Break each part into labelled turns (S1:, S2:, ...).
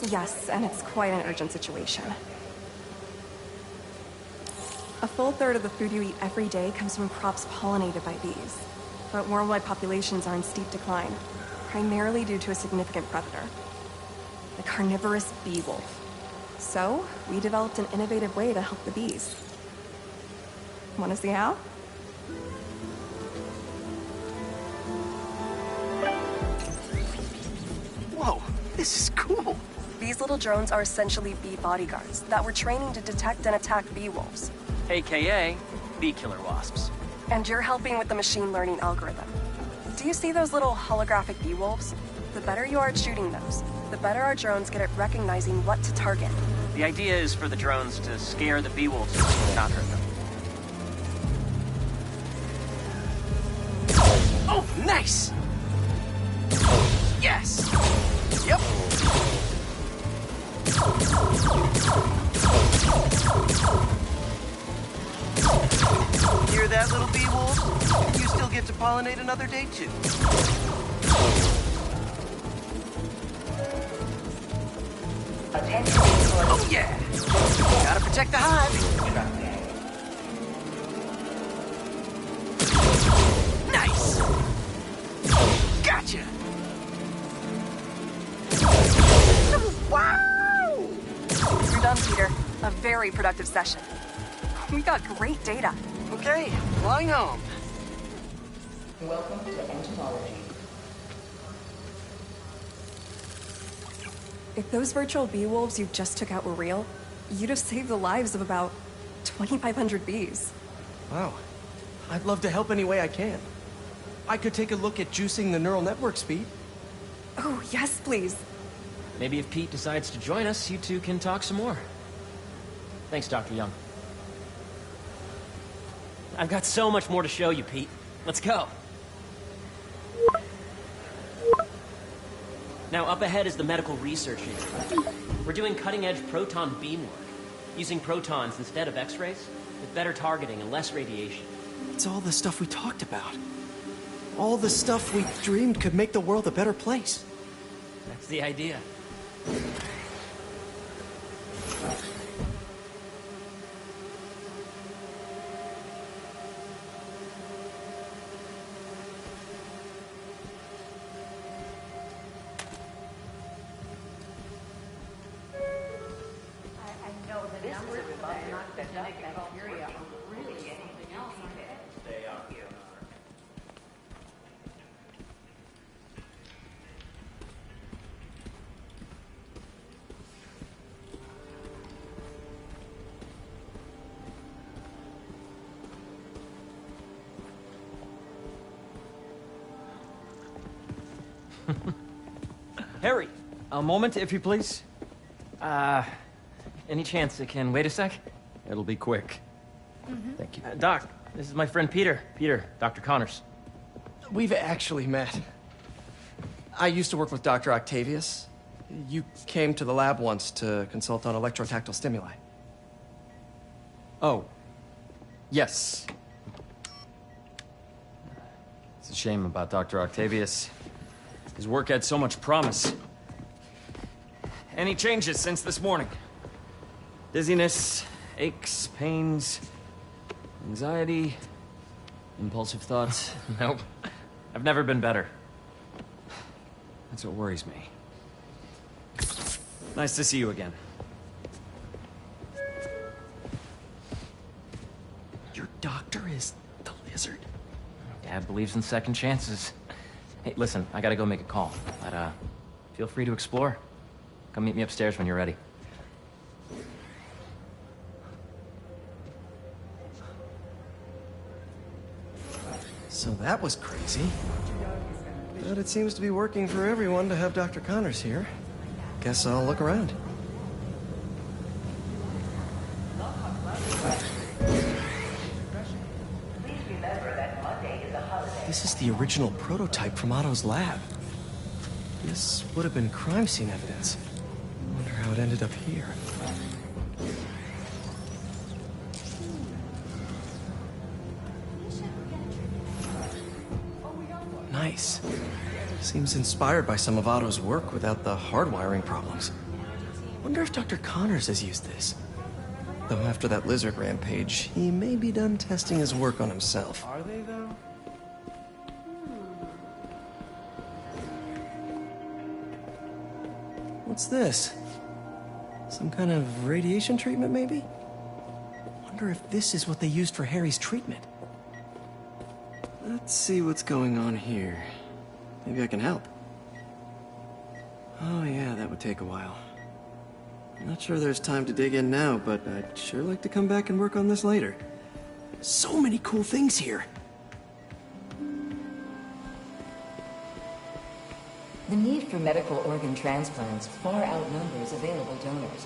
S1: Yes, and it's quite an urgent situation. A full third of the food you eat every day comes from crops pollinated by bees. But worldwide populations are in steep decline, primarily due to a significant predator, the carnivorous bee wolf. So, we developed an innovative way to help the bees. Want to see how?
S2: Whoa, this is cool.
S1: These little drones are essentially bee bodyguards that we're training to detect and attack bee wolves.
S3: AKA, bee killer wasps.
S1: And you're helping with the machine learning algorithm. Do you see those little holographic bee wolves? The better you are at shooting those, the better our drones get at recognizing what to target.
S3: The idea is for the drones to scare the bee wolves, not hurt them.
S2: Oh, nice! Yes! Yep! Hear that, little bee wolf? You still get to pollinate another day, too. Oh, yeah! Gotta protect the hive. Nice! Gotcha! Wow!
S1: You're done, Peter. A very productive session. We got great data.
S2: Okay, flying home.
S4: Welcome to entomology.
S1: If those virtual bee wolves you just took out were real, you'd have saved the lives of about 2,500 bees.
S2: Wow. I'd love to help any way I can. I could take a look at juicing the neural network speed.
S1: Oh, yes, please.
S5: Maybe if Pete decides to join us, you two can talk some more. Thanks, Dr. Young. I've got so much more to show you, Pete. Let's go. Now, up ahead is the medical research institute. We're doing cutting-edge proton beam work, using protons instead of X-rays, with better targeting and less radiation.
S2: It's all the stuff we talked about. All the stuff we dreamed could make the world a better place.
S5: That's the idea.
S6: Harry, a moment, if you please.
S5: Any chance it can wait a sec?
S6: It'll be quick. Thank you.
S5: Doc, this is my friend Peter. Peter, Dr. Connors.
S2: We've actually met. I used to work with Dr. Octavius. You came to the lab once to consult on electrotactile stimuli.
S6: Oh. Yes. It's a shame about Dr. Octavius. His work had so much promise. Any changes since this morning? Dizziness, aches, pains, anxiety, impulsive thoughts.
S5: Nope. I've never been better.
S6: That's what worries me. Nice to see you again.
S2: Your doctor is the lizard?
S5: Dad believes in second chances. Hey, listen, I gotta go make a call. But, feel free to explore. Come meet me upstairs when you're ready.
S2: So that was crazy. But it seems to be working for everyone to have Dr. Connors here. Guess I'll look around. This is the original prototype from Otto's lab. This would have been crime scene evidence. I wonder how it ended up here. Nice. Seems inspired by some of Otto's work without the hardwiring problems. Wonder if Dr. Connors has used this. Though after that lizard rampage, he may be done testing his work on himself. Are they, though? What's this? Some kind of radiation treatment, maybe? Wonder if this is what they used for Harry's treatment. Let's see what's going on here. Maybe I can help. Oh yeah, that would take a while. Not sure there's time to dig in now, but I'd sure like to come back and work on this later. So many cool things here.
S4: The need for medical organ transplants far outnumbers available donors.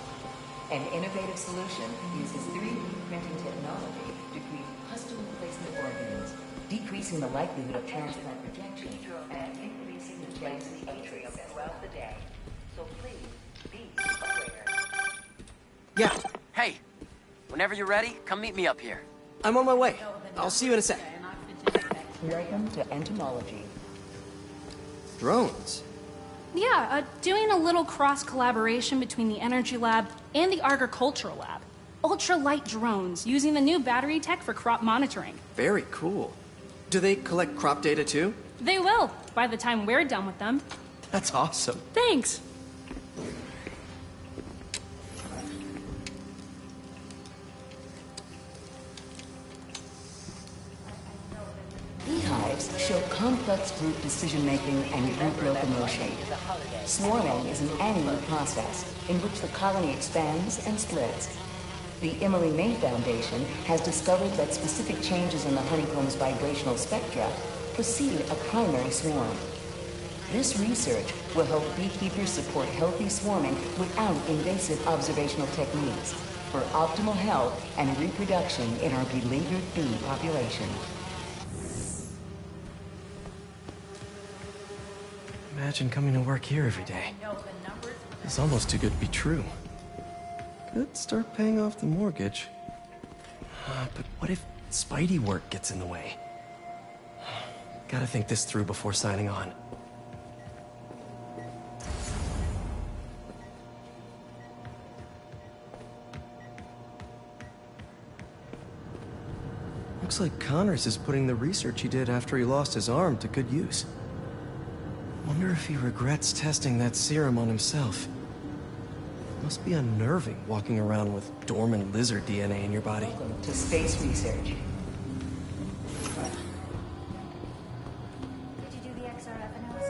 S4: An innovative solution uses 3D printing technology to create custom replacement organs, decreasing the likelihood of transplant rejection and increasing the chances of atrium throughout the day. So please be aware.
S2: Yeah,
S5: Hey, whenever you're ready, come meet me up here.
S2: I'm on my way. I'll see you in a sec.
S4: Welcome to entomology.
S2: Drones?
S7: Yeah, doing a little cross-collaboration between the Energy Lab and the Agricultural Lab. Ultra-light drones using the new battery tech for crop monitoring.
S2: Very cool. Do they collect crop data too?
S7: They will, by the time we're done with them.
S2: That's awesome.
S7: Thanks.
S4: Beehives show complex group decision-making and group locomotion. Swarming is an annual process in which the colony expands and splits. The Emily May Foundation has discovered that specific changes in the honeycomb's vibrational spectra precede a primary swarm. This research will help beekeepers support healthy swarming without invasive observational techniques for optimal health and reproduction in our beleaguered bee population.
S2: Imagine coming to work here every day. It's almost too good to be true. Could start paying off the mortgage. But what if Spidey work gets in the way? Gotta think this through before signing on. Looks like Connors is putting the research he did after he lost his arm to good use. Wonder if he regrets testing that serum on himself. Must be unnerving walking around with dormant lizard DNA in your body.
S4: Welcome to space research.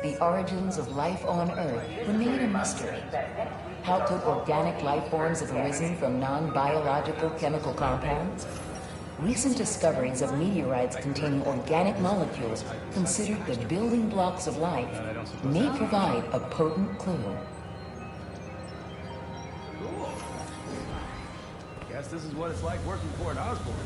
S4: The origins of life on Earth remain a mystery. How could organic life forms have arisen from non-biological chemical compounds? Recent discoveries of meteorites containing organic molecules considered the building blocks of life may provide a potent clue.
S8: Guess this is what it's like working for an Osborn.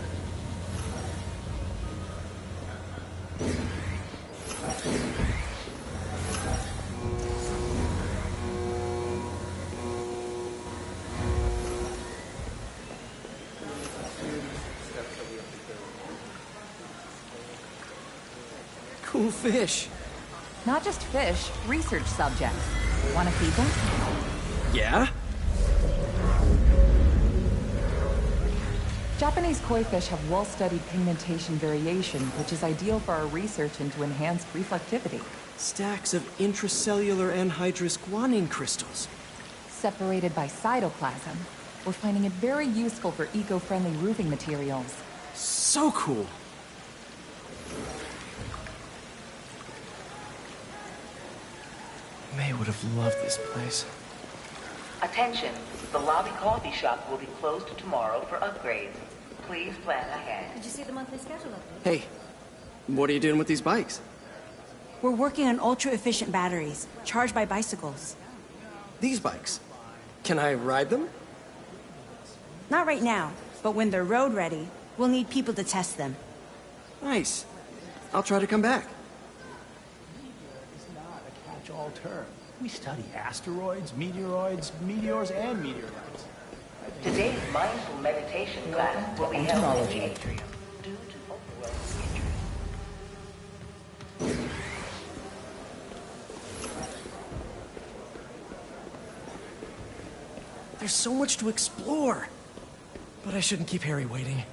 S2: Cool fish.
S9: Not just fish, research subjects. Want to feed them?
S2: Yeah?
S9: Japanese koi fish have well-studied pigmentation variation, which is ideal for our research into enhanced reflectivity.
S2: Stacks of intracellular anhydrous guanine crystals.
S9: Separated by cytoplasm, we're finding it very useful for eco-friendly roofing materials.
S2: So cool. May would have loved this place.
S4: Attention, the lobby coffee shop will be closed tomorrow for upgrades. Please plan ahead.
S10: Did you see the monthly schedule update?
S2: Hey, what are you doing with these bikes?
S10: We're working on ultra-efficient batteries, charged by bicycles.
S2: These bikes? Can I ride them?
S10: Not right now, but when they're road ready, we'll need people to test them.
S2: Nice. I'll try to come back.
S8: It's not a catch-all term. We study asteroids, meteoroids, meteors, and meteorites.
S4: Today's mindful meditation class will be held in the atrium due to overwhelming interest.
S2: There's so much to explore. But I shouldn't keep Harry waiting.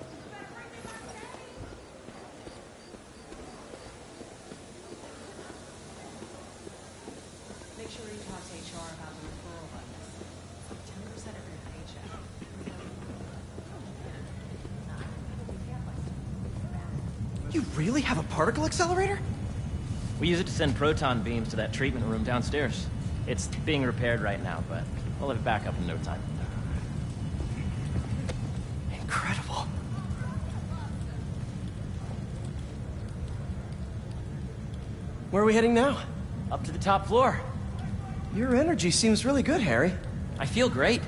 S11: Make sure you talk to HR about the referral bonus. 10% of your paycheck.
S2: You really have a particle accelerator?
S5: We use it to send proton beams to that treatment room downstairs. It's being repaired right now, but we'll have it back up in no time.
S2: Incredible. Where are we heading now?
S5: Up to the top floor.
S2: Your energy seems really good, Harry.
S5: I feel great.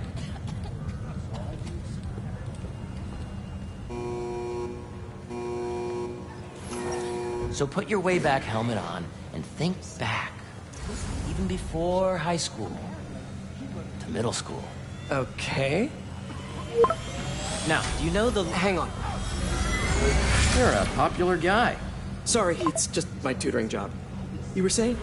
S5: So put your way-back helmet on and think back. Even before high school. To middle school.
S2: Okay.
S5: Now, do you know the...
S2: Hang on.
S5: You're a popular guy.
S2: Sorry, it's just my tutoring job. You were saying?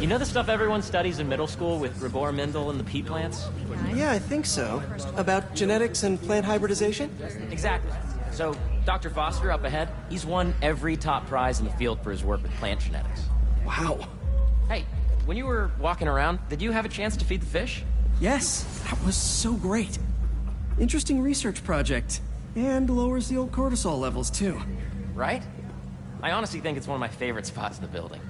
S5: You know the stuff everyone studies in middle school with Gregor Mendel and the pea plants?
S2: Yeah, I think so. About genetics and plant hybridization?
S5: Exactly. So, Dr. Foster up ahead, he's won every top prize in the field for his work with plant genetics.
S2: Wow.
S5: Hey, when you were walking around, did you have a chance to feed the fish?
S2: Yes, that was so great. Interesting research project. And lowers the old cortisol levels, too.
S5: Right? I honestly think it's one of my favorite spots in the building.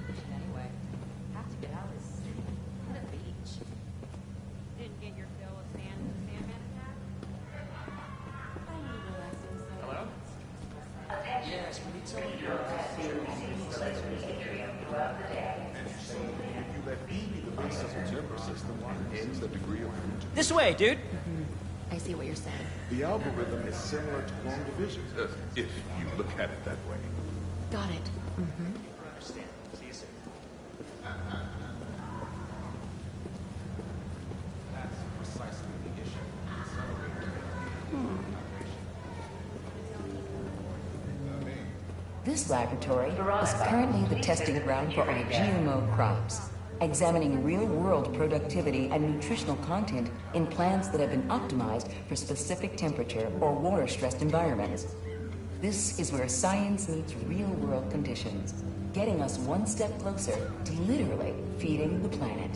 S5: This way, dude.
S11: I see what you're saying.
S12: The algorithm is similar to long division, if you look at it that way.
S11: Got it.
S4: This laboratory is currently the testing ground for our GMO crops, examining real-world productivity and nutritional content in plants that have been optimized for specific temperature or water-stressed environments. This is where science meets real-world conditions, getting us one step closer to literally feeding the planet.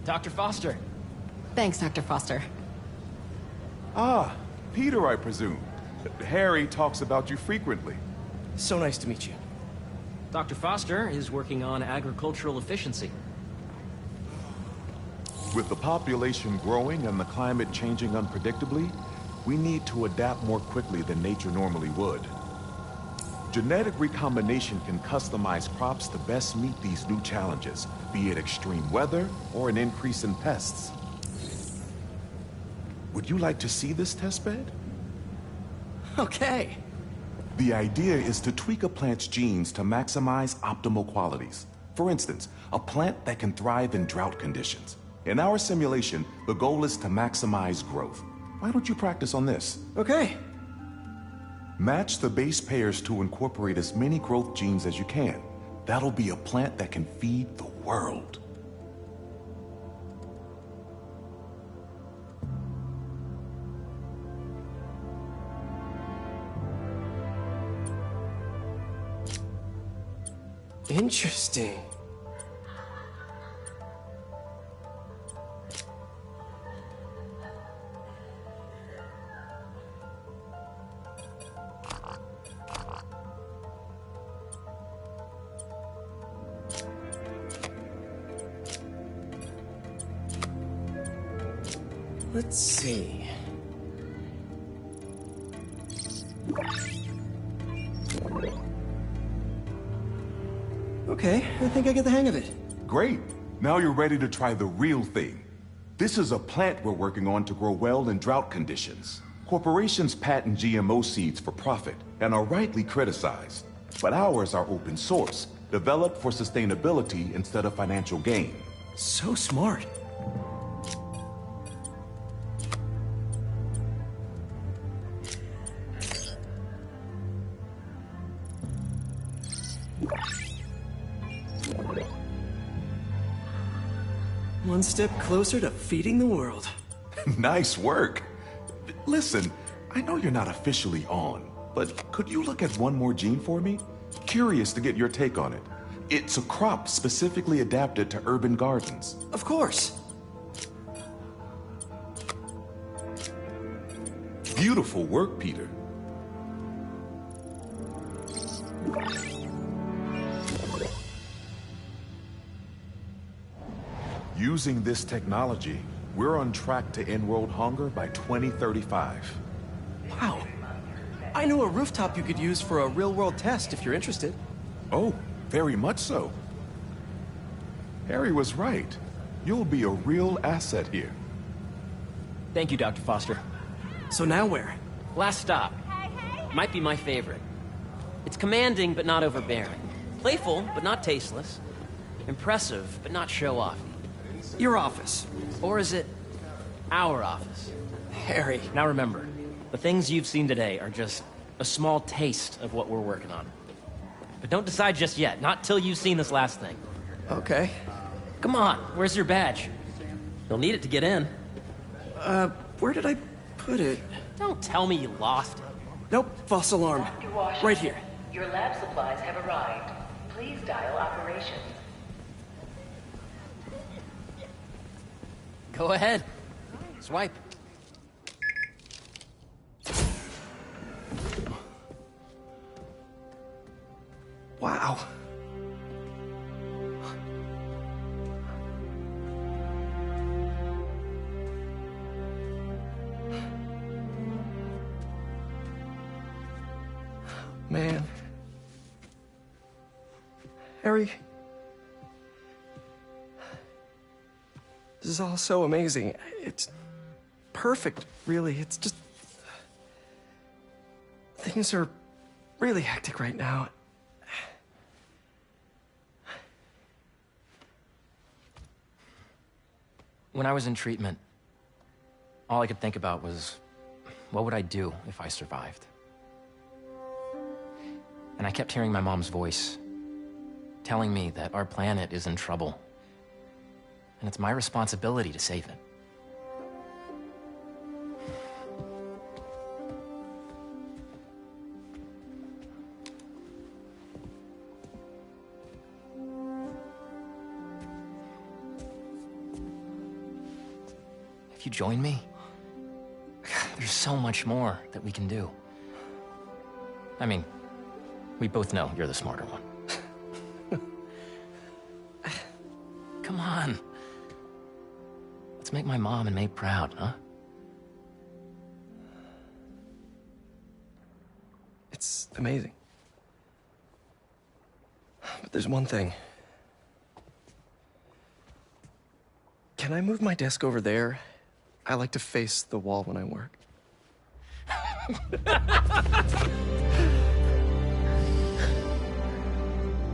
S5: Dr. Foster.
S11: Thanks, Dr. Foster.
S12: Ah, Peter, I presume. Harry talks about you frequently.
S2: So nice to meet you.
S5: Dr. Foster is working on agricultural efficiency.
S12: With the population growing and the climate changing unpredictably, we need to adapt more quickly than nature normally would. Genetic recombination can customize crops to best meet these new challenges, be it extreme weather or an increase in pests. Would you like to see this testbed?
S2: Okay.
S12: The idea is to tweak a plant's genes to maximize optimal qualities. For instance, a plant that can thrive in drought conditions. In our simulation, the goal is to maximize growth. Why don't you practice on this?
S2: Okay.
S12: Match the base pairs to incorporate as many growth genes as you can. That'll be a plant that can feed the world.
S2: Interesting. Let's see. Okay, I think I get the hang of it.
S12: Great. Now you're ready to try the real thing. This is a plant we're working on to grow well in drought conditions. Corporations patent GMO seeds for profit and are rightly criticized. But ours are open source, developed for sustainability instead of financial gain.
S2: So smart. One step closer to feeding the world.
S12: Nice work. Listen, I know you're not officially on, but could you look at one more gene for me? Curious to get your take on it. It's a crop specifically adapted to urban gardens.
S2: Of course.
S12: Beautiful work, Peter. Using this technology, we're on track to end world hunger by 2035.
S2: Wow. I know a rooftop you could use for a real-world test if you're interested.
S12: Oh, very much so. Harry was right. You'll be a real asset here.
S5: Thank you, Dr. Foster.
S2: So now where?
S5: Last stop. Might be my favorite. It's commanding, but not overbearing. Playful, but not tasteless. Impressive, but not show-off.
S2: Your office.
S5: Or is it our office?
S2: Harry.
S5: Now remember, the things you've seen today are just a small taste of what we're working on. But don't decide just yet, not till you've seen this last thing.
S2: Okay.
S5: Come on, where's your badge? You'll need it to get in.
S2: Where did I put it?
S5: Don't tell me you lost it.
S2: Nope, false alarm. Right here.
S4: Your lab supplies have arrived. Please dial operations.
S5: Go ahead. Swipe.
S2: Wow. Man. Harry. This is all so amazing. It's perfect, really. It's just... Things are really hectic right now.
S5: When I was in treatment, all I could think about was, what would I do if I survived? And I kept hearing my mom's voice, telling me that our planet is in trouble. And it's my responsibility to save it. If you join me, there's so much more that we can do. I mean, we both know you're the smarter one. Come on. Let's make my mom and May proud, huh?
S2: It's amazing. But there's one thing. Can I move my desk over there? I like to face the wall when I work.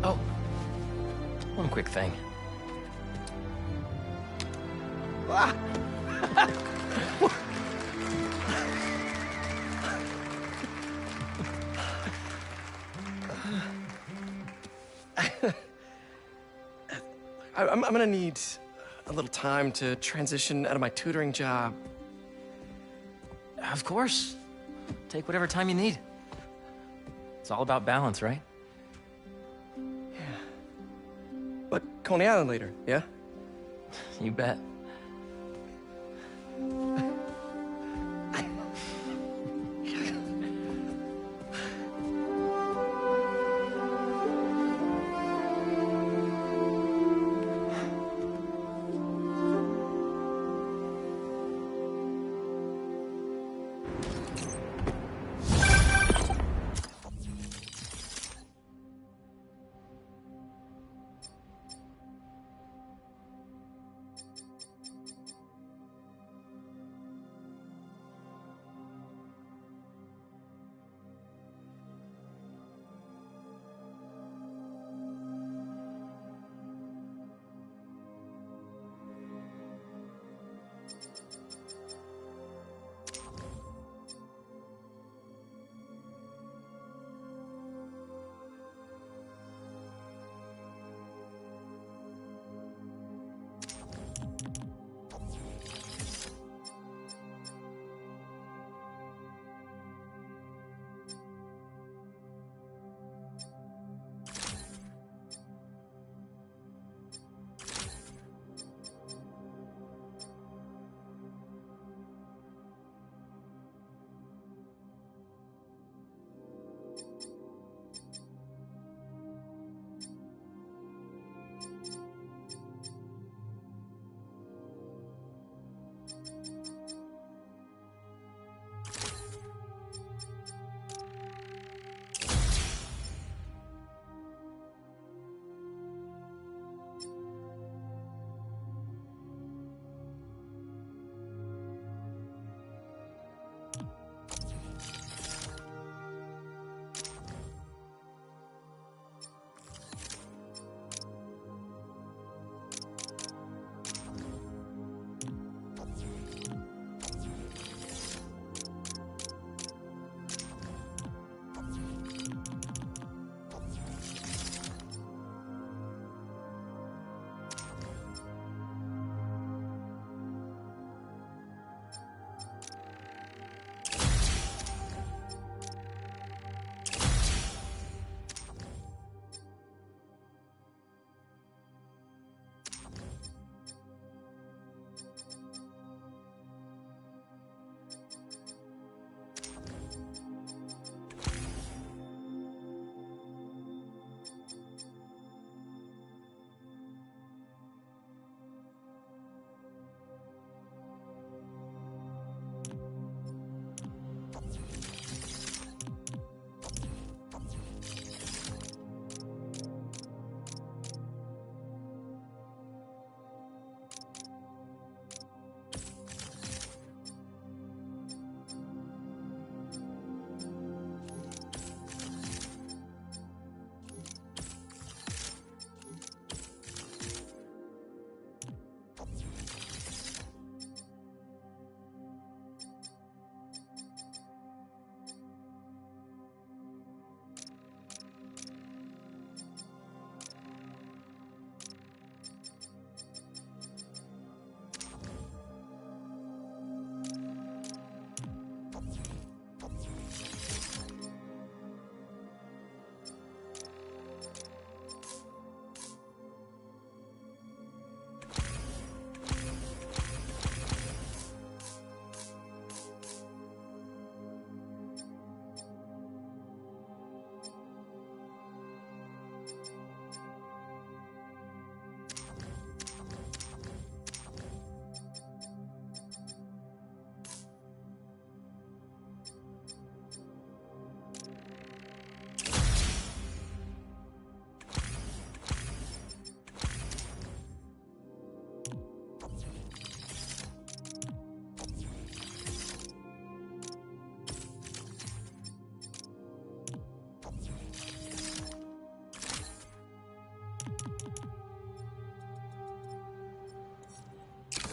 S5: Oh, one quick thing.
S2: Ah! I'm gonna need a little time to transition out of my tutoring job.
S5: Of course. Take whatever time you need. It's all about balance, right?
S2: Yeah. But Coney Island later, yeah?
S5: You bet.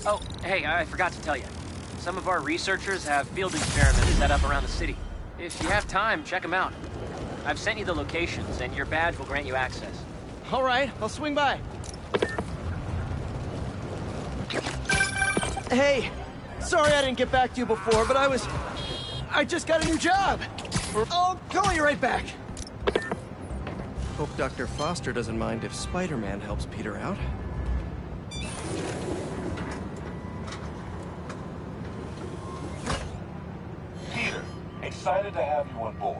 S3: Oh, hey, I forgot to tell you. Some of our researchers have field experiments set up around the city. If you have time, check them out. I've sent you the locations, and your badge will grant you access.
S2: All right, I'll swing by. Hey, sorry I didn't get back to you before, but I just got a new job. I'll call you right back. Hope Dr. Foster doesn't mind if Spider-Man helps Peter out.
S12: Peter, excited to have you on board.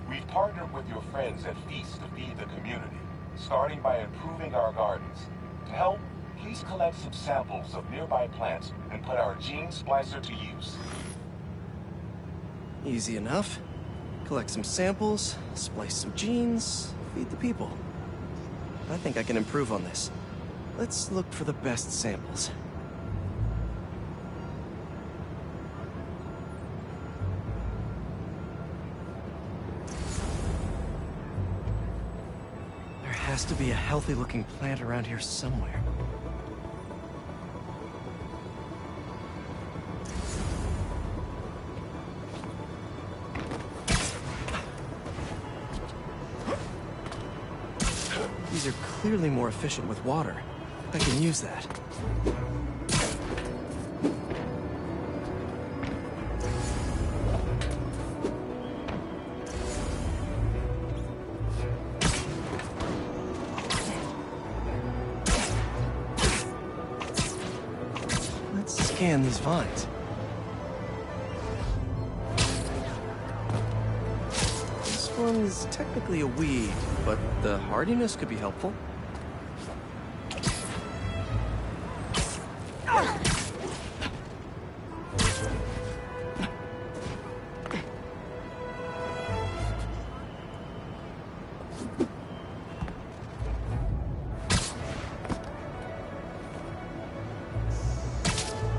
S12: We've partnered with your friends at Feast to feed the community, starting by improving our gardens. To help, please collect some samples of nearby plants and put our gene splicer to use.
S2: Easy enough. Collect some samples, splice some genes, feed the people. I think I can improve on this. Let's look for the best samples. There has to be a healthy-looking plant around here somewhere. These are clearly more efficient with water. I can use that. Let's scan these vines. This one's technically a weed, but the hardiness could be helpful.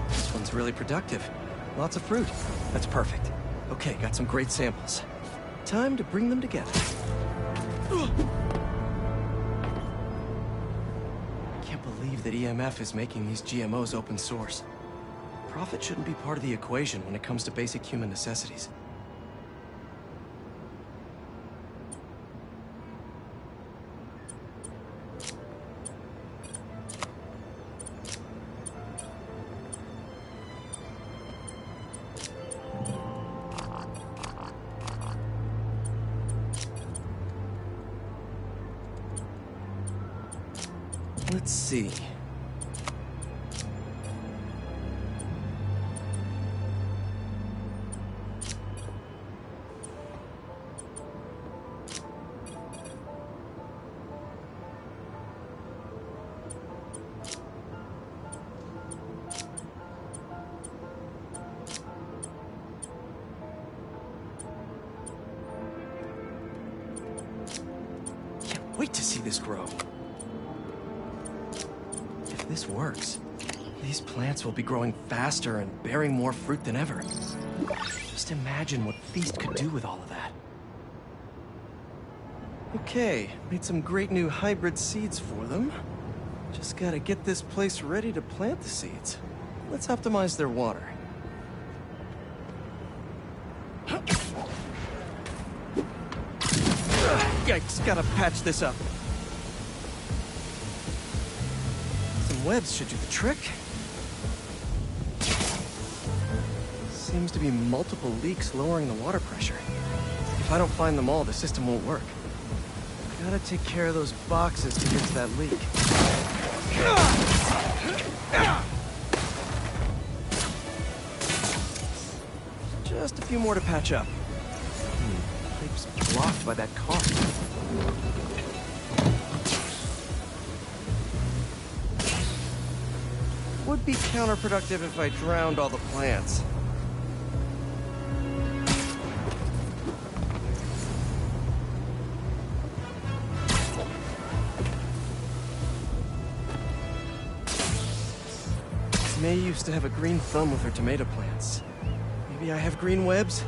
S2: This one's really productive. Lots of fruit. That's perfect. Okay, got some great samples. Time to bring them together. Can't believe that EMF is making these GMOs open source. Profit shouldn't be part of the equation when it comes to basic human necessities. Let's see. Can't wait to see this grow. If this works, these plants will be growing faster and bearing more fruit than ever. Just imagine what Feast could do with all of that. Okay, made some great new hybrid seeds for them. Just gotta get this place ready to plant the seeds. Let's optimize their water. Yikes, gotta patch this up. Some webs should do the trick. Seems to be multiple leaks lowering the water pressure. If I don't find them all, the system won't work. Gotta take care of those boxes to get to that leak. Just a few more to patch up. Pipe's blocked by that car. Would be counterproductive if I drowned all the plants. May used to have a green thumb with her tomato plants. Maybe I have green webs?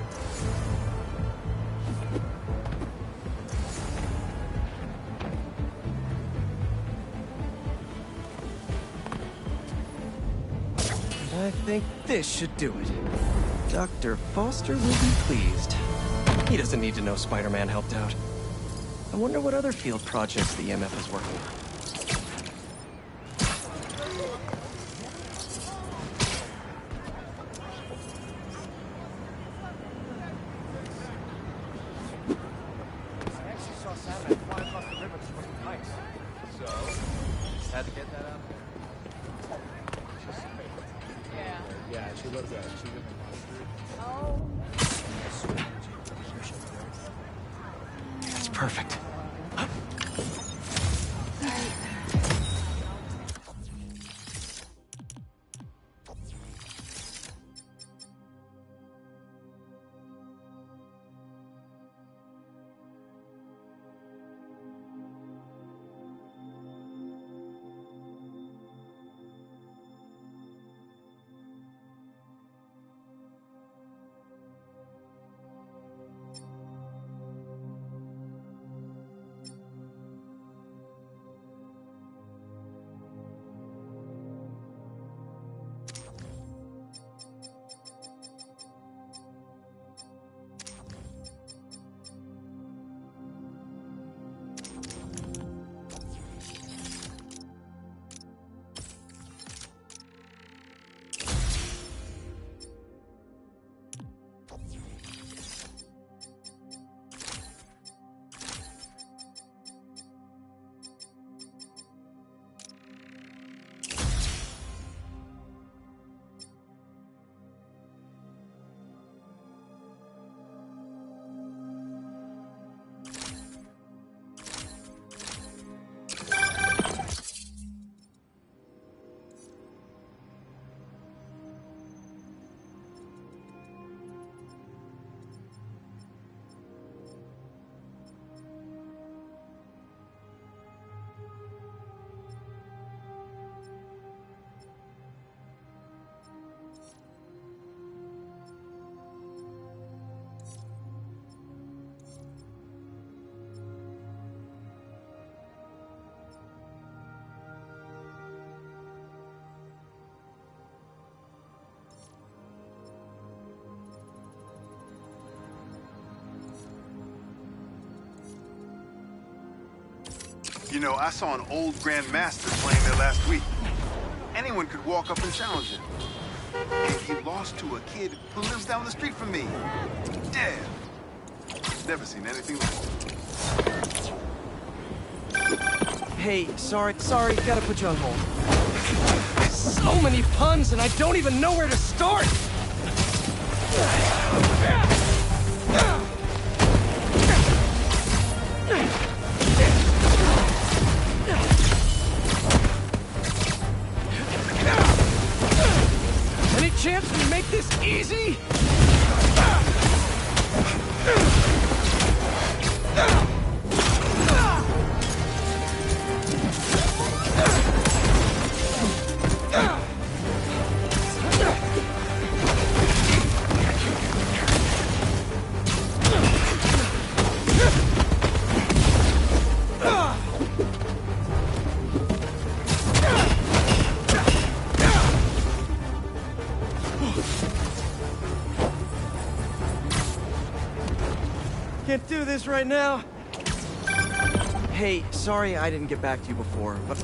S2: And I think this should do it. Dr. Foster will be pleased. He doesn't need to know Spider-Man helped out. I wonder what other field projects the EMF is working on.
S6: and fly across the river to smoke some ice. So, just had to get that out there.
S8: Yeah, she lives there. She lives in
S2: That's perfect.
S13: You know, I saw an old Grand Master playing there last week. Anyone could walk up and challenge him. And he lost to a kid who lives down the street from me. Damn. Never seen anything like it.
S2: Hey, sorry, gotta put you on hold. So many puns, and I don't even know where to start! Any chance we make this easy? Can't do this right now. Hey, sorry I didn't get back to you before, but...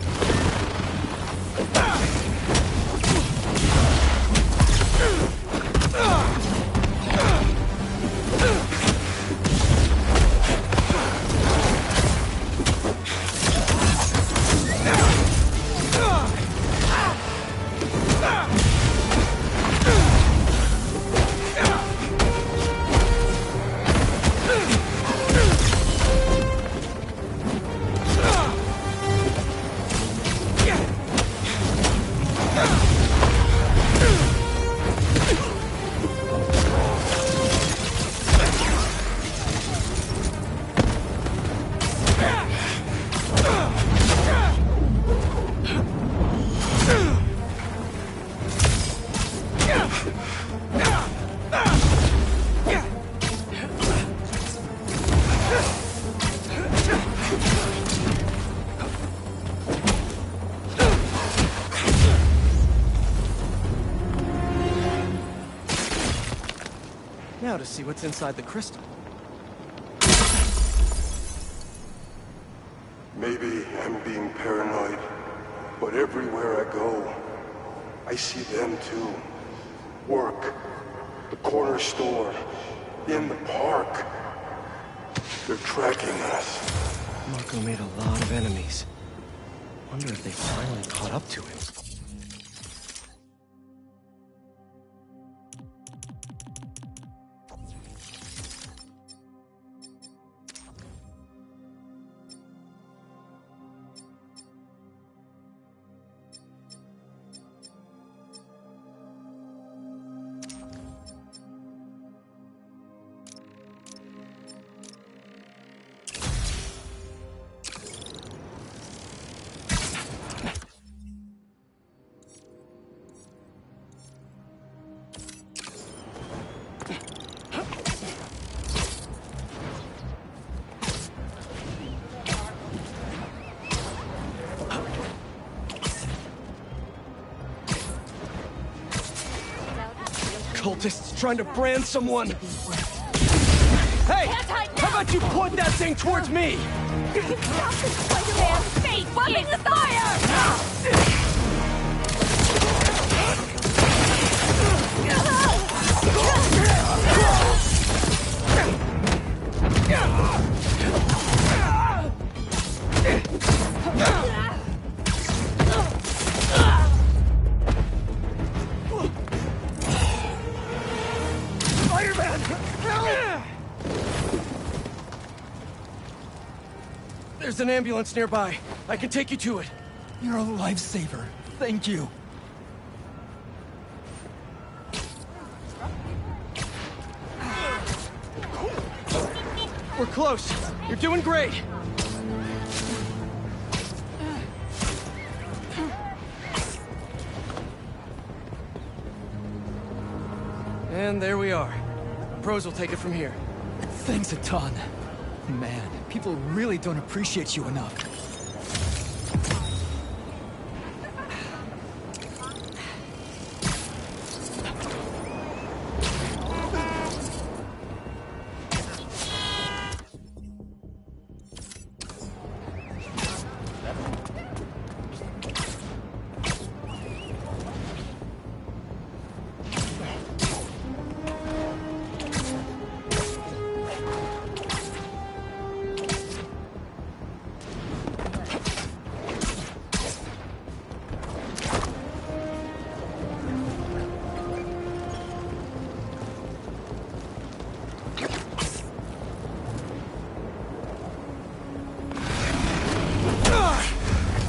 S2: Now to see what's inside the crystal.
S14: Maybe I'm being paranoid, but everywhere I go, I see them too. Work, the corner store, in the park. They're tracking us.
S2: Marco made a lot of enemies. Wonder if they finally caught up to him. Cultists trying to brand someone! Hey! How about you point that thing towards me?
S15: Stop this Spider-Man! Face! Weapon the fire!
S2: There's an ambulance nearby. I can take you to it.
S16: You're a lifesaver. Thank you.
S2: We're close. You're doing great. And there we are. Pros will take it from here.
S16: Thanks a ton. Man, people really don't appreciate you enough.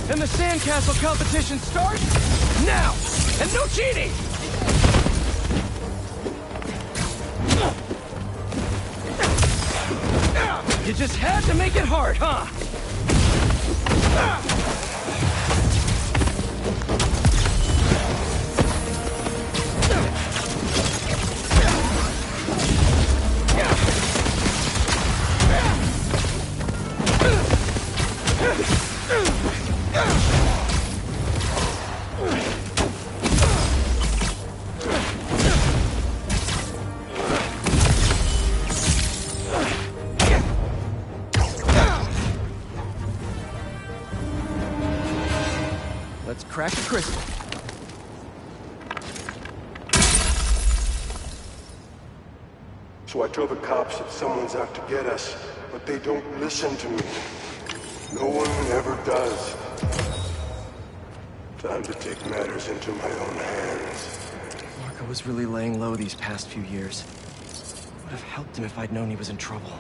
S2: And the sandcastle competition starts now! And no cheating! You just had to make it hard, huh? Let's crack a crystal.
S14: So I tell the cops that someone's out to get us, but they don't listen to me. No one ever does. Time to take matters into my own hands.
S2: Marco was really laying low these past few years. Would have helped him if I'd known he was in trouble.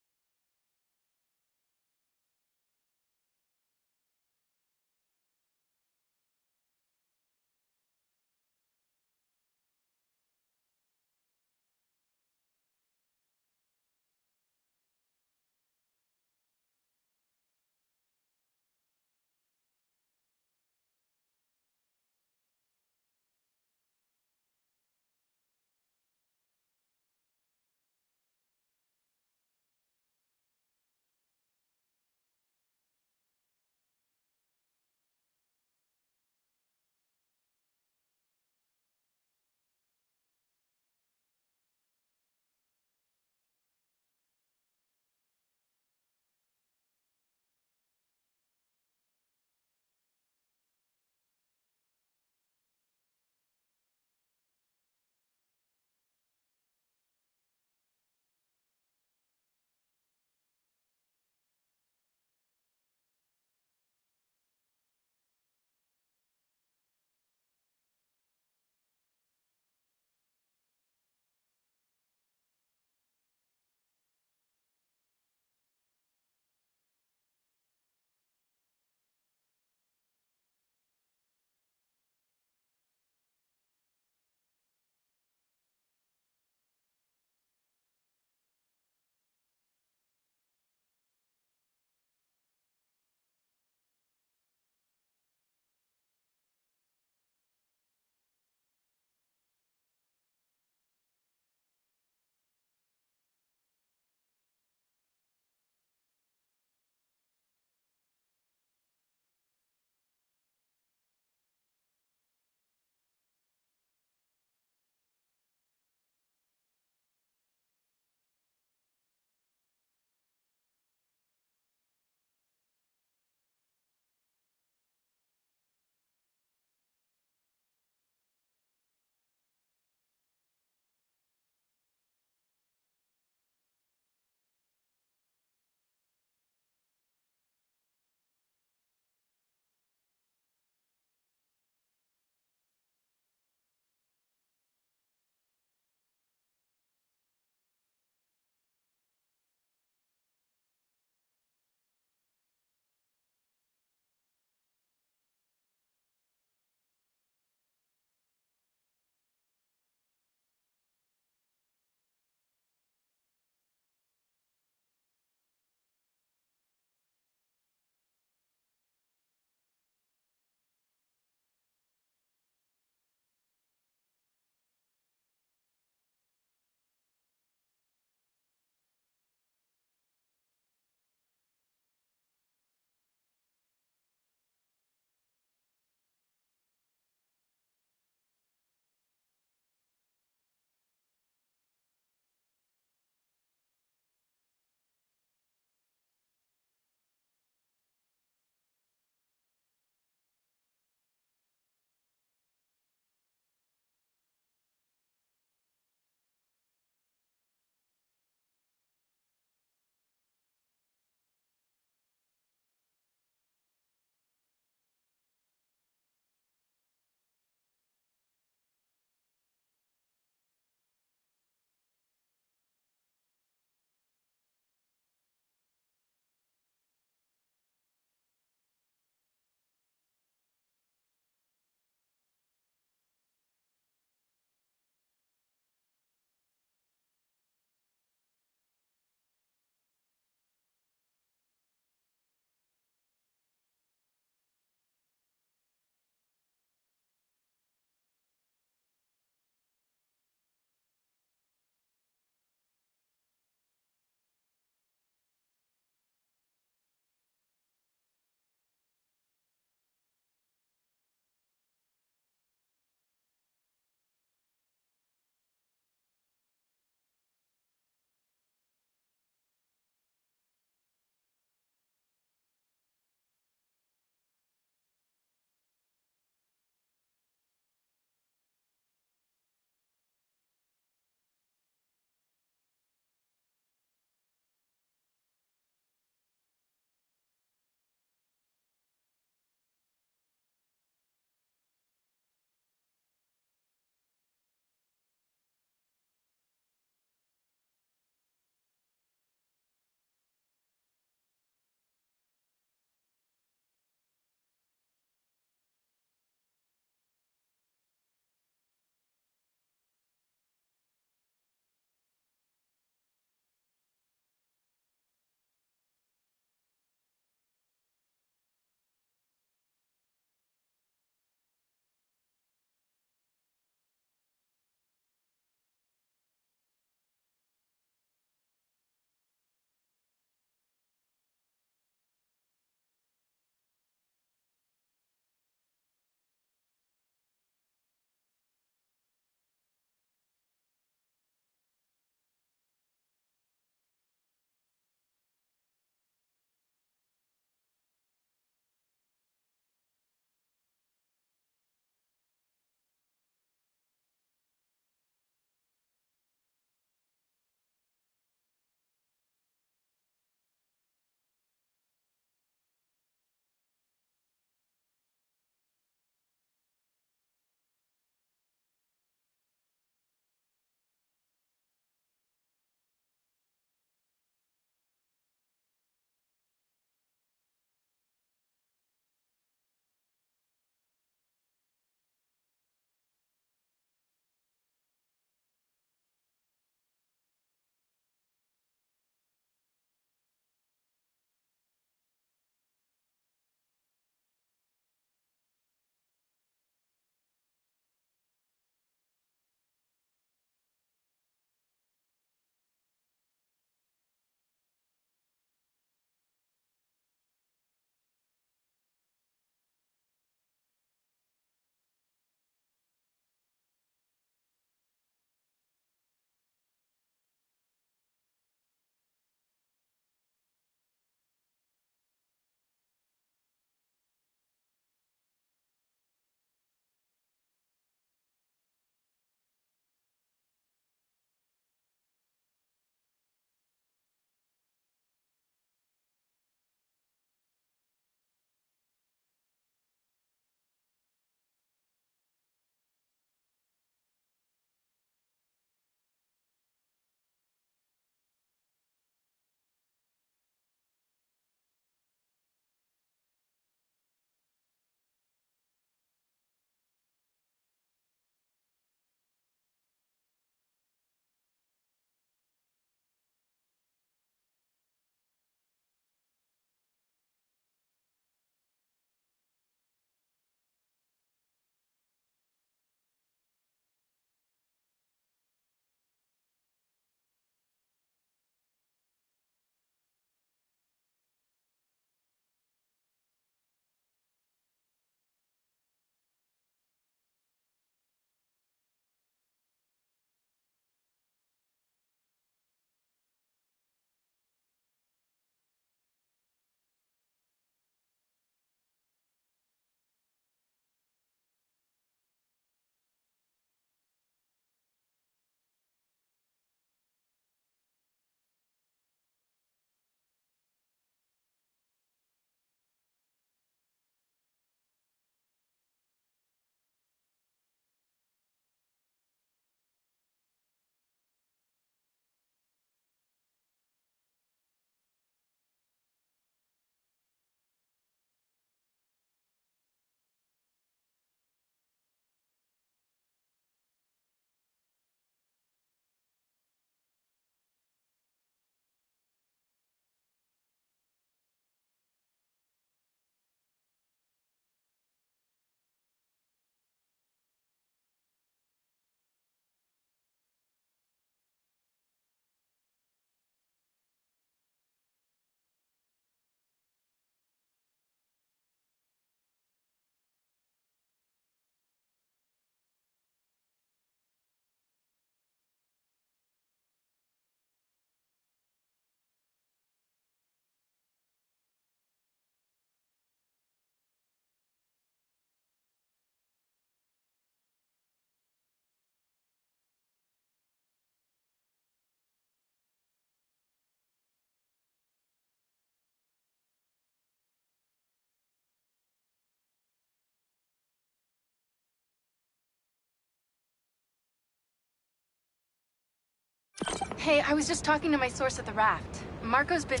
S17: Hey, I was just talking to my source at the raft. Marco's been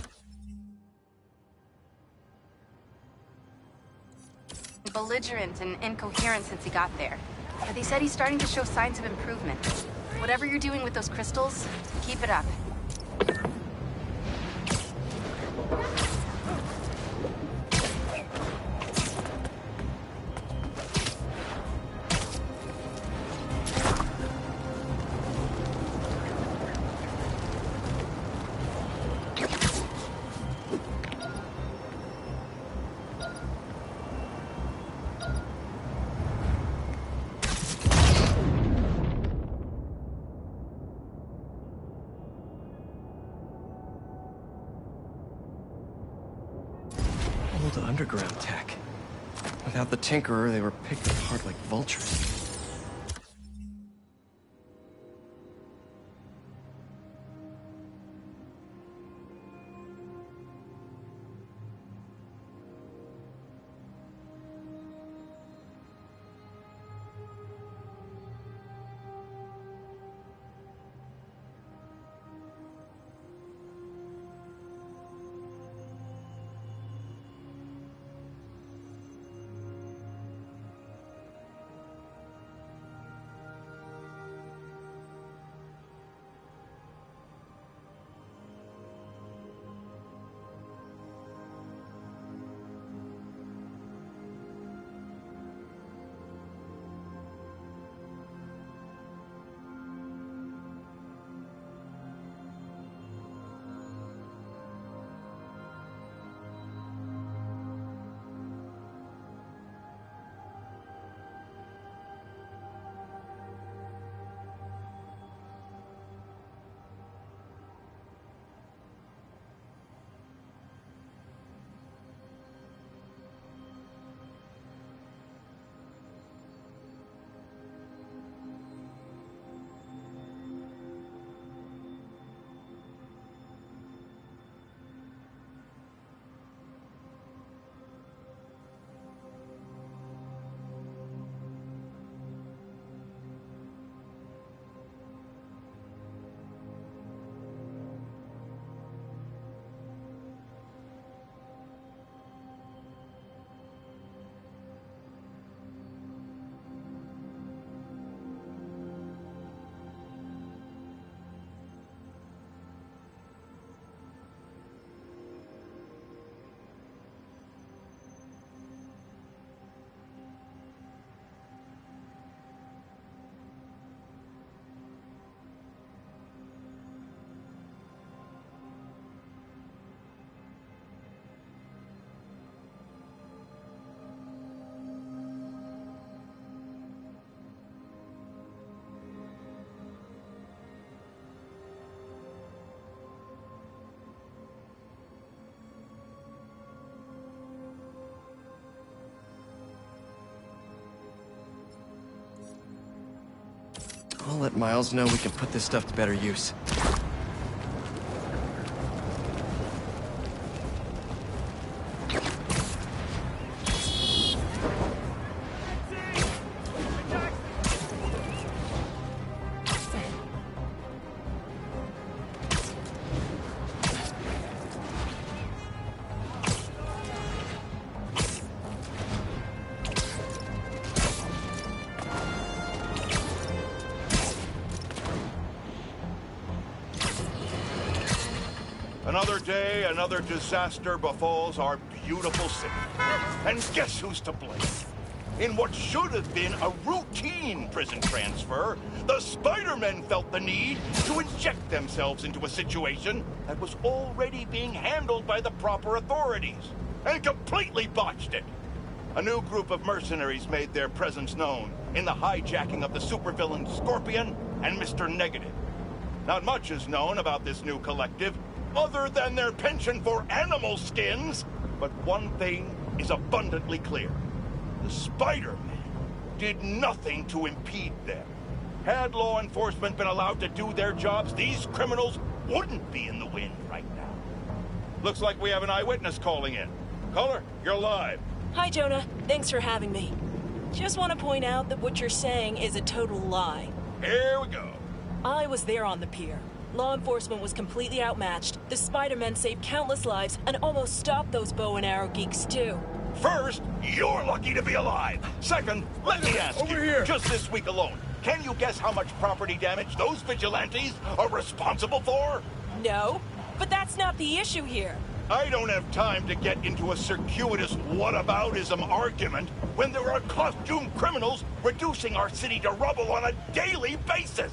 S17: belligerent and incoherent since he got there. But they said he's starting to show signs of improvement. Whatever you're doing with those crystals, keep it up.
S2: Old underground tech. Without the Tinkerer, they were picked apart like vultures. I'll let Miles know we can put this stuff to better use.
S18: Another day, another disaster befalls our beautiful city. And guess who's to blame? In what should have been a routine prison transfer, the Spider-Men felt the need to inject themselves into a situation that was already being handled by the proper authorities, and completely botched it. A new group of mercenaries made their presence known in the hijacking of the supervillain Scorpion and Mr. Negative. Not much is known about this new collective, other than their penchant for animal skins. But one thing is abundantly clear. The Spider-Man did nothing to impede them. Had law enforcement been allowed to do their jobs, these criminals wouldn't be in the wind right now. Looks like we have an eyewitness calling in. Caller, you're live.
S19: Hi, Jonah. Thanks for having me. Just want to point out that what you're saying is a total lie.
S18: Here we go.
S19: I was there on the pier. Law enforcement was completely outmatched. The Spider-Men saved countless lives and almost stopped those bow and arrow geeks, too.
S18: First, you're lucky to be alive. Second, let me ask you, just this week alone, can you guess how much property damage those vigilantes are responsible for?
S19: No, but that's not the issue here.
S18: I don't have time to get into a circuitous whataboutism argument when there are costumed criminals reducing our city to rubble on a daily basis.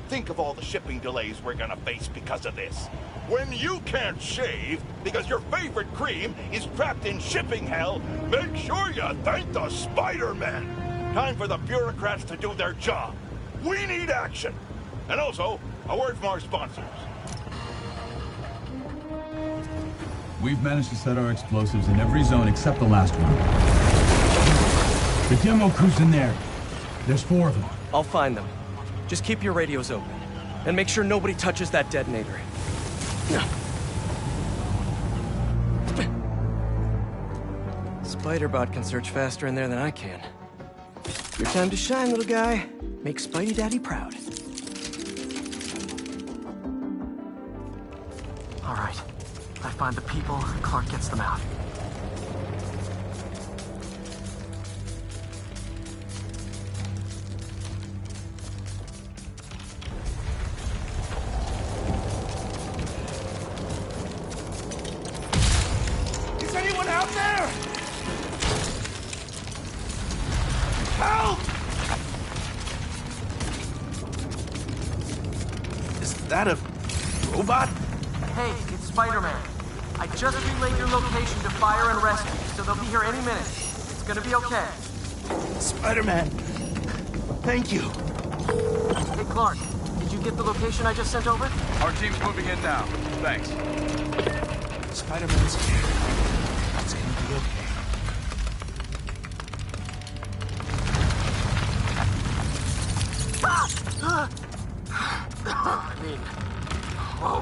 S18: Think of all the shipping delays we're gonna face because of this. When you can't shave because your favorite cream is trapped in shipping hell, make sure you thank the Spider-Man. Time for the bureaucrats to do their job. We need action. And also, a word from our sponsors.
S20: We've managed to set our explosives in every zone except the last one. The demo crew's in there. There's 4 of them.
S2: I'll find them. Just keep your radios open. And make sure nobody touches that detonator. Spider-Bot can search faster in there than I can. Your time to shine, little guy. Make Spidey Daddy proud. All right. I find the people, Clark gets them out.
S18: Is anyone out there? Help!
S2: Is that a robot?
S21: Hey, it's Spider-Man. I just relayed your location to fire and rescue, so they'll be here any minute. It's gonna be okay.
S8: Spider-Man, thank you.
S21: Hey, Clark, did you get the location I just sent over?
S22: Our team's moving in now. Thanks.
S8: Spider-Man's here. It's gonna be okay.
S21: I mean, whoa.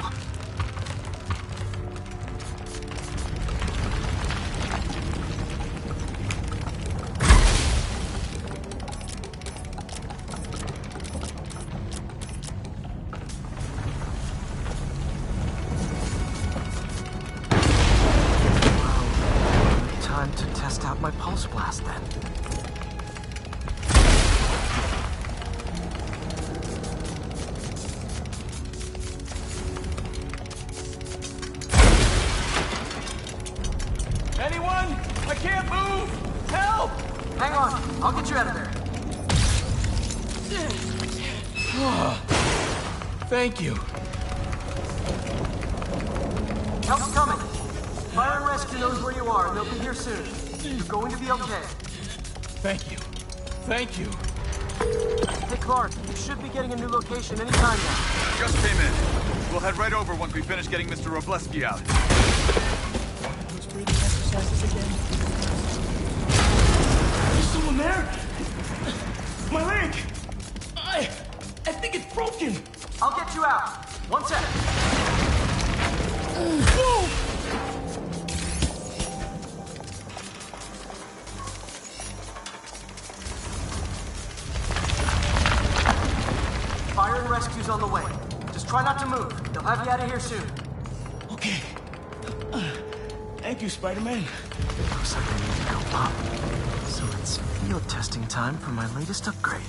S21: Time to test out my pulse blast then.
S22: Anyone? I can't move! Help!
S21: Hang on, I'll get you out of there.
S8: Thank you.
S21: Help's coming. Fire and rescue knows where you are, and they'll be here soon. You're going to be okay.
S8: Thank you. Thank you.
S21: Hey, Clark, you should be getting a new location anytime now.
S22: Just came in. We'll head right over once we finish getting Mr. Robleski out.
S8: Those breathing exercises again. There's someone there. My leg. I think it's broken.
S21: I'll get you out. 1 second.
S8: Whoa!
S21: Fire and rescue's on the way. Just try not to move. They'll have you out of here soon.
S8: Okay. Thank you, Spider-Man.
S2: Looks like I need to go up. So it's field testing time for my latest upgrade.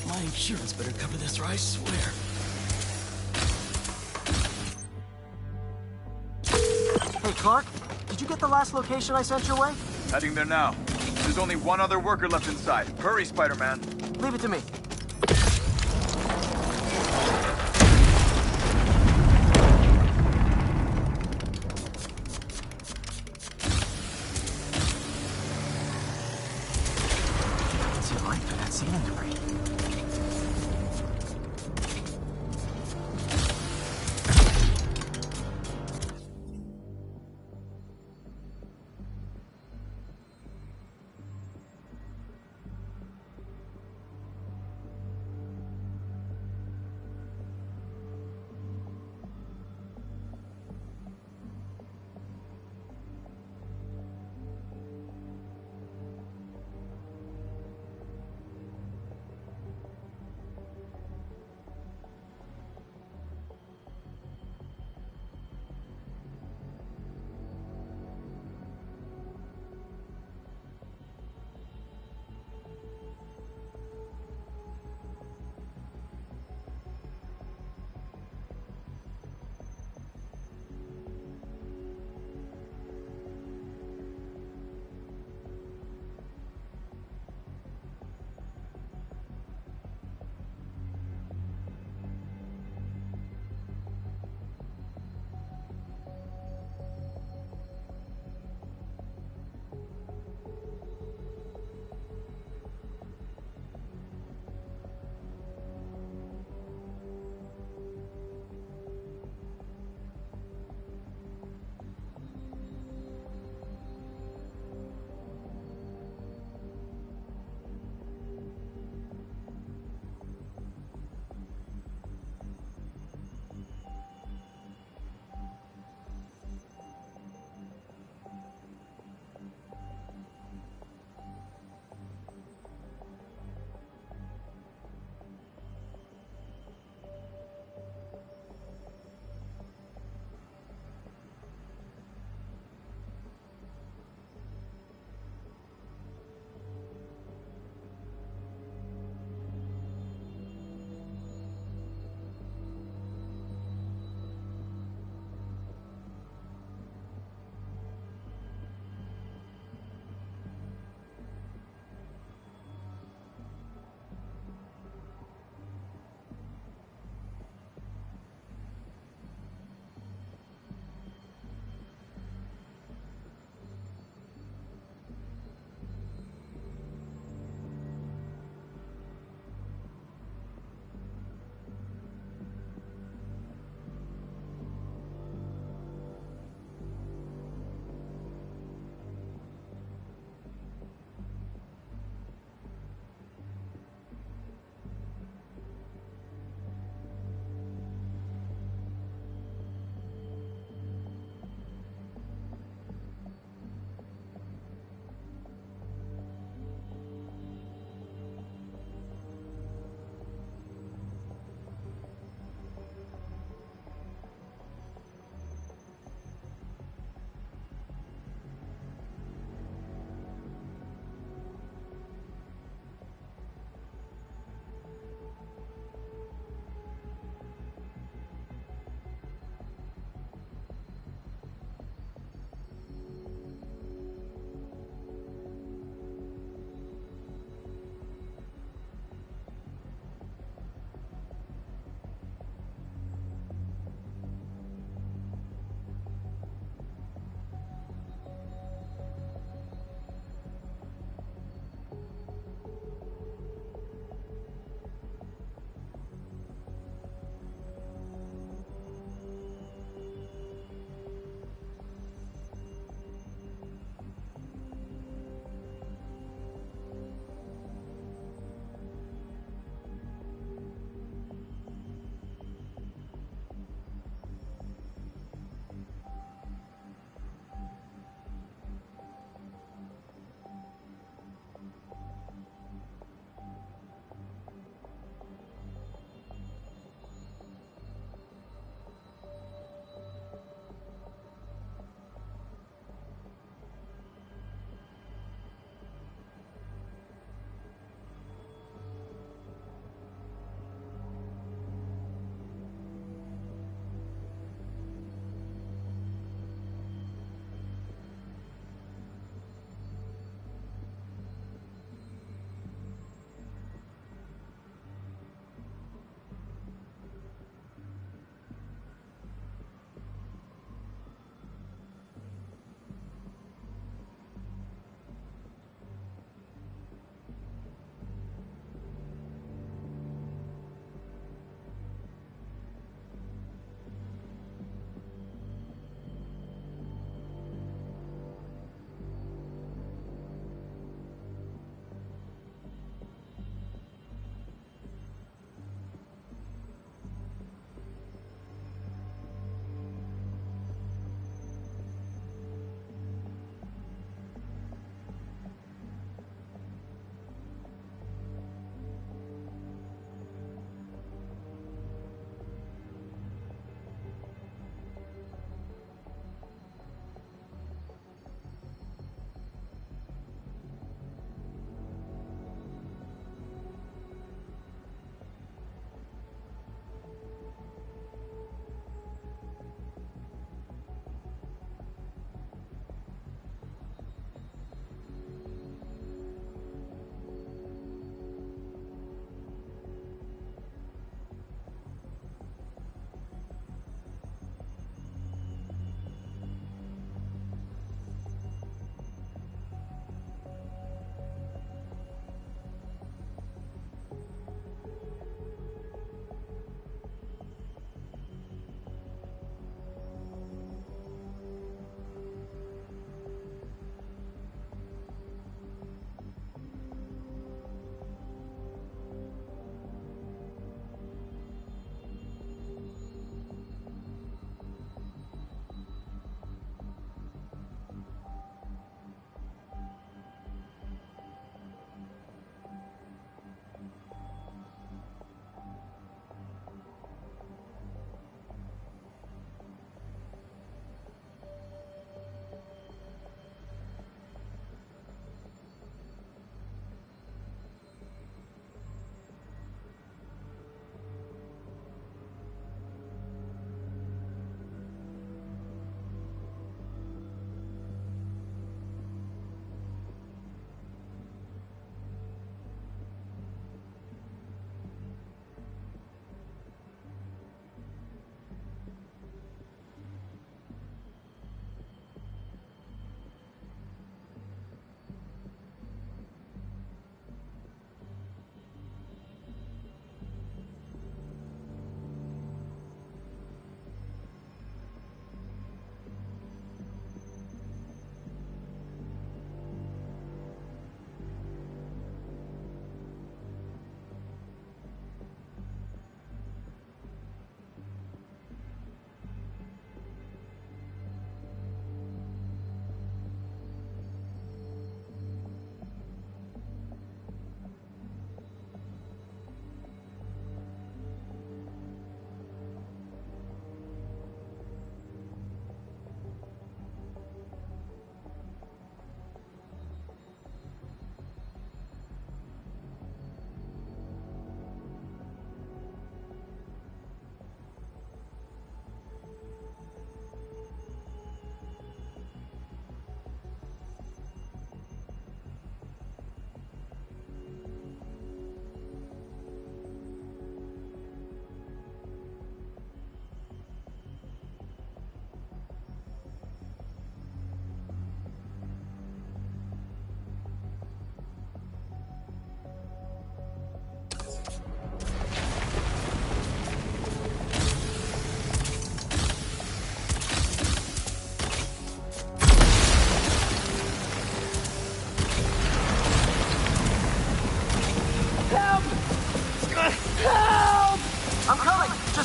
S8: My insurance better cover this, or I swear.
S21: Hey, Clark, did you get the last location I sent your way?
S22: Heading there now. There's only one other worker left inside. Hurry, Spider-Man.
S21: Leave it to me.
S2: I can see a light through that ceiling debris.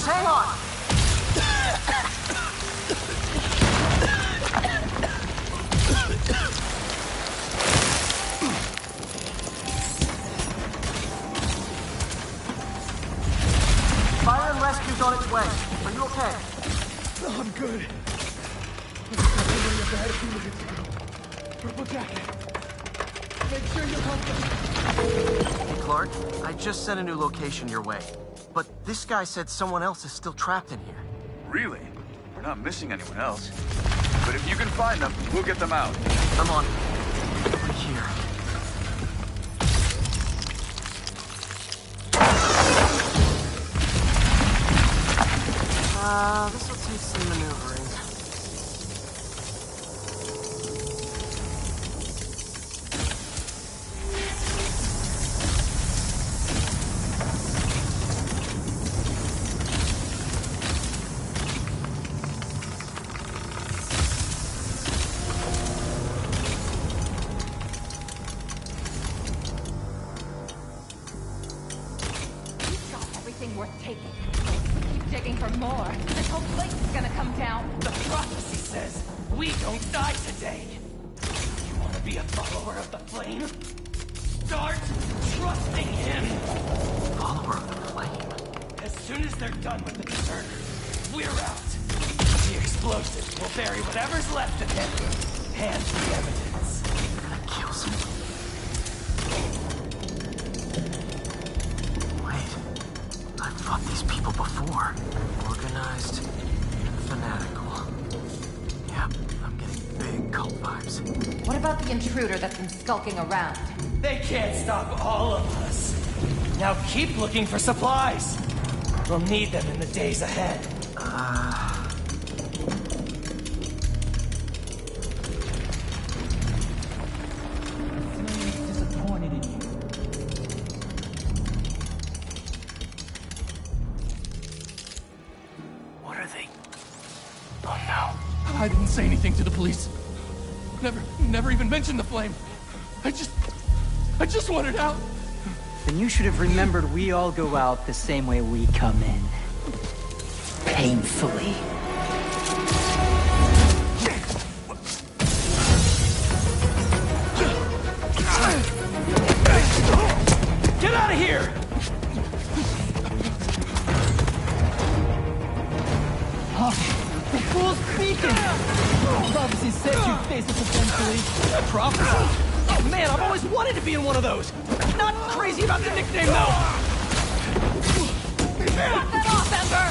S21: Just hang on! Fire and rescue's on its way. Are you okay?
S8: I'm good. We're back. Make sure you help them.
S21: Hey, Clark, I just sent a new location your way. But this guy said someone else is still trapped in here.
S22: Really? We're not missing anyone else. But if you can find them, we'll get them out.
S21: I'm on it. Over here. This'll take some maneuvering.
S15: Worth taking. Keep digging for more. This whole place is gonna come down.
S21: The prophecy says we don't die today. You want to be a follower of the flame? Start trusting him. Follower of the flame? As soon as they're done with the deserters, we're out. The explosives will bury whatever's left of him. And the evidence. You're gonna kill someone? I've fought these people before. Organized and fanatical. Yep, I'm getting big cult vibes.
S15: What about the intruder that's been skulking around?
S21: They can't stop all of us. Now keep looking for supplies. We'll need them in the days ahead.
S8: Disappointed in you.
S21: What are they? Oh no.
S8: I didn't say anything to the police. Never even mentioned the flame. I just wanted out.
S1: Then you should have remembered we all go out the same way we come in. Painfully.
S21: Get out of here!
S8: The fool's speaking! Prophecy said you'd face us eventually.
S21: Prophecy? Oh man, I've always wanted to be in one of those! Not crazy about the nickname though!
S15: Knock that off, Ember!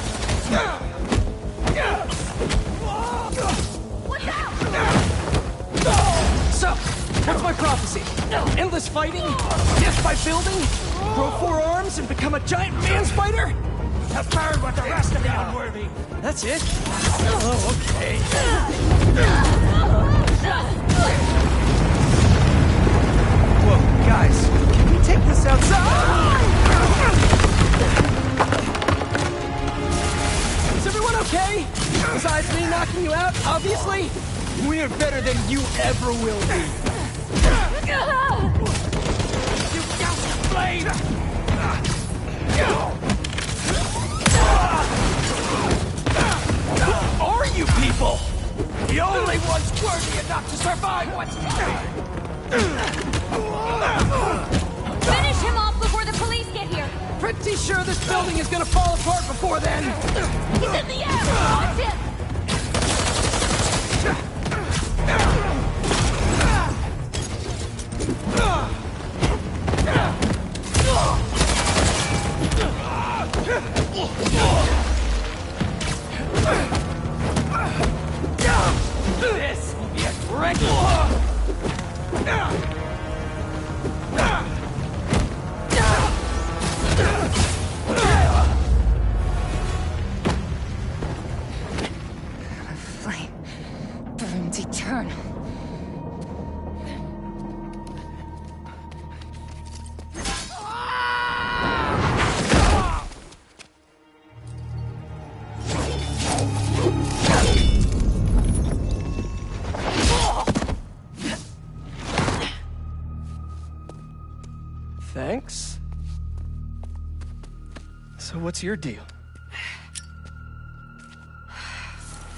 S15: What's out?
S21: So, what's my prophecy? Endless fighting? Death by building? Grow 4 arms and become a giant man spider? Have burn with the rest of the unworthy. That's it? Oh, okay. Whoa, guys, can we take this outside? Is everyone okay? Besides me knocking you out, obviously? We're better than you ever will be. You got the blade! Who are you people? The only ones worthy enough to survive what's coming!
S15: Finish him off before the police get here!
S21: Pretty sure this building is gonna fall apart before then!
S15: He's in the air! Watch him!
S21: This will be a great
S15: The flame burns eternal.
S2: Thanks. So what's your deal?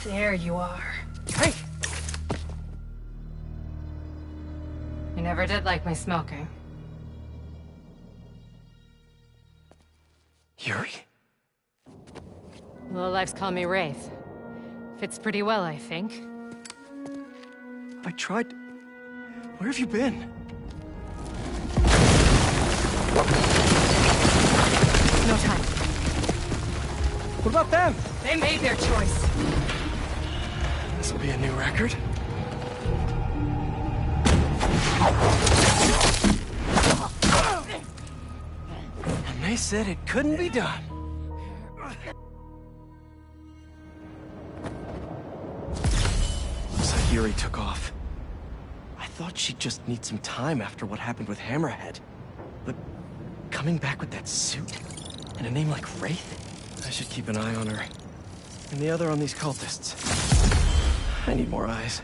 S15: There you are.
S2: Hey!
S15: You never did like my smoking.
S2: Yuri?
S15: Lowlifes call me Wraith. Fits pretty well, I think.
S2: I tried... Where have you been?
S15: No time.
S2: What about them?
S15: They made their choice.
S2: This'll be a new record. And they said it couldn't be done. Looks like Yuri took off. I thought she'd just need some time after what happened with Hammerhead. But coming back with that suit and a name like Wraith? I should keep an eye on her. And the other on these cultists. I need more eyes.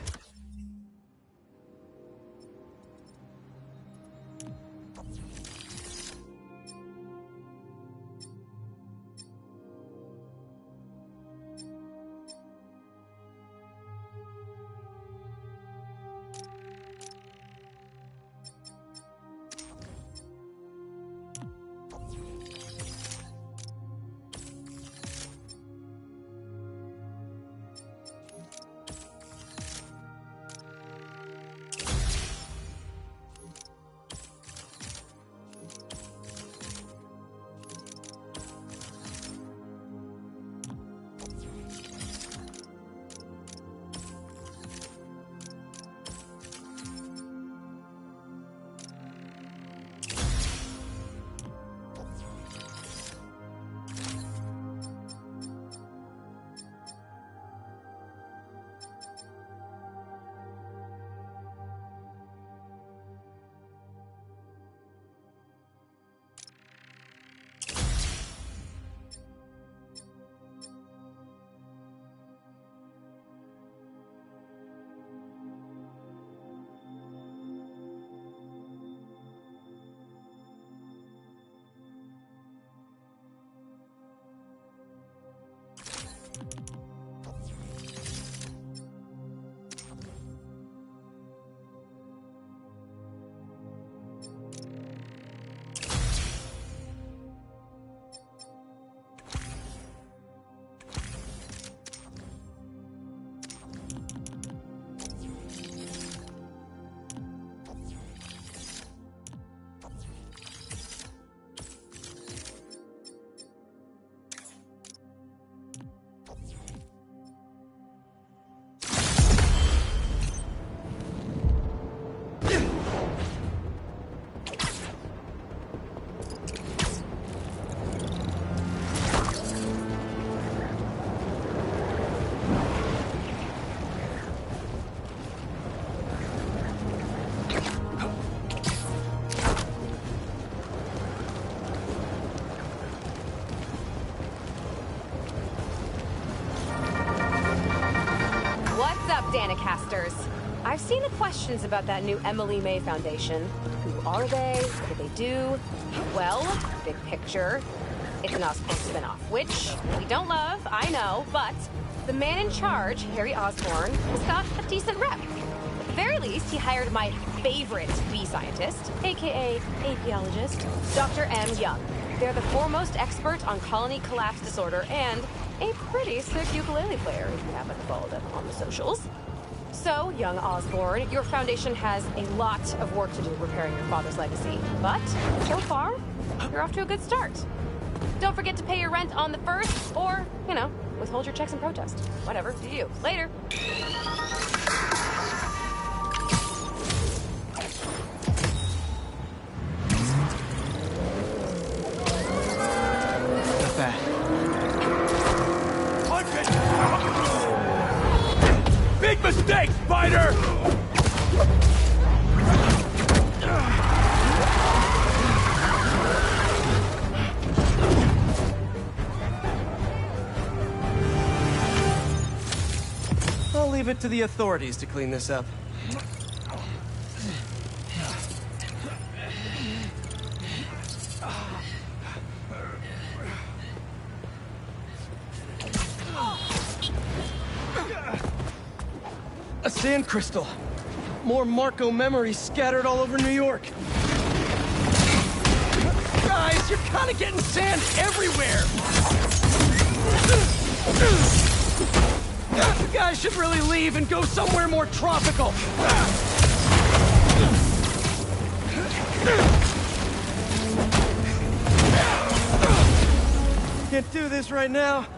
S7: Danicasters. I've seen the questions about that new Emily May Foundation. Who are they? What do they do? Well, big picture, it's an Oscorp spinoff, which we don't love, I know, but the man in charge, Harry Osborn, has got a decent rep. At the very least, he hired my favorite bee scientist, aka apiologist, Dr. M. Young. They're the foremost expert on colony collapse disorder and a pretty sick ukulele player if you happen to follow them on the socials. So, young Osborn, your foundation has a lot of work to do repairing your father's legacy. But, so far, you're off to a good start. Don't forget to pay your rent on the 1st, or, you know, withhold your checks and protest. Whatever, do you. Later.
S2: Not bad.
S18: Big mistake, Spider!
S2: I'll leave it to the authorities to clean this up. sand crystal. More Marco memories scattered all over New York. Guys, you're kind of getting sand everywhere! You guys should really leave and go somewhere more tropical. Can't do this right now.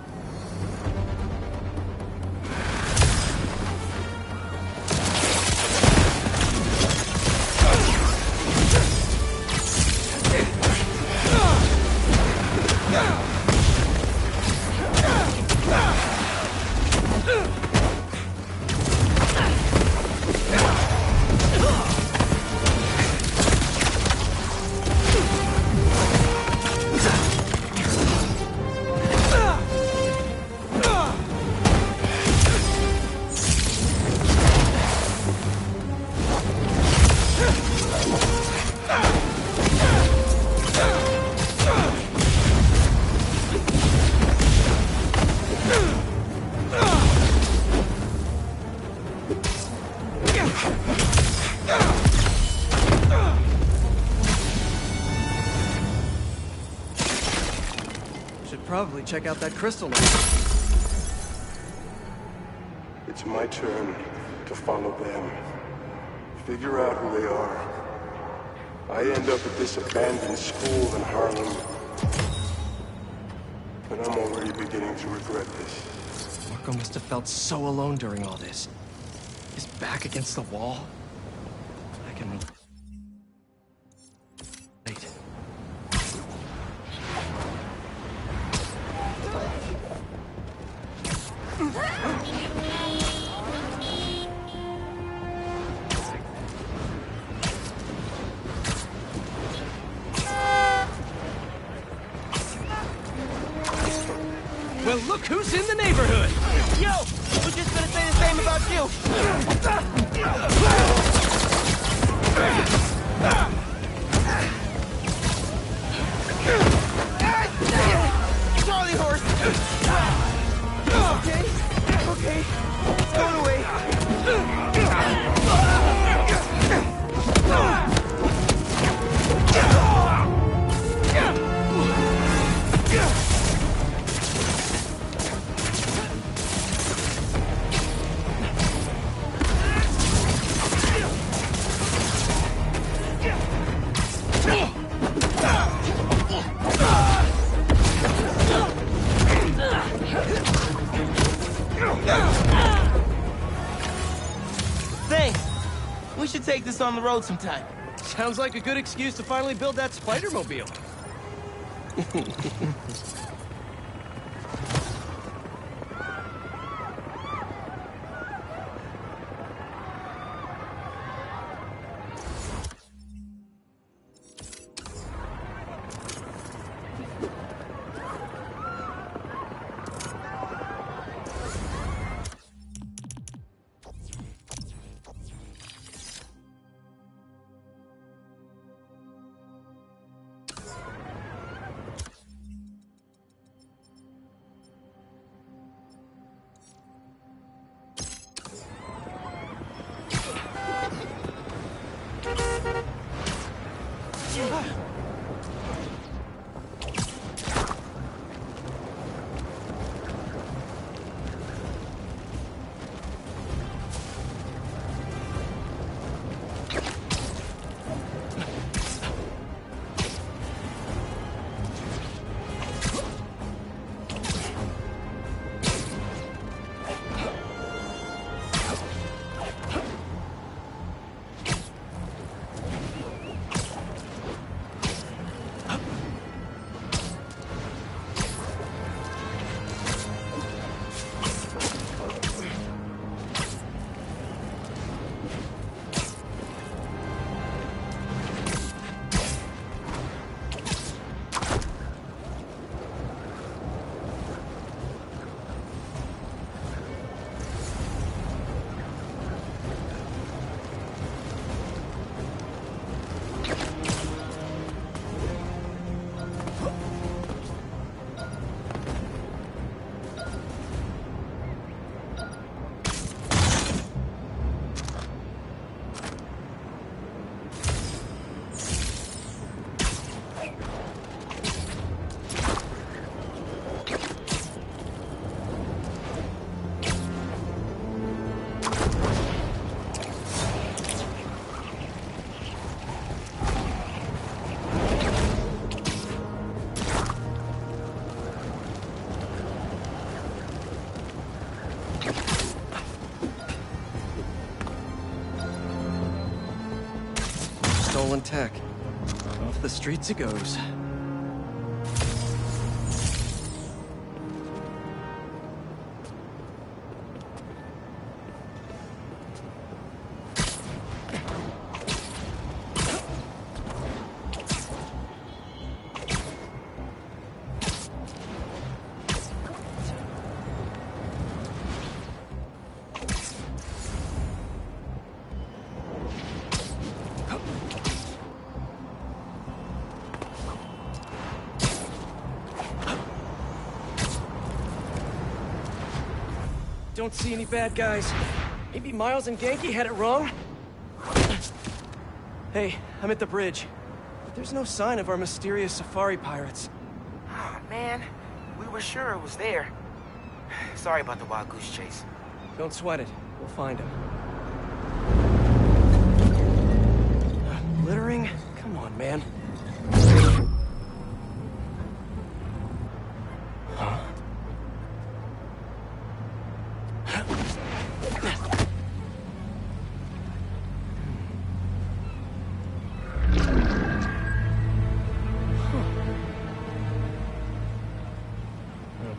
S2: Probably check out that crystal now.
S14: It's my turn to follow them. Figure out who they are. I end up at this abandoned school in Harlem. And I'm already beginning to regret this.
S2: Marco must have felt so alone during all this. His back against the wall. I can relate. Well, look who's in the neighborhood!
S9: Yo! We're just gonna say the same about you! Charlie horse! Okay, it's going away. Thanks. We should take this on the road sometime.
S2: Sounds like a good excuse to finally build that Spider-Mobile. stolen tech. Off the streets it goes. Don't see any bad guys. Maybe Miles and Genki had it wrong? Hey, I'm at the bridge. There's no sign of our mysterious safari pirates.
S9: Oh, man. We were sure it was there. Sorry about the wild goose chase.
S2: Don't sweat it. We'll find him. Littering? Come on, man. Huh?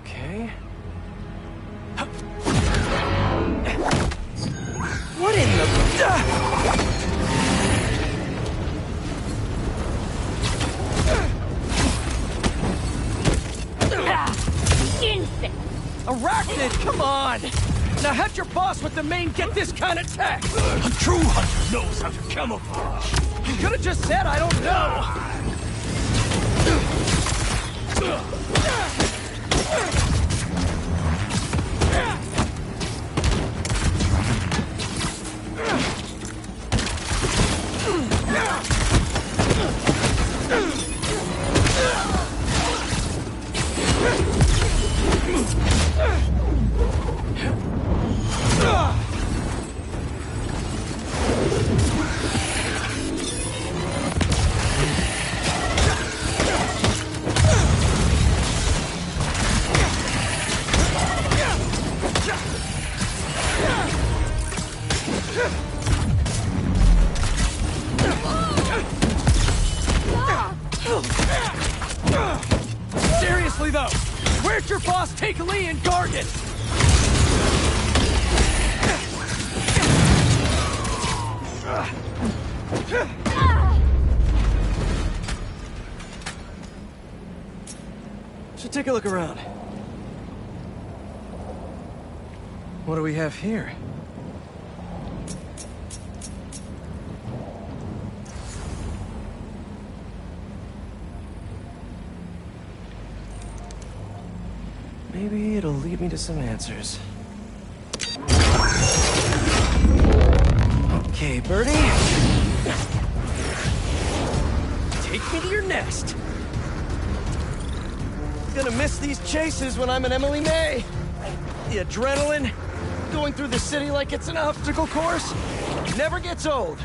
S2: Okay. What in the...
S15: Insect!
S2: Arachnid, come on! Now have your boss with the main get this kind of tech!
S21: A true hunter knows how to camouflage.
S2: You could have just said I don't know! Seriously though, where'd your boss take Lee and Gargan? Should take a look around. What do we have here? Maybe it'll lead me to some answers. Okay, Birdie. Take me to your nest. Gonna miss these chases when I'm an Emily May. The adrenaline, going through the city like it's an obstacle course, never gets old.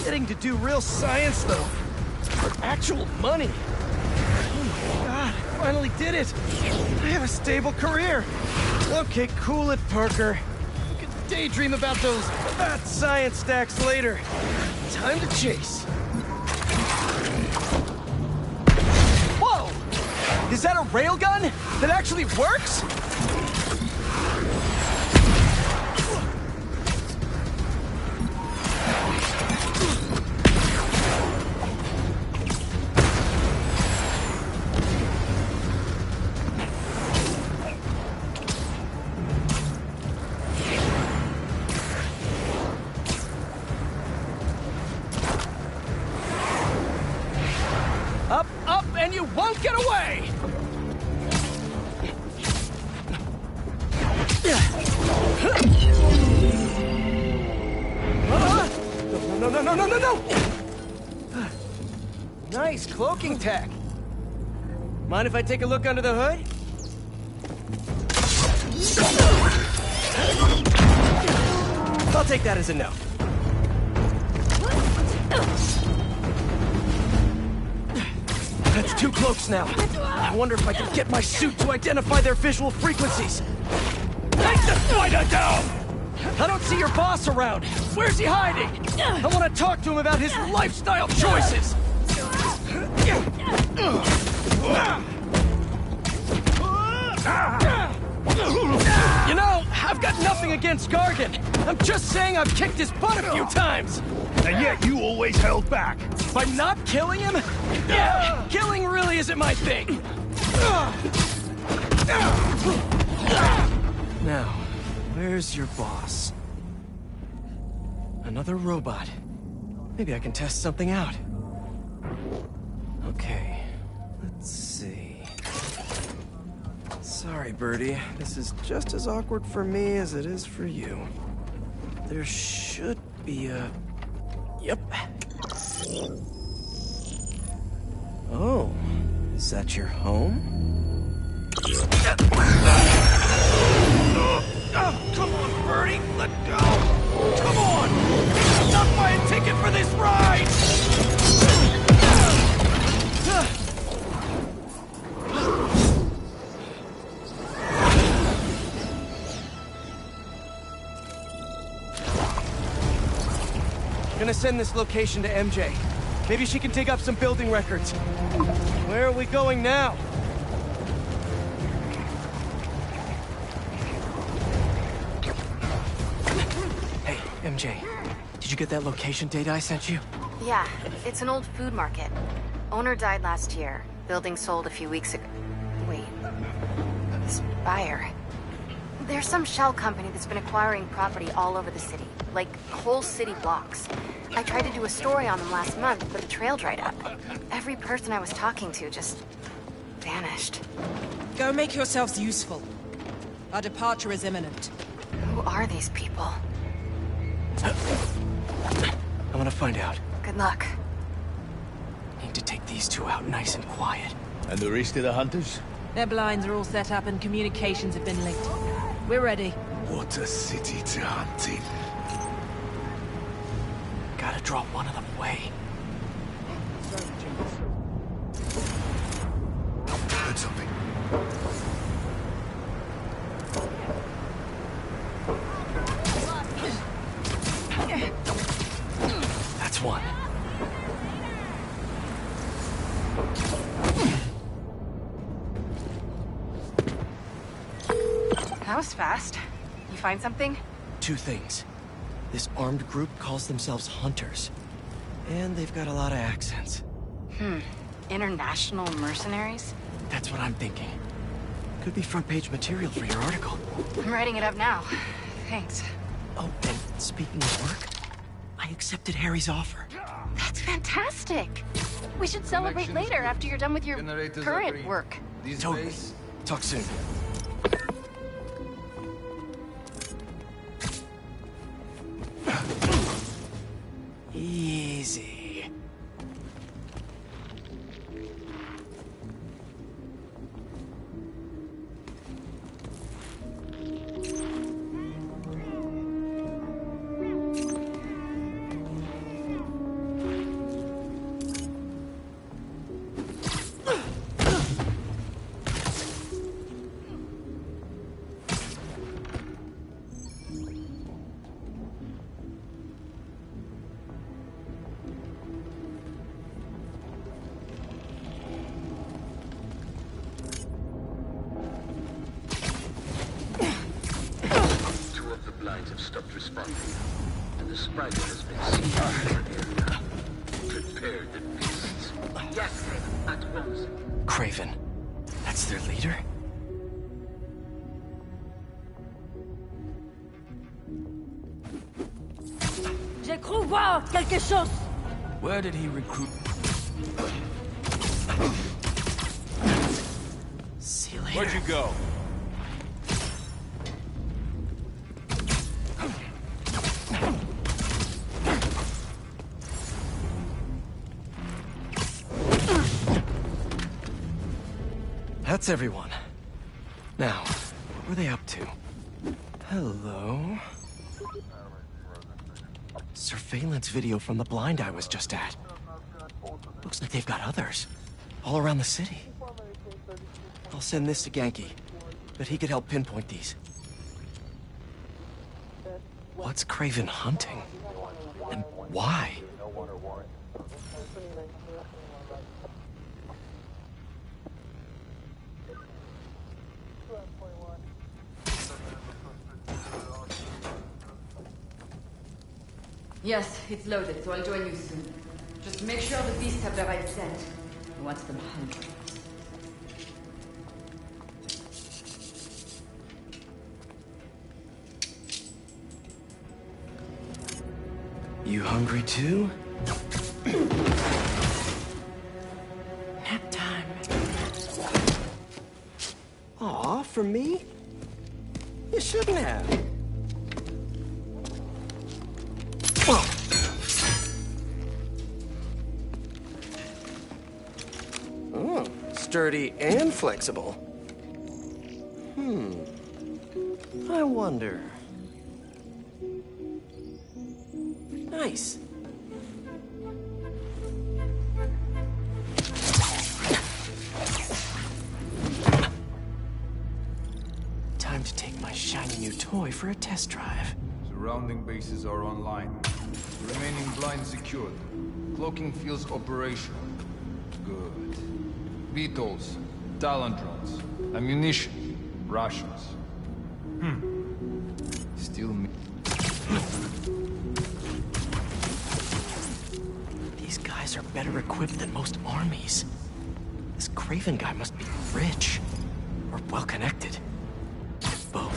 S2: Getting to do real science, though. For actual money. Oh my God, I finally did it. I have a stable career. Okay, cool it, Parker. You can daydream about those fat science stacks later. Time to chase. Whoa! Is that a railgun that actually works? Up, up, and you won't get away! No, no, no, no, no, no! Nice cloaking tech. Mind if I take a look under the hood? I'll take that as a no. That's 2 cloaks now. I wonder if I can get my suit to identify their visual frequencies.
S21: Take the spider down!
S2: I don't see your boss around. Where's he hiding? I want to talk to him about his lifestyle choices. You know, I've got nothing against Gargan. I'm just saying I've kicked his butt a few times.
S8: And yet you always held back.
S2: By not killing him? Yeah, killing really isn't my thing. Now, where's your boss? Another robot. Maybe I can test something out. Okay, let's see. Sorry, Birdie. This is just as awkward for me as it is for you. There should be a... Yep. Oh, is that your home? Oh, come on, Birdie! Let go! Come on! Not buy a ticket for this ride! Gonna send this location to MJ. Maybe she can dig up some building records. Where are we going now? Hey, MJ. Did you get that location data I sent you?
S17: Yeah, it's an old food market. Owner died last year. Building sold a few weeks ago. Wait. This buyer. There's some shell company that's been acquiring property all over the city. Like, whole city blocks. I tried to do a story on them last month, but the trail dried up. Every person I was talking to just... vanished.
S10: Go make yourselves useful. Our departure is imminent.
S17: Who are these people?
S2: I'm gonna find out.
S17: Good luck.
S2: Need to take these two out nice and quiet.
S8: And the rest of the hunters?
S10: Their blinds are all set up and communications have been linked. We're ready.
S8: What a city to hunt in.
S2: Gotta draw one of them away.
S8: Heard something.
S2: That's one.
S17: That was fast. You find something?
S2: Two things. This armed group calls themselves Hunters. And they've got a lot of accents.
S17: International mercenaries?
S2: That's what I'm thinking. Could be front-page material for your article.
S17: I'm writing it up now. Thanks.
S2: Oh, and speaking of work, I accepted Harry's offer.
S17: That's fantastic. We should celebrate later after you're done with your current work.
S2: Totally. Talk soon. Easy.
S21: Have stopped responding, and the spider has been seen in the area. Prepare the beasts. Yes, at once.
S2: Craven. That's their leader?
S11: J'ai cru voir quelque chose.
S21: Where did he recruit?
S2: See you later.
S18: Where'd you go?
S2: That's everyone. Now, what were they up to? Hello? Surveillance video from the blind I was just at. Looks like they've got others. All around the city. I'll send this to Genki. Bet he could help pinpoint these. What's Craven hunting? And why?
S11: Yes, it's loaded, so I'll join you soon. Just make sure the beasts have the right scent. I want them hungry.
S2: You hungry too? Nap time. Aw, for me? You shouldn't have. Oh, sturdy and flexible. I wonder. Nice. Time to take my shiny new toy for a test drive.
S4: Surrounding bases are online. The remaining blind secured. Cloaking fields operational. Good. Beetles, Talon drones, ammunition, rations. Still me.
S2: These guys are better equipped than most armies. This Craven guy must be rich. Or well-connected. Both.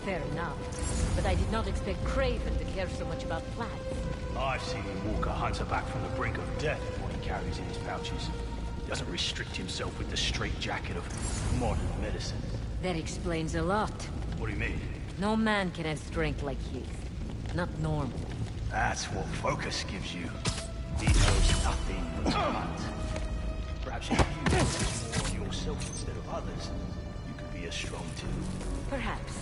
S11: Fair enough. But I did not expect Craven to care so much about plants.
S8: I've seen him walk a hunter back from the brink of death with what he carries in his pouches. He doesn't restrict himself with the straitjacket of modern medicine.
S11: That explains a lot.
S8: What do you mean?
S11: No man can have strength like his. Not normal.
S8: That's what focus gives you. He knows nothing but hunt. Perhaps if you focus more on yourself instead of others, you could be as strong too.
S11: Perhaps.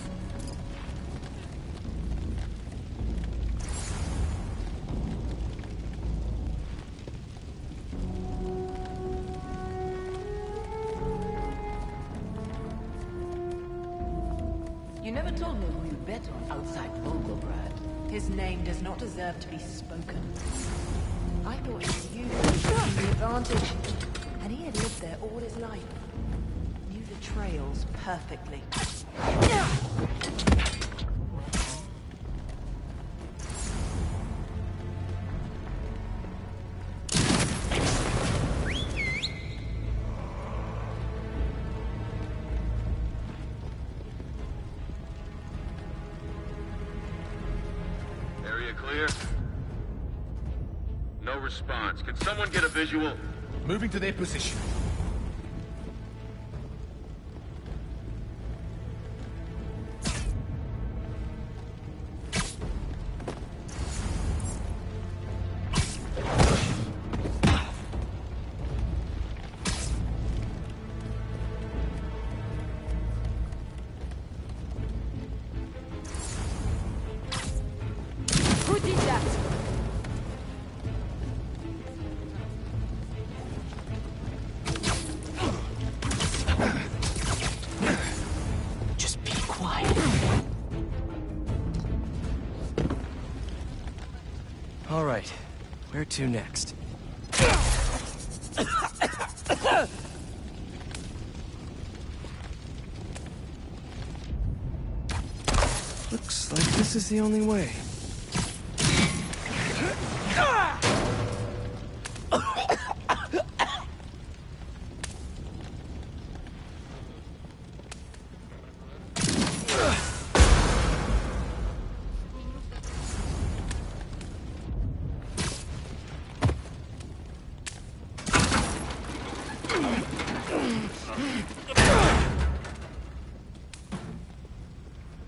S10: You never told me who you bet on outside Volgograd. His name does not deserve to be spoken. I thought it was you who was taking the advantage. And he had lived there all his life. Knew the trails perfectly.
S5: Area clear? No response. Can someone get a visual?
S4: Moving to their position.
S11: Who did that?
S2: Just be quiet. All right, where to next? Looks like this is the only way.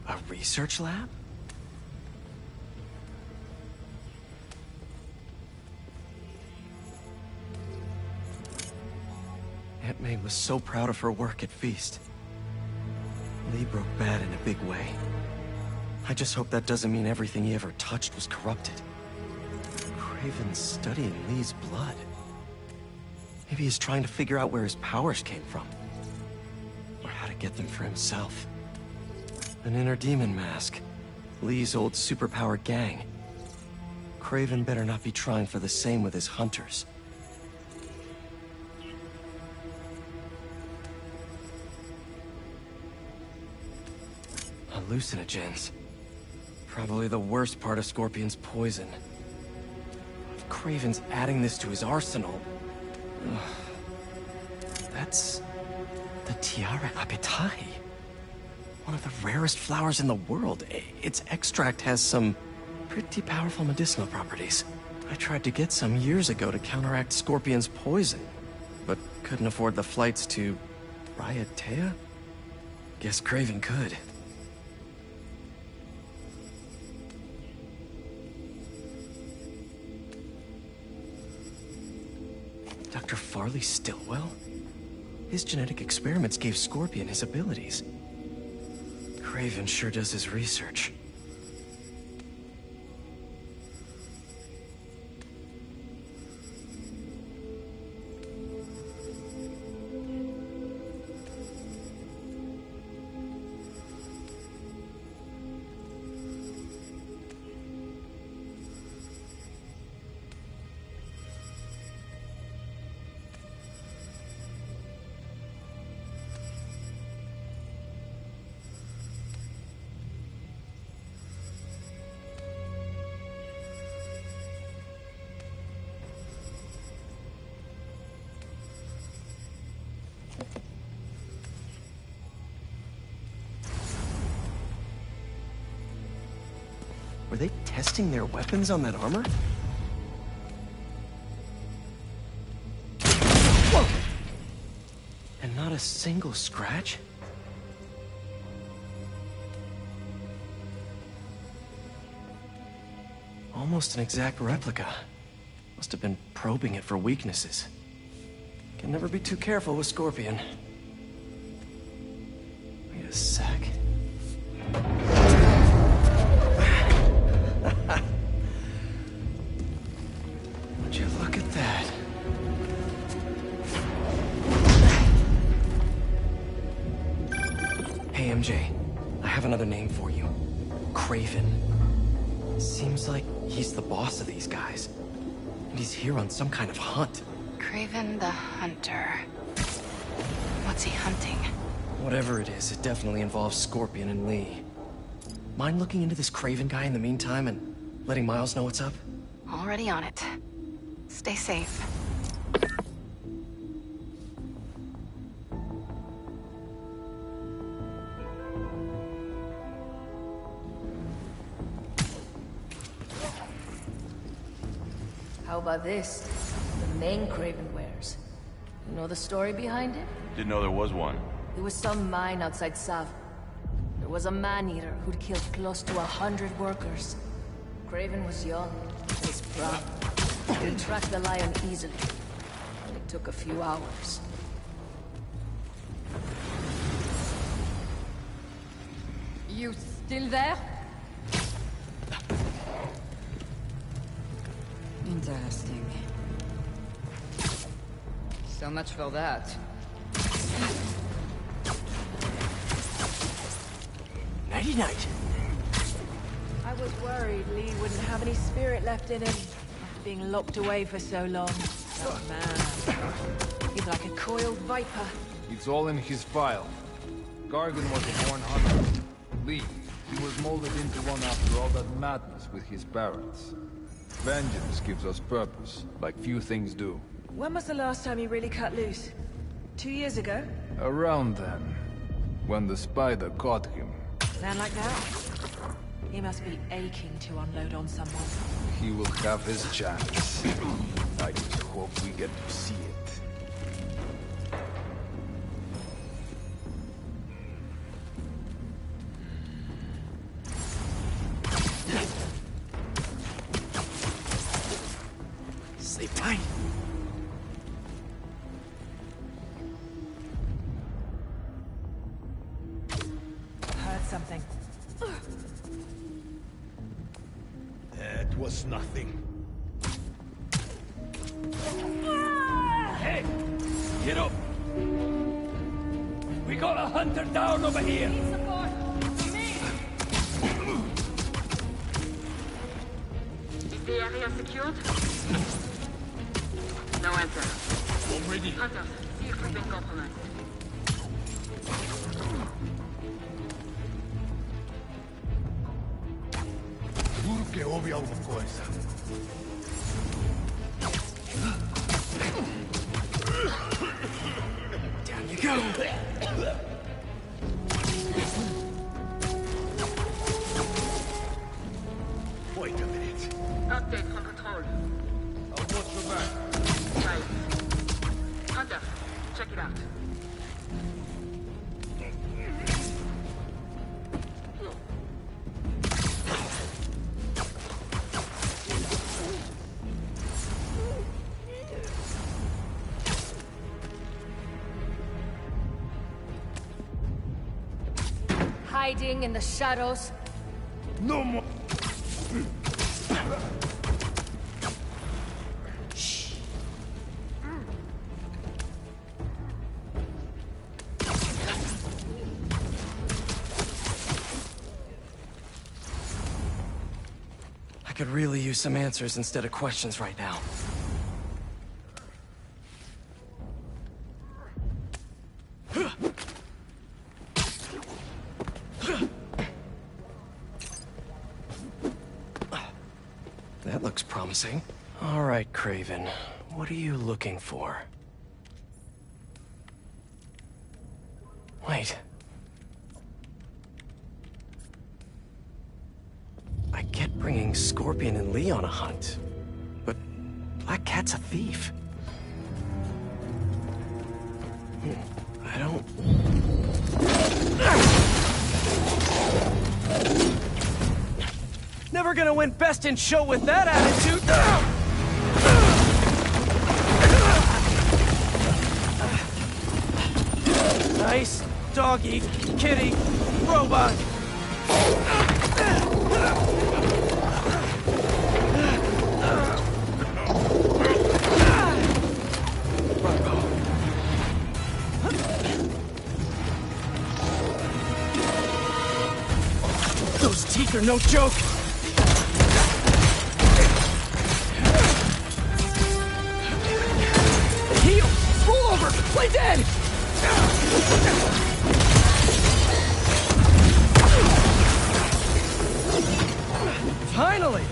S2: A research lab? Aunt May was so proud of her work at Feast. Lee broke bad in a big way. I just hope that doesn't mean everything he ever touched was corrupted. Craven's studying Lee's blood. Maybe he's trying to figure out where his powers came from. Or how to get them for himself. An inner demon mask. Lee's old superpowered gang. Craven better not be trying for the same with his hunters. Hallucinogens. Probably the worst part of Scorpion's poison. If Craven's adding this to his arsenal... That's... the Tiara Apitai. One of the rarest flowers in the world. Its extract has some pretty powerful medicinal properties. I tried to get some years ago to counteract Scorpion's poison, but couldn't afford the flights to... Raiatea? Guess Craven could. Dr. Farley Stillwell? His genetic experiments gave Scorpion his abilities. Craven sure does his research. Were they testing their weapons on that armor? Whoa! And not a single scratch? Almost an exact replica. Must have been probing it for weaknesses. Can never be too careful with Scorpion. Wait a sec. Would you look at that? Hey, MJ. I have another name for you. Craven. Seems like he's the boss of these guys. And he's here on some kind of hunt.
S17: Craven the Hunter. What's he hunting?
S2: Whatever it is, it definitely involves Scorpion and Lee. Mind looking into this Craven guy in the meantime and letting Miles know what's up?
S17: Already on it. Stay safe.
S10: How about this? The main Craven wears. You know the story behind it?
S18: Didn't know there was one.
S10: There was some mine outside Sav. There was a man-eater who'd killed close to 100 workers. Craven was young, and he's proud. He tracked the lion easily. It took a few hours.
S15: You still there? Interesting. So much for that.
S2: Nighty-night.
S19: I was worried Lee wouldn't have any spirit left in him, after being locked away for so long. Oh man, he's like a coiled viper.
S4: It's all in his file. Gargan was a born hunter. Lee, he was molded into one after all that madness with his parents. Vengeance gives us purpose, like few things do.
S19: When was the last time he really cut loose? 2 years ago?
S4: Around then, when the spider caught him.
S19: Man like that? He must be aching to unload on someone.
S4: He will have his chance. I just hope we get to see it.
S2: Sleep tight.
S19: Heard something.
S8: That was nothing.
S21: Hey! Get up! We got a hunter down over here!
S11: Is the area secured? No answer.
S8: Already.
S11: Hunters, see if we've been compromised.
S8: Juro que houve alguma coisa.
S2: Down you go.
S8: Wait a minute.
S11: Update from control.
S4: I'll watch your back.
S11: Right. Hunter, check it out.
S15: Hiding in the shadows.
S8: No more.
S2: I could really use some answers instead of questions right now. That looks promising. All right, Craven. What are you looking for? Wait. I get bringing Scorpion and Lee on a hunt, but Black Cat's a thief. I don't... Never gonna win Best in Show with that attitude! Nice doggy, kitty, robot. Those teeth are no joke. Heal! Roll over! Play dead! Finally!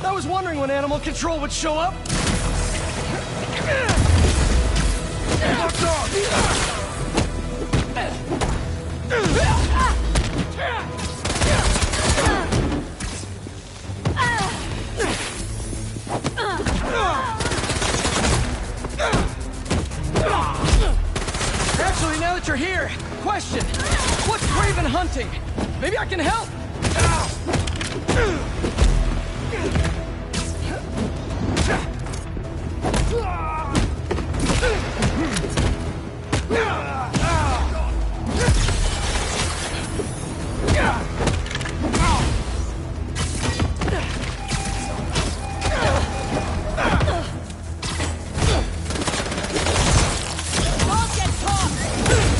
S2: I was wondering when Animal Control would show up. Fuck off! Actually, now that you're here, question. What's Craven hunting? Maybe I can help!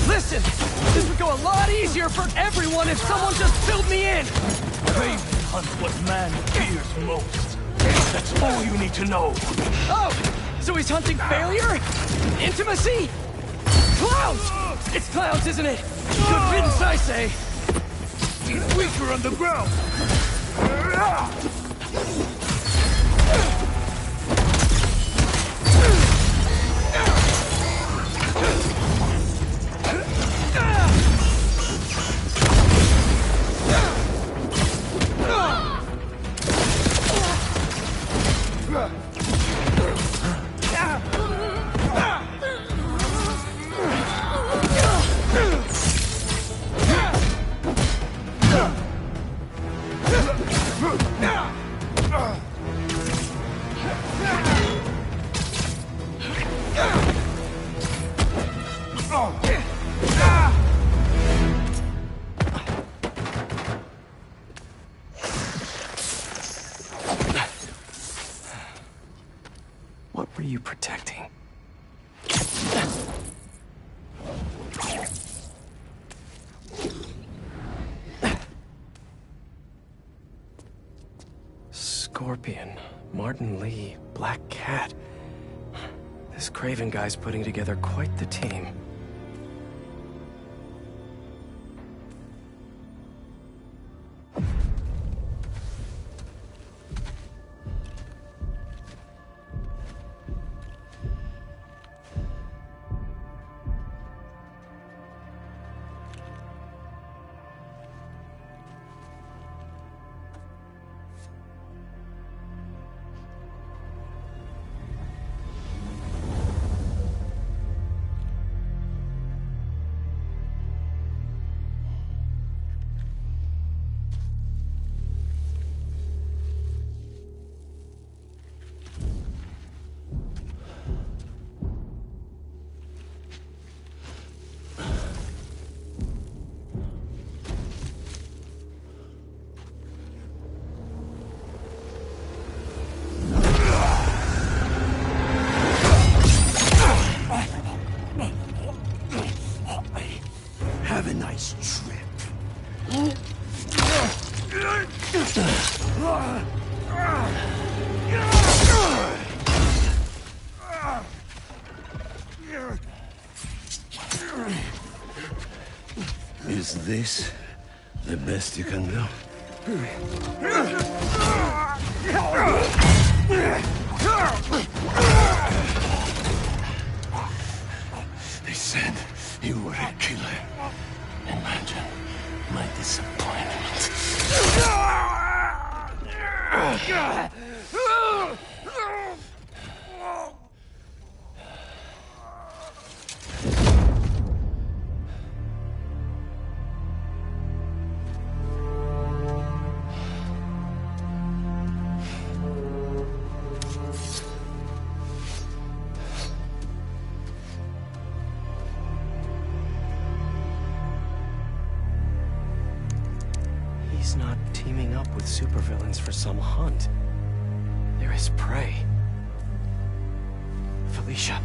S2: Listen, this would go a lot easier for everyone if someone just filled me in!
S8: Craven hunts what man fears most. That's all you need to know.
S2: Oh, so he's hunting failure? Intimacy? Clowns! It's clowns, isn't it? Good riddance, I say.
S8: He's weaker on the ground.
S2: you protecting? Scorpion, Martin Lee, Black Cat. This Craven guy's putting together quite the team.
S8: Have a nice trip. Is this the best you can do? They said you were a killer. Imagine my disappointment.
S2: He's not teaming up with supervillains for some hunt. They're his prey. Felicia.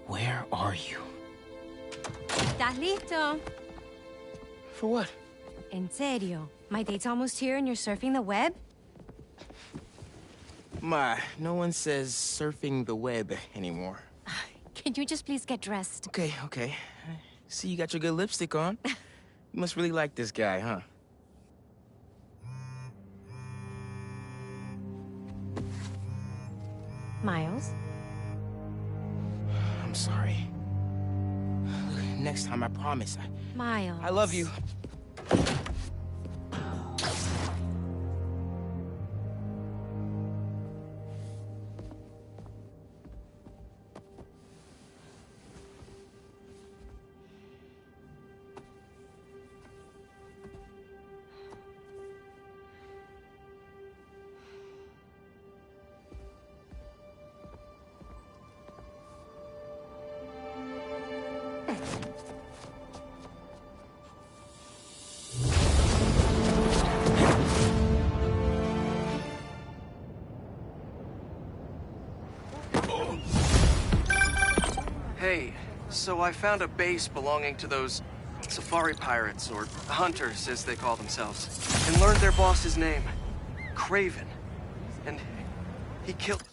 S2: Where are you?
S3: ¿Estás listo?
S2: For what?
S3: En serio. My date's almost here and you're surfing the web?
S9: Ma, no one says surfing the web anymore.
S3: Can you just please get dressed?
S9: Okay. See, you got your good lipstick on. You must really like this guy, huh?
S3: Miles?
S9: I'm sorry. Next time, I promise.
S3: Miles.
S9: I love you.
S2: Hey, so I found a base belonging to those safari pirates, or hunters as they call themselves, and learned their boss's name, Craven. And he killed...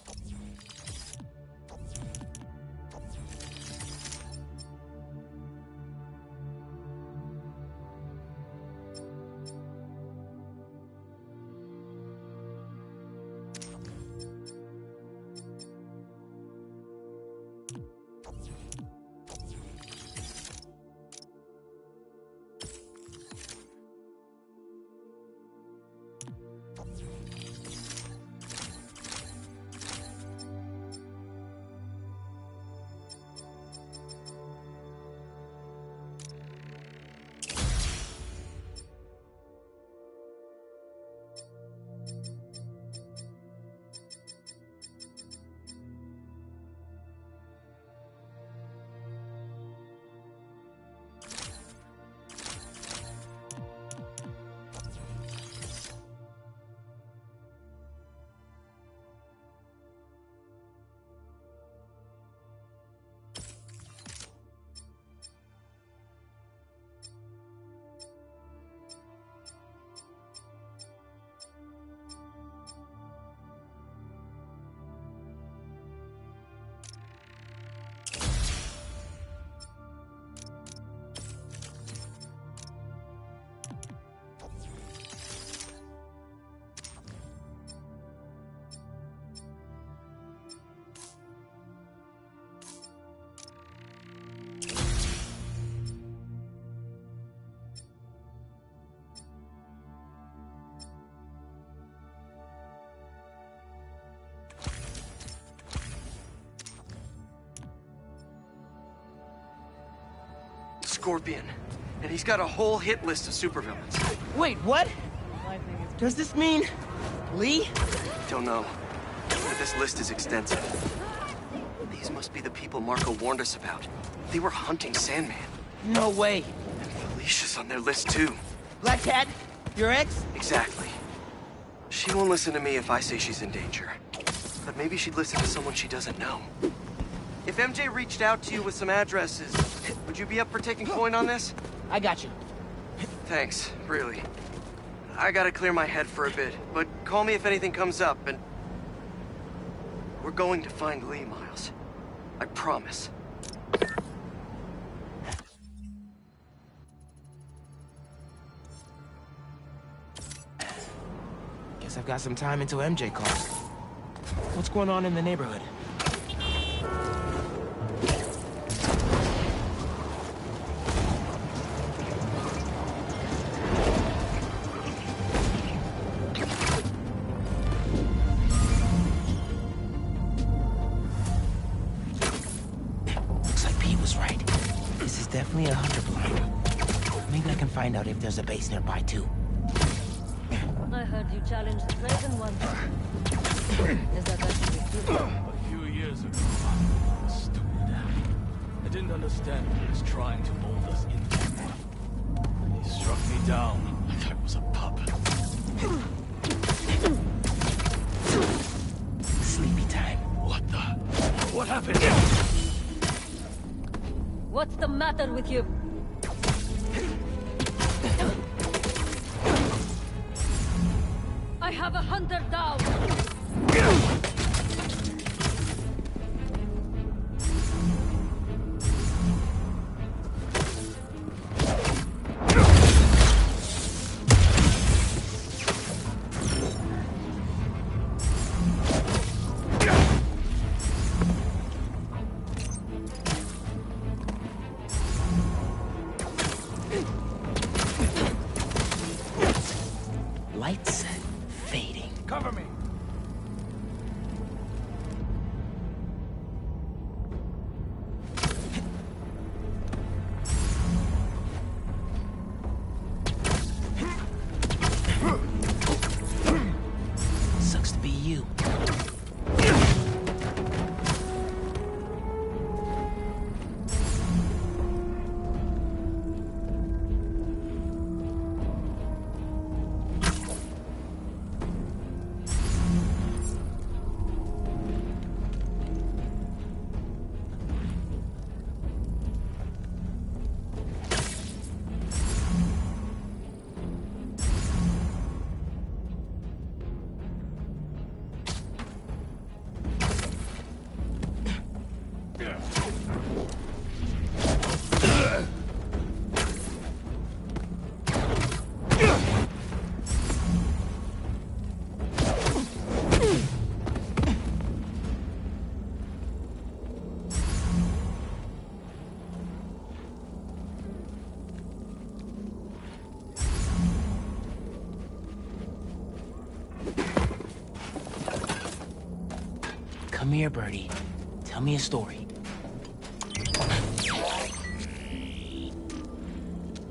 S2: Scorpion, and he's got a whole hit list of supervillains.
S9: Wait, what? Does this mean... Lee?
S2: Don't know, but this list is extensive. These must be the people Marco warned us about. They were hunting Sandman.
S9: No way.
S2: And Felicia's on their list too.
S9: Black Cat? Your ex?
S2: Exactly. She won't listen to me if I say she's in danger. But maybe she'd listen to someone she doesn't know. If MJ reached out to you with some addresses, would you be up for taking point on this?
S9: I got you.
S2: Thanks, really. I gotta clear my head for a bit, but call me if anything comes up, and... We're going to find Lee, Miles. I promise.
S9: Guess I've got some time until MJ calls. What's going on in the neighborhood? Looks like Pete was right. This is definitely a hunter blind. Maybe I can find out if there's a base nearby too.
S6: I heard you challenged Dragon once. Is that actually true?
S21: A few years ago, stupid. I didn't understand what he was trying to mold us into. And he struck me down like I was a pup.
S9: Sleepy time.
S21: What the? What happened?
S6: What's the matter with you? I have a hunter down!
S9: Lights fading.
S21: Cover me!
S9: Sucks to be you. Come here, Birdie. Tell me a story.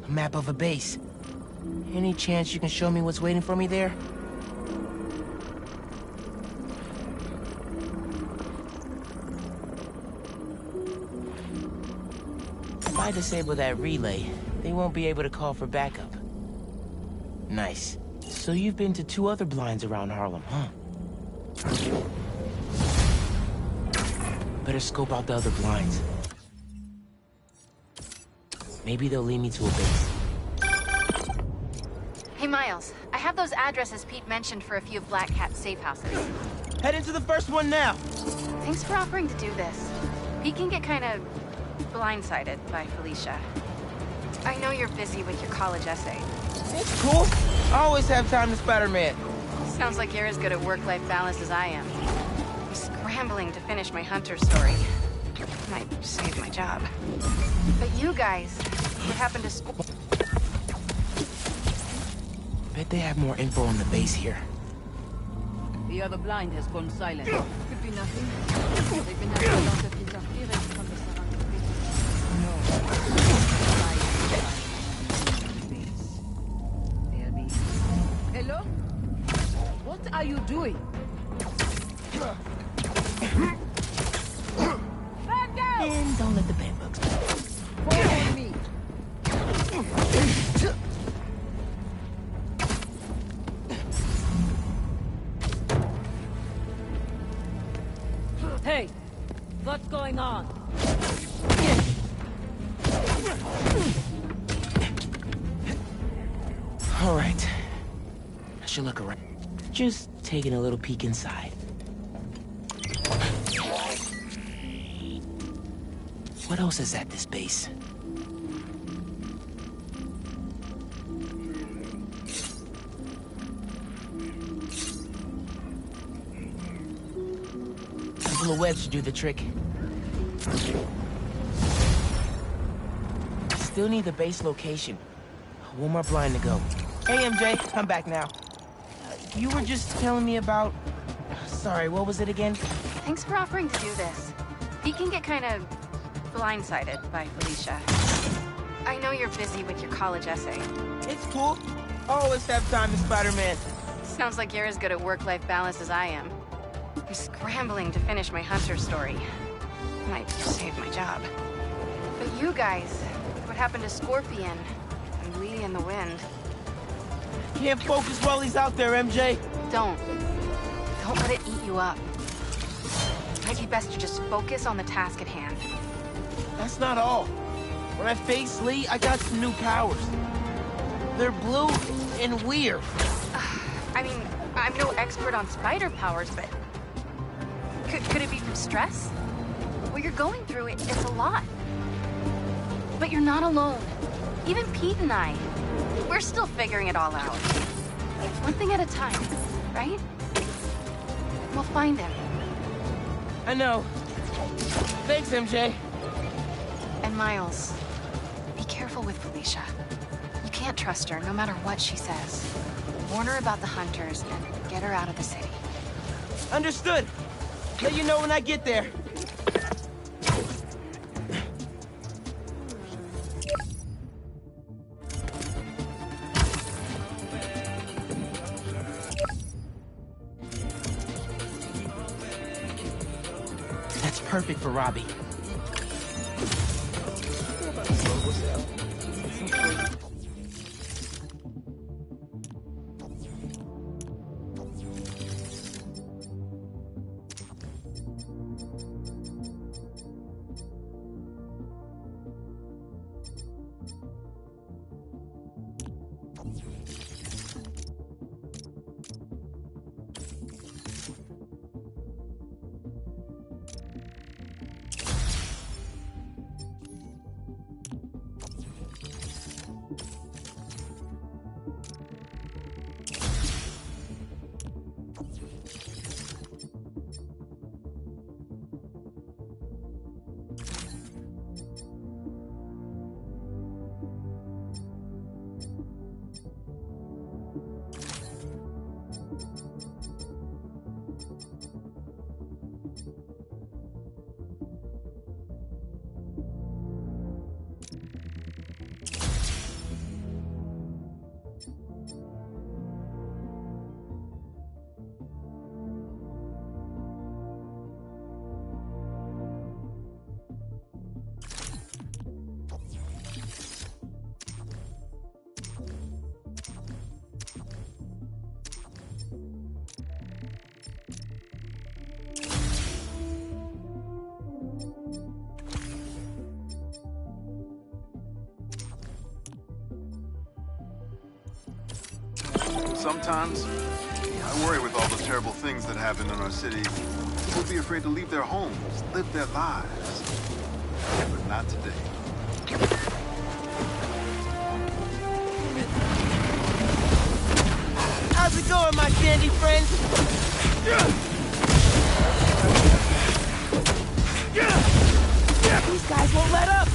S9: A map of a base. Any chance you can show me what's waiting for me there? If I disable that relay, they won't be able to call for backup. Nice. So you've been to 2 other blinds around Harlem, huh? Better scope out the other blinds. Maybe they'll lead me to a base.
S17: Hey, Miles. I have those addresses Pete mentioned for a few of Black Cat's safe houses.
S9: Head into the first one now.
S17: Thanks for offering to do this. Pete can get kind of blindsided by Felicia. I know you're busy with your college essay.
S9: It's cool. I always have time to Spider-Man.
S17: Sounds like you're as good at work-life balance as I am. I'm scrambling to finish my hunter story. Might save my job. But you guys, what happened to school?
S9: Bet they have more info on the base here.
S11: The other blind has gone silent. Could be nothing. They've been having a lot of interference from the surrounding business. No.
S10: are you doing?
S9: And don't let the bedbugs
S10: Follow me. Hey, what's going on?
S9: All right. I should look around. Just taking a little peek inside. What else is at this base? A couple of webs should do the trick. Still need the base location. One more blind to go. Hey, MJ, I'm back now. You were just telling me about... Sorry, what was it again?
S17: Thanks for offering to do this. He can get kind of blindsided by Felicia. I know you're busy with your college essay.
S9: It's cool. Always have time to Spider-Man.
S17: Sounds like you're as good at work-life balance as I am. I'm scrambling to finish my Hunter story. Might save my job. But you guys, what happened to Scorpion and Lee in the Wind?
S9: Can't focus while he's out there, MJ.
S17: Don't let it eat you up. Might be best to just focus on the task at hand.
S9: That's not all. When I face Lee, I got some new powers. They're blue and weird.
S17: I mean, I'm no expert on spider powers, but... Could it be from stress? What you're going through, it's a lot. But you're not alone. Even Pete and I, we're still figuring it all out. One thing at a time, right? We'll find him.
S9: I know. Thanks, MJ.
S17: And Miles, be careful with Felicia. You can't trust her, no matter what she says. Warn her about the Hunters and get her out of the city.
S9: Understood. Let you know when I get there. That's perfect for Robbie.
S12: Sometimes, I worry with all the terrible things that happen in our city. People be afraid to leave their homes, live their lives. But not today.
S9: How's it going, my sandy friend? These guys won't let up!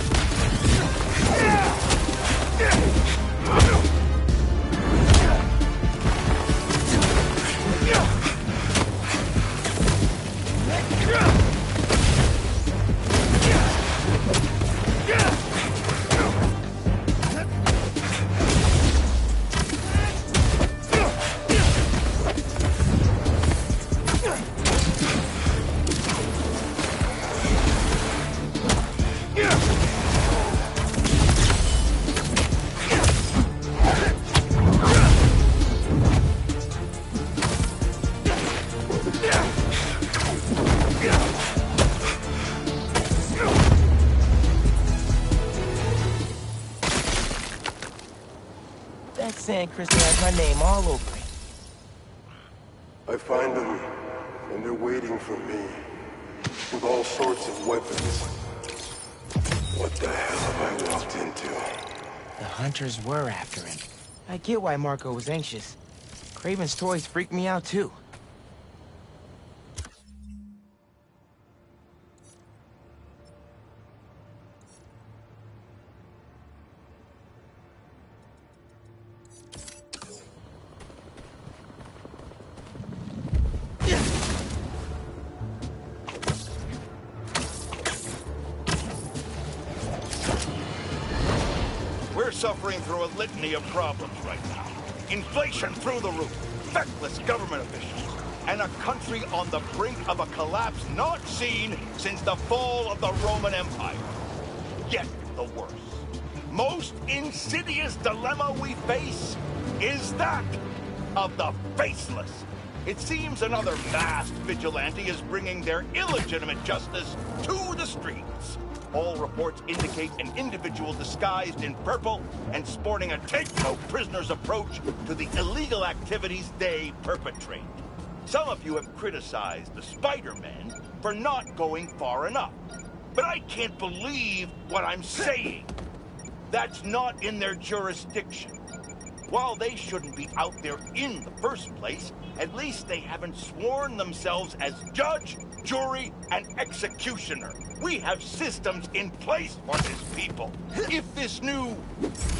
S9: That sand crystal has my name all over it.
S14: I find them, and they're waiting for me, with all sorts of weapons. What the hell have I walked into?
S9: The hunters were after him. I get why Marco was anxious. Craven's toys freak me out too.
S18: We're suffering through a litany of problems right now. Inflation through the roof, feckless government officials, and a country on the brink of a collapse not seen since the fall of the Roman Empire. Yet the worst, most insidious dilemma we face is that of the faceless. It seems another masked vigilante is bringing their illegitimate justice to the streets. All reports indicate an individual disguised in purple and sporting a take-no-prisoners approach to the illegal activities they perpetrate. Some of you have criticized the Spider-Men for not going far enough. But I can't believe what I'm saying. That's not in their jurisdiction. While they shouldn't be out there in the first place, at least they haven't sworn themselves as judge, jury, and executioner. We have systems in place for this people. If this new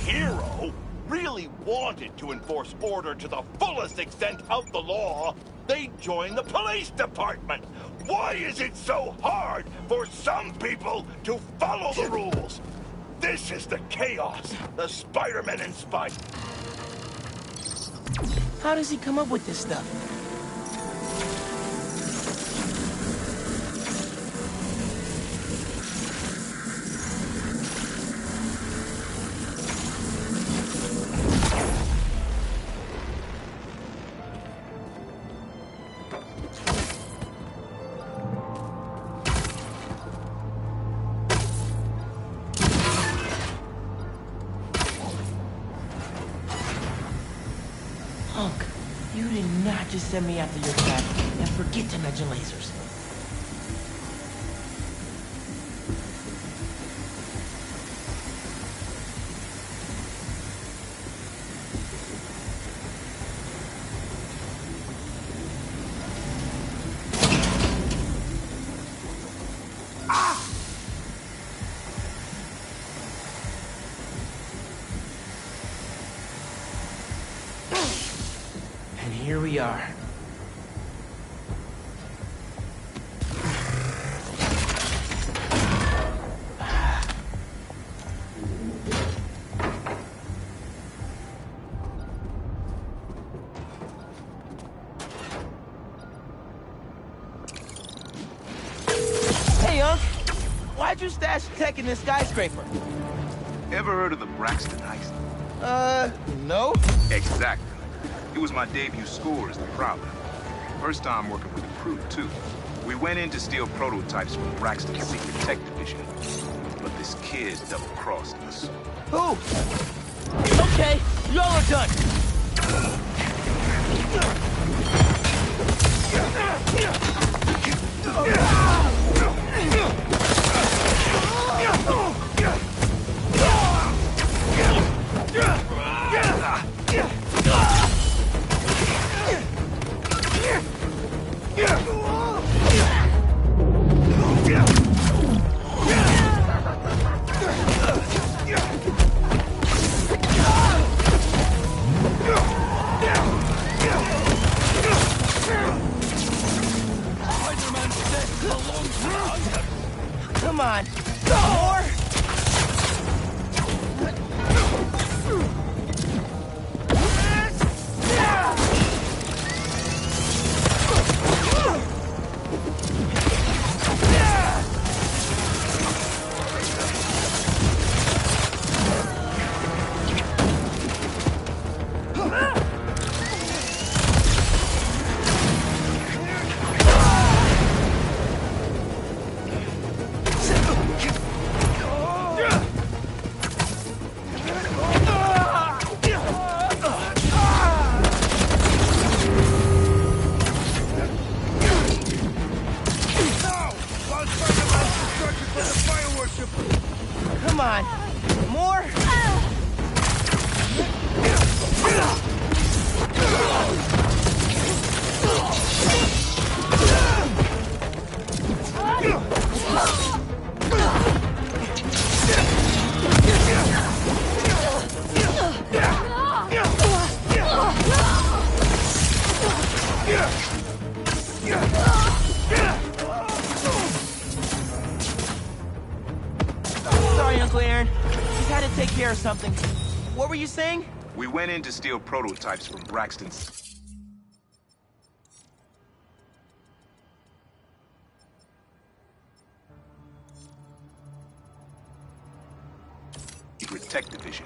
S18: hero really wanted to enforce order to the fullest extent of the law, they'd join the police department. Why is it so hard for some people to follow the rules? This is the chaos the Spider-Man inspired.
S9: How does he come up with this stuff? Hunk, you did not just send me after your cat and forget to mention lasers. And here we are. Hey, Unc! Why'd you stash tech in this skyscraper?
S13: Ever heard of the Braxton heist?
S9: No.
S13: Exactly. It was my debut score is the problem. First time working with the crew, too. We went in to steal prototypes from Braxton's secret tech division. But this kid double-crossed us.
S9: Who? Okay, y'all are done. take care of something. What were you saying?
S13: We went in to steal prototypes from Braxton's tech division.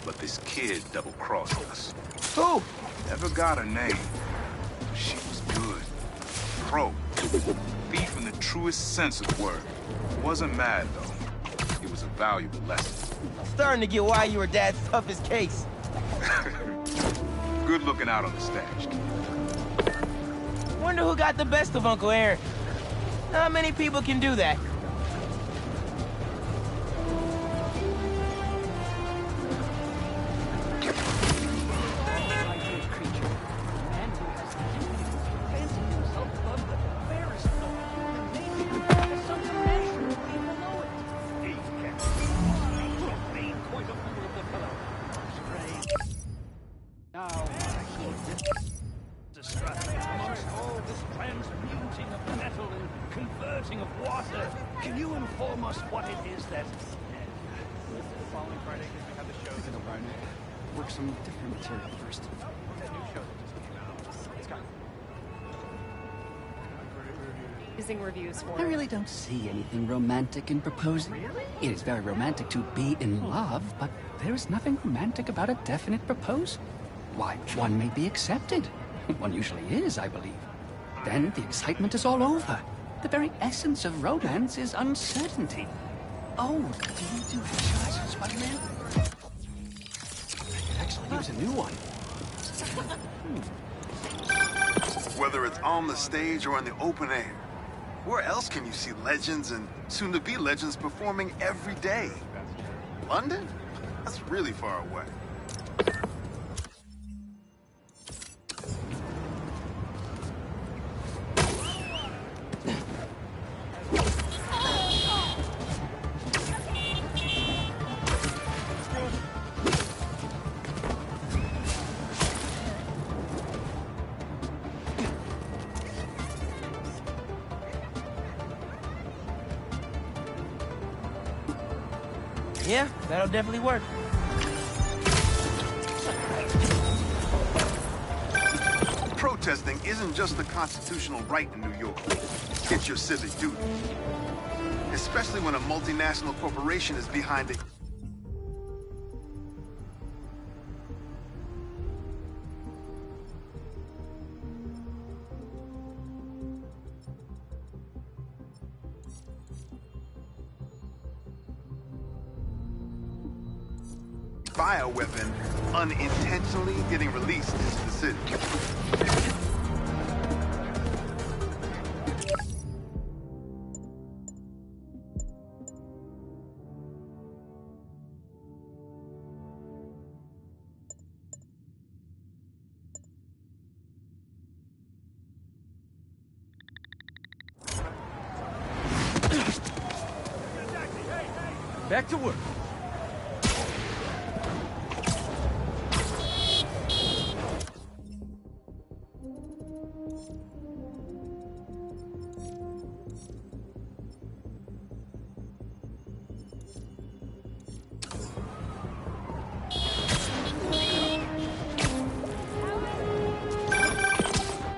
S13: But this kid double-crossed us.
S9: Who?
S13: Never got her name. She was good. Pro. Thief in the truest sense of the word. Wasn't mad, though. It was a valuable lesson.
S9: Starting to get why you were Dad's toughest case.
S13: Good looking out on the stage.
S9: Wonder who got the best of Uncle Aaron. Not many people can do that.
S8: Can you inform us what it is that... The following Friday, because we have the show this Friday.
S1: Work some different material first.
S8: That new show that just came out. It's got...
S7: Using reviews for
S16: I really don't see anything romantic in proposing.
S8: Really?
S16: It is very romantic to be in love, but there is nothing romantic about a definite proposal. Why, one may be accepted. One usually is, I believe. Then the excitement is all over. The very essence of romance is uncertainty. Oh, do you do exercises, Spider-Man?
S1: I could actually use a new one.
S12: Whether it's on the stage or in the open air, where else can you see legends and soon-to-be legends performing every day? London? That's really far away.
S9: Yeah, that'll definitely work.
S12: Protesting isn't just a constitutional right in New York. It's your civic duty. Especially when a multinational corporation is behind it. Bioweapon unintentionally getting released into the city.
S2: Back to work.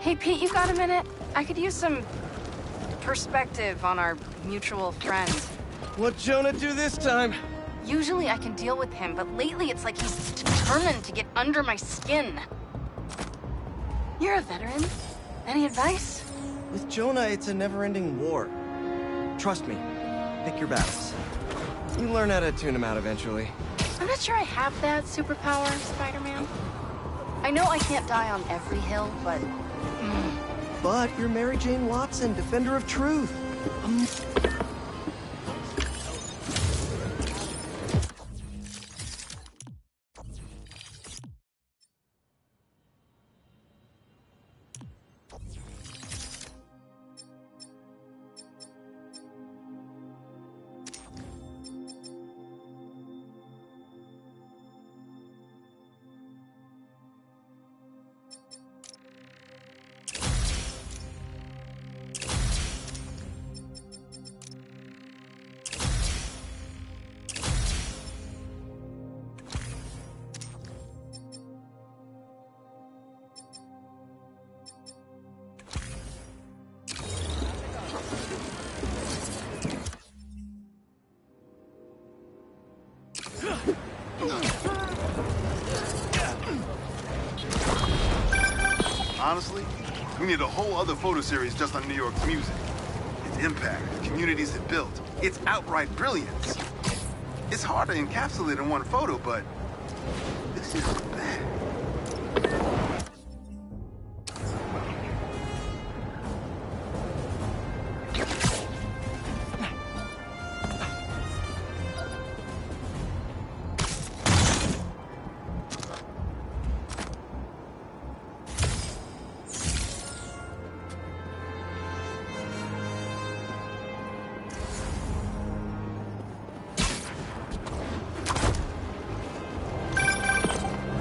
S17: Hey, Pete, you got a minute? I could use some perspective on our mutual friend.
S2: What'd Jonah do this time?
S17: Usually I can deal with him, but lately it's like he's determined to get under my skin. You're a veteran. Any advice?
S2: With Jonah, it's a never-ending war. Trust me. Pick your battles. You learn how to tune him out eventually.
S17: I'm not sure I have that superpower, Spider-Man. I know I can't die on every hill, but...
S2: But you're Mary Jane Watson, defender of truth.
S12: Honestly, we need a whole other photo series just on New York's music. Its impact, the communities it built, its outright brilliance. It's hard to encapsulate in one photo, but this isn't bad.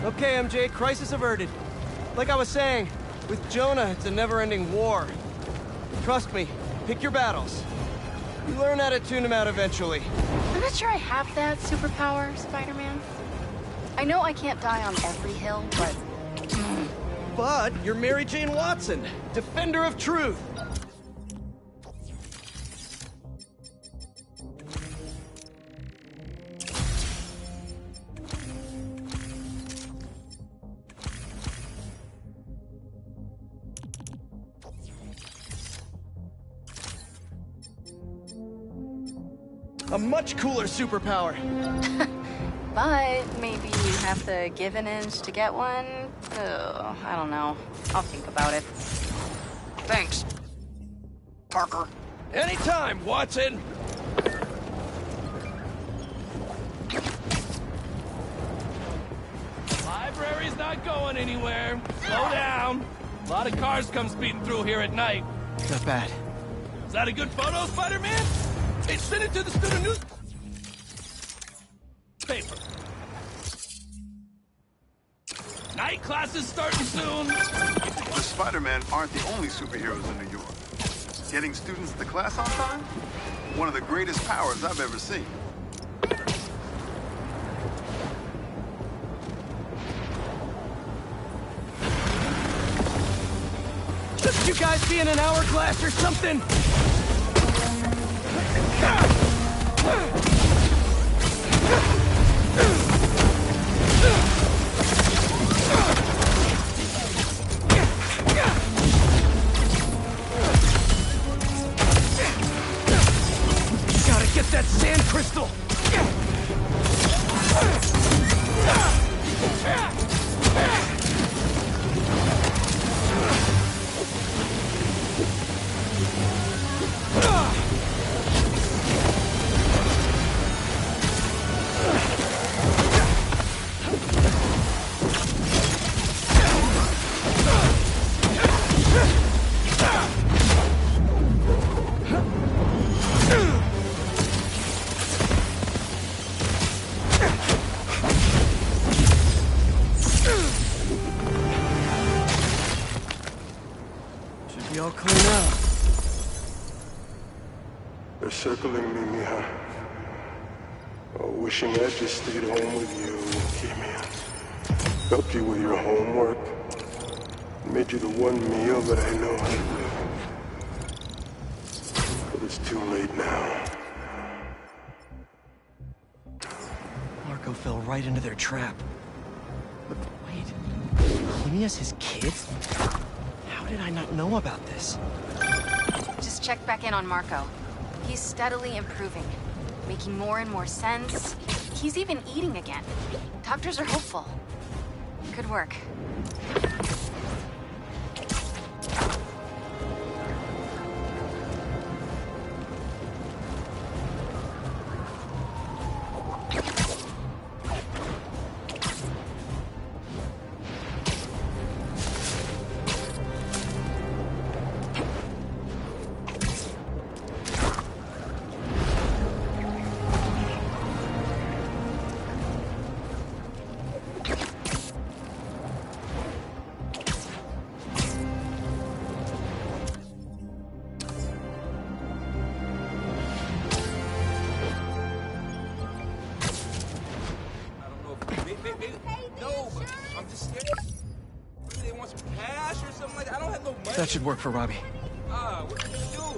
S2: Okay, MJ, crisis averted. Like I was saying, with Jonah, it's a never-ending war. Trust me, pick your battles. You learn how to tune them out eventually.
S17: I'm not sure I have that superpower, Spider-Man. I know I can't die on every hill, but...
S2: But you're Mary Jane Watson, defender of truth. A much cooler superpower.
S17: But maybe you have to give an inch to get one? Ugh, I don't know. I'll think about it.
S21: Thanks, Parker.
S2: Anytime, Watson!
S20: Library's not going anywhere. Slow down. A lot of cars come speeding through here at night.
S2: Not bad.
S20: Is that a good photo, Spider-Man? Hey, send it to the student newspaper. Night class is starting soon.
S12: The Spider-Man aren't the only superheroes in New York. Getting students to class on time? One of the greatest powers I've ever seen.
S2: Should you guys be in an hourglass or something? Gotta get that sand crystal! All clean out.
S14: They're circling me, Mija. Oh, wishing I'd just stayed home with you, Kimia. Helped you with your homework. Made you the one meal that I know how to live. But it's too late now.
S2: Marco fell right into their trap. But wait, Kimia's his kid? How did I not know about this?
S17: Just check back in on Marco. He's steadily improving, making more and more sense. He's even eating again. Doctors are hopeful. Good work.
S2: That should work for Robbie.
S13: What are you gonna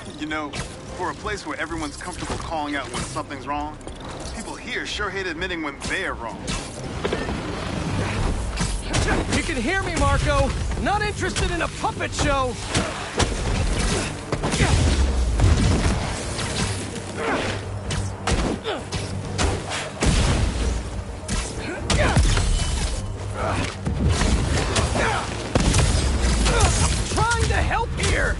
S13: do?
S12: You know, for a place where everyone's comfortable calling out when something's wrong, people here sure hate admitting when they're wrong.
S2: You can hear me, Marco! Not interested in a puppet show! Trying to help here!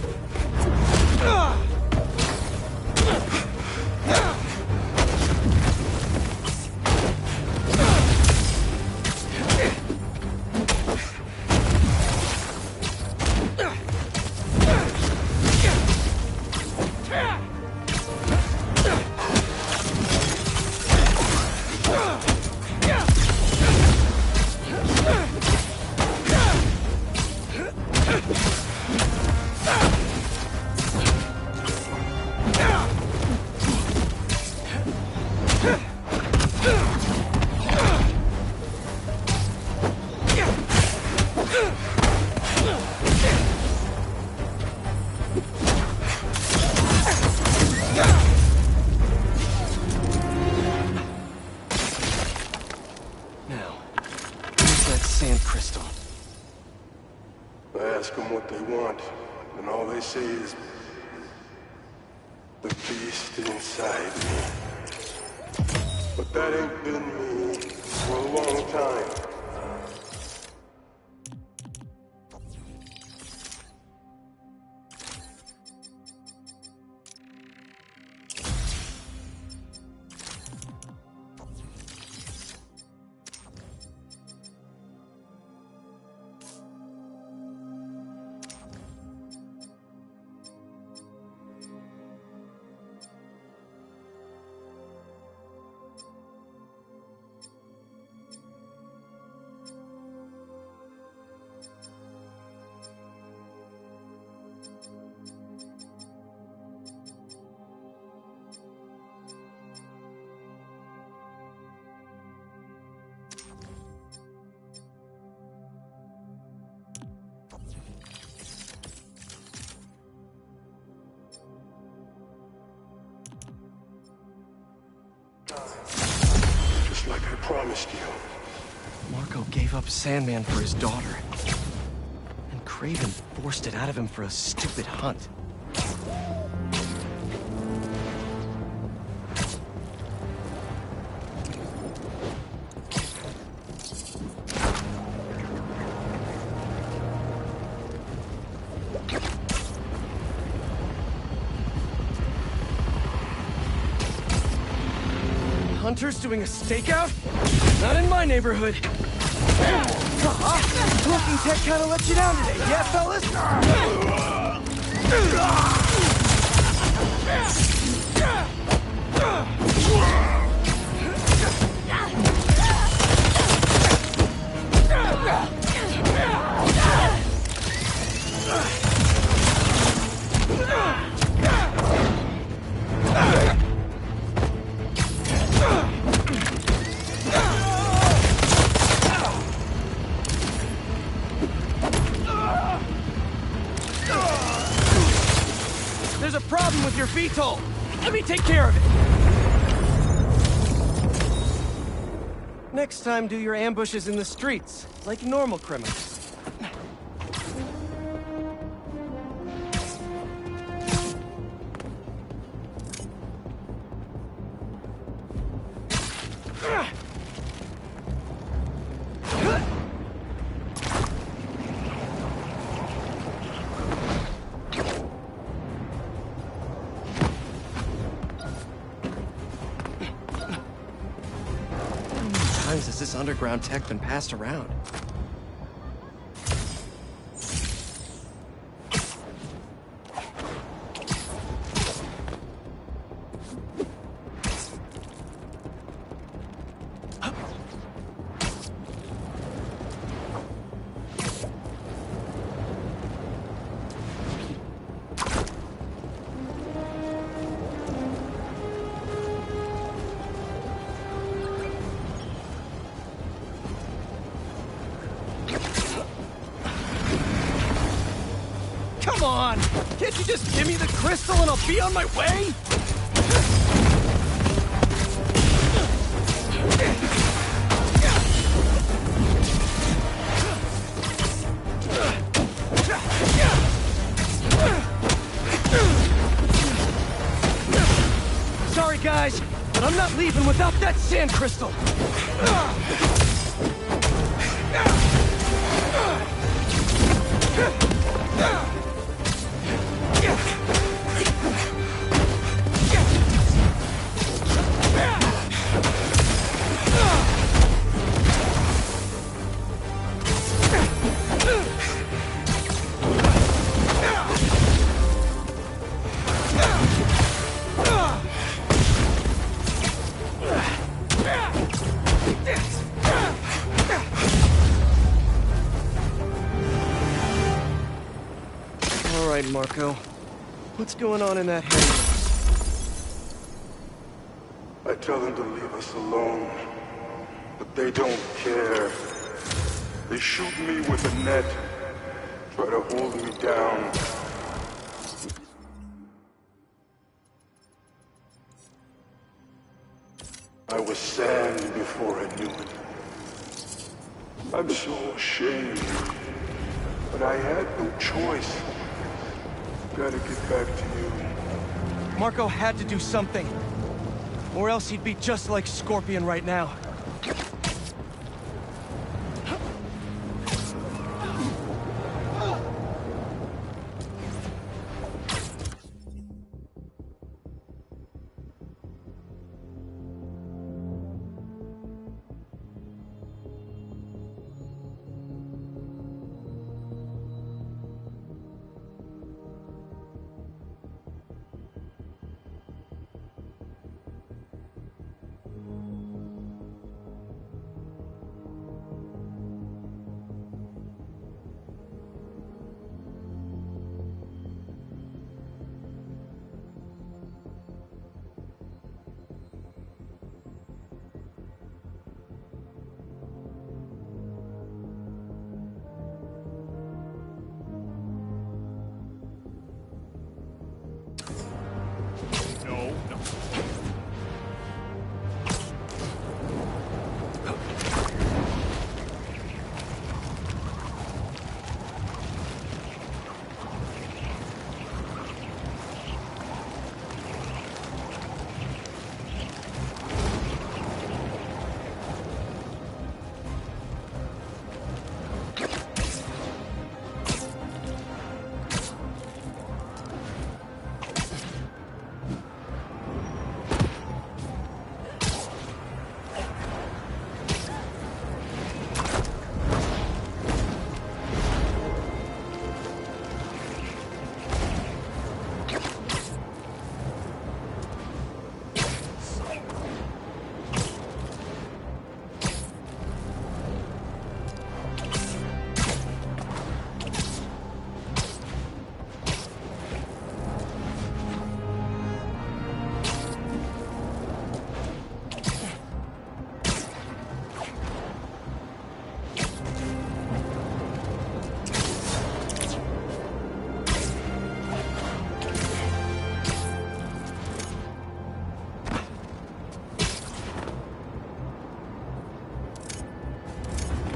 S14: Just like I promised you.
S2: Marco gave up Sandman for his daughter. And Craven forced it out of him for a stupid hunt. Hunters doing a stakeout? Not in my neighborhood. Looking tech kinda let you down today, yeah, fellas? There's a problem with your VTOL. Let me take care of it. Next time, do your ambushes in the streets, like normal criminals. Has this underground tech been passed around? Come on! Can't you just give me the crystal and I'll be on my way? but I'm not leaving without that sand crystal! All right, Marco. What's going on in that henhouse?
S14: I tell them to leave us alone, but they don't care. They shoot me with a net, try to hold me down. I was sand before I knew it. I'm so ashamed, but I had no choice. Gotta get back to you.
S2: Marco had to do something, or else he'd be just like Scorpion right now.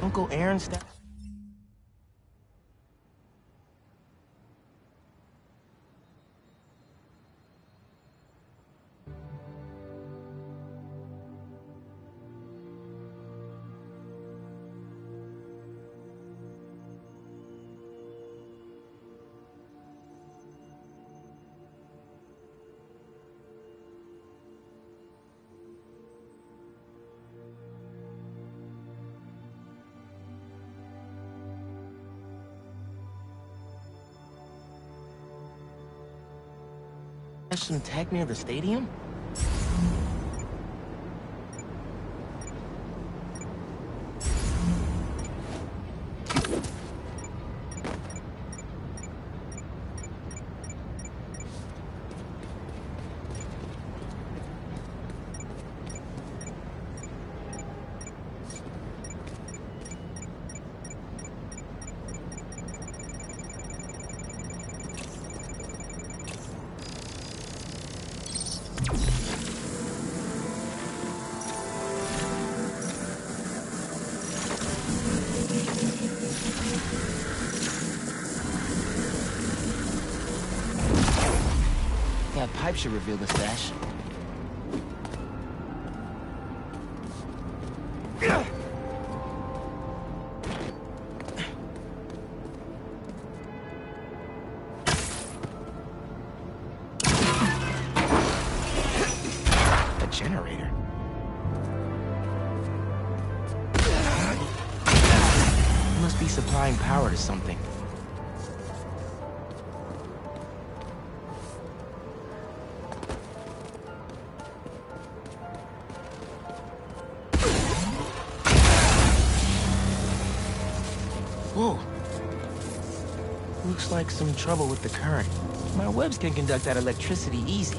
S9: Uncle Aaron's... There's some tech near the stadium? That pipe should reveal the stash. A generator. Must be supplying power to something. Whoa. Looks like some trouble with the current. My webs can conduct that electricity easy.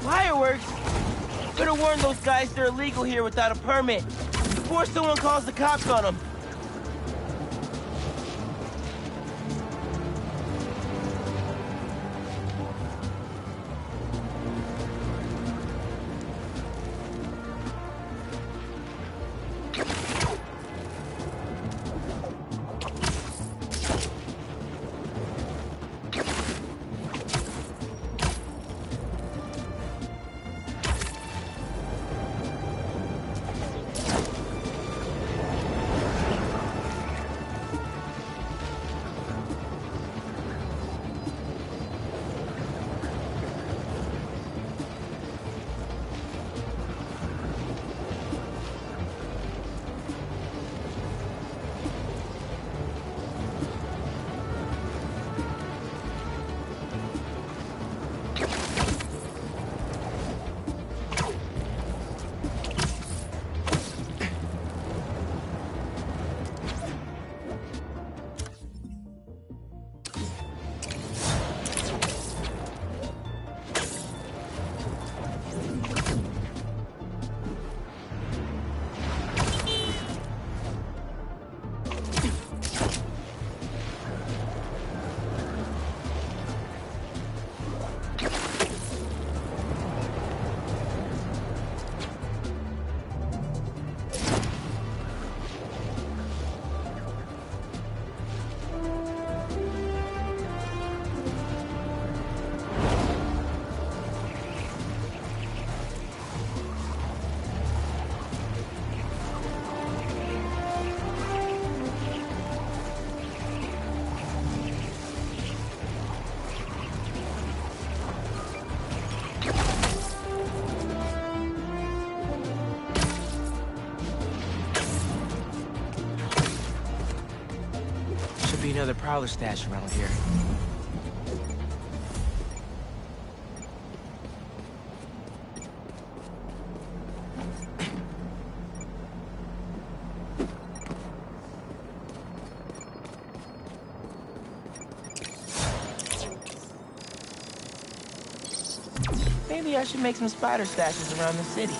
S9: Fireworks? Better warn those guys they're illegal here without a permit before someone calls the cops on them. Be another prowler stash around here. Maybe I should make some spider stashes around the city.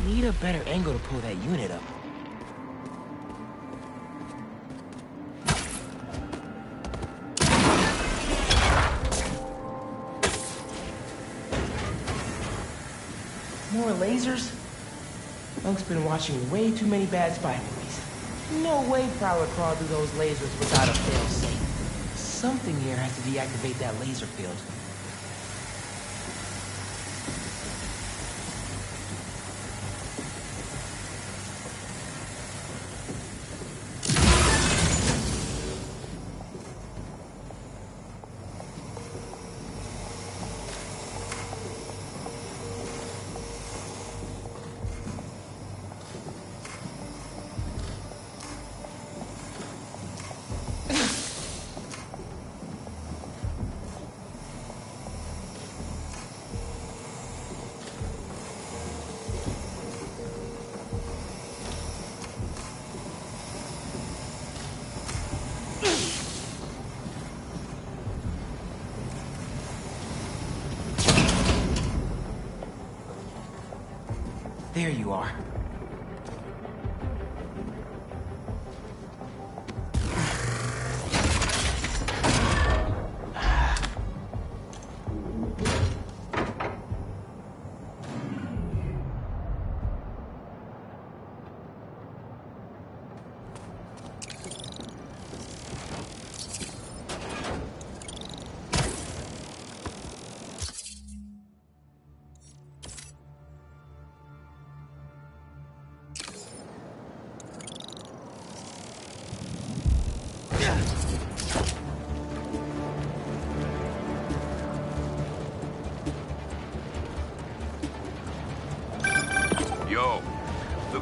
S9: Need a better angle to pull that unit up. More lasers? Monk's been watching way too many bad spy movies. No way Prowler crawled through those lasers without a fail-safe. Something here has to deactivate that laser field. There you are.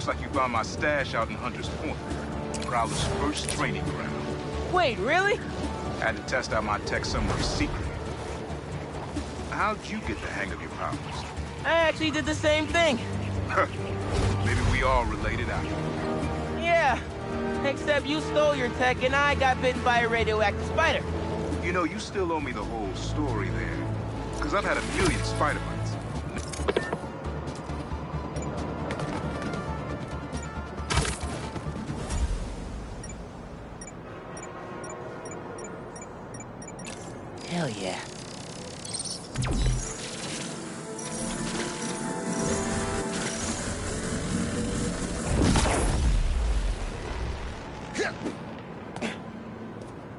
S13: Looks like you found my stash out in Hunter's Point, Prowler's first training ground.
S9: Wait, really?
S13: Had to test out my tech somewhere secret. How'd you get the hang of your powers?
S9: I actually did the same thing.
S13: Maybe we all related out here.
S9: Yeah, except you stole your tech and I got bitten by a radioactive spider.
S13: You know, you still owe me the whole story there. Because I've had a million spider bites.
S9: Hell yeah.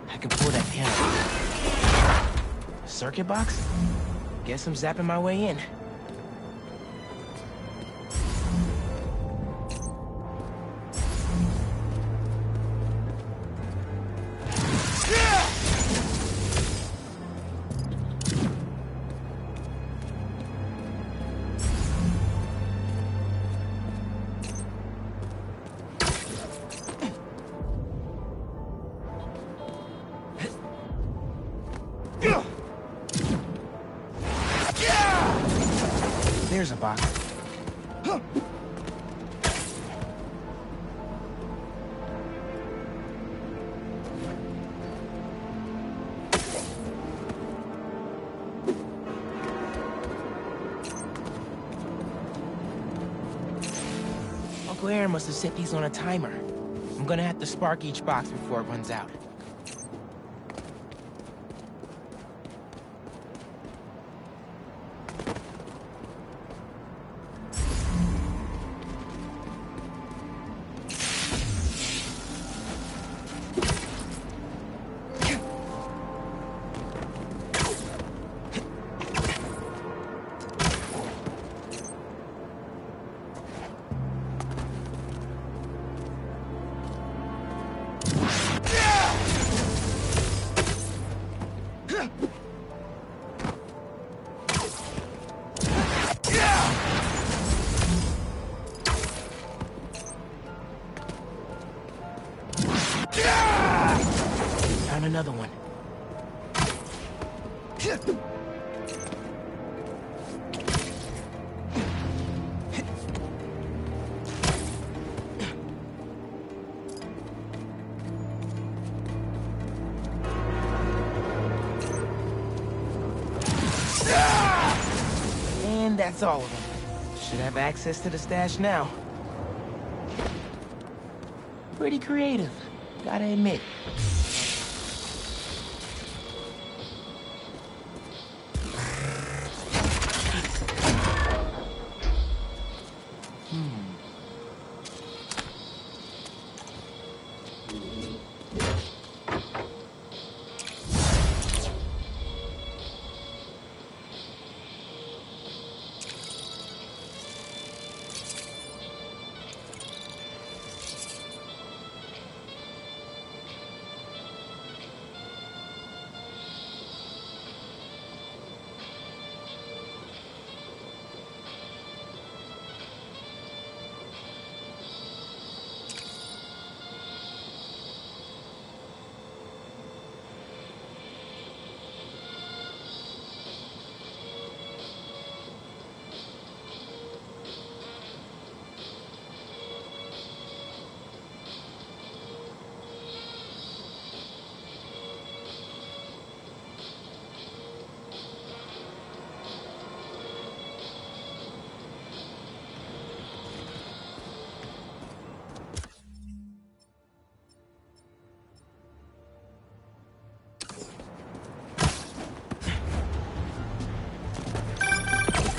S9: I can pull that panel. Circuit box? Guess I'm zapping my way in. There's a box. Uncle Aaron must have set these on a timer. I'm gonna have to spark each box before it runs out. Found another one. And that's all of them. Should have access to the stash now. Pretty creative, gotta admit.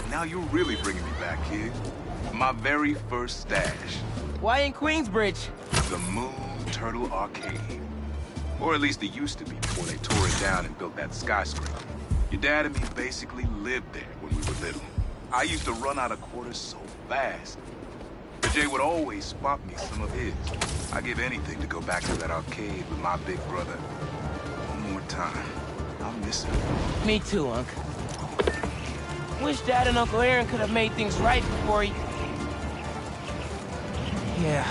S13: Now you're really bringing me back, kid. My very first stash.
S9: Why in Queensbridge?
S13: The Moon Turtle Arcade. Or at least it used to be before they tore it down and built that skyscraper. Your dad and me basically lived there when we were little. I used to run out of quarters so fast. But Jay would always spot me some of his. I'd give anything to go back to that arcade with my big brother. One more time. I'll miss him.
S9: Me too, Unc. Wish Dad and Uncle Aaron could have made things right before he... Yeah.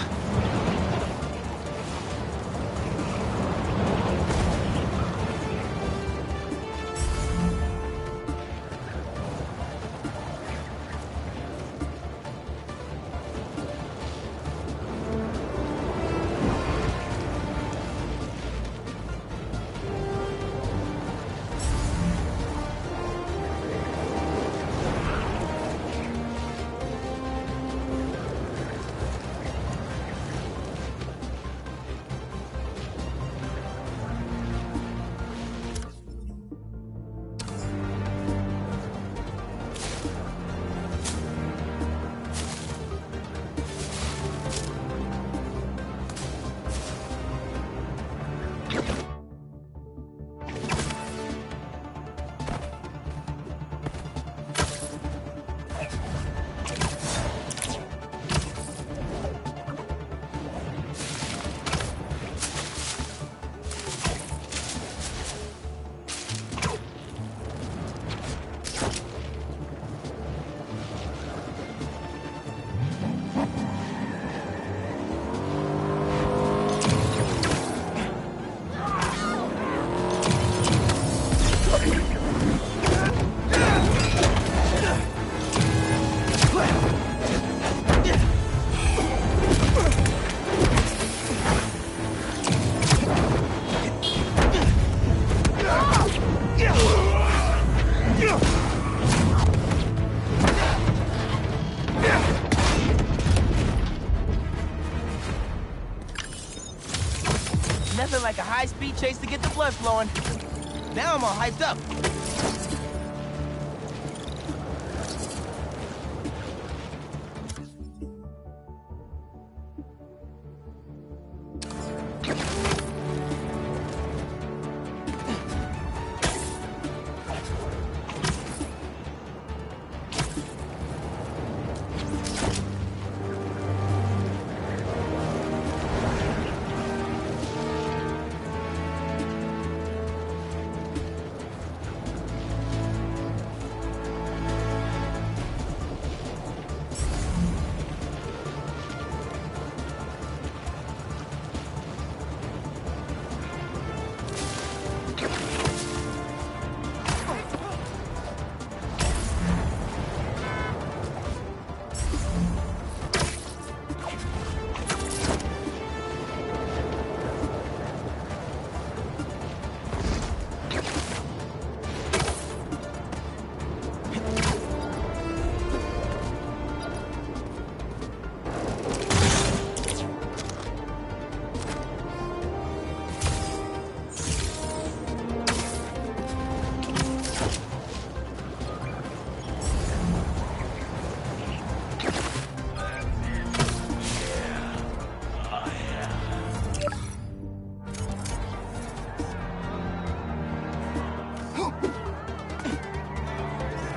S9: Nothing like a high-speed chase to get the blood flowing. Now I'm all hyped up.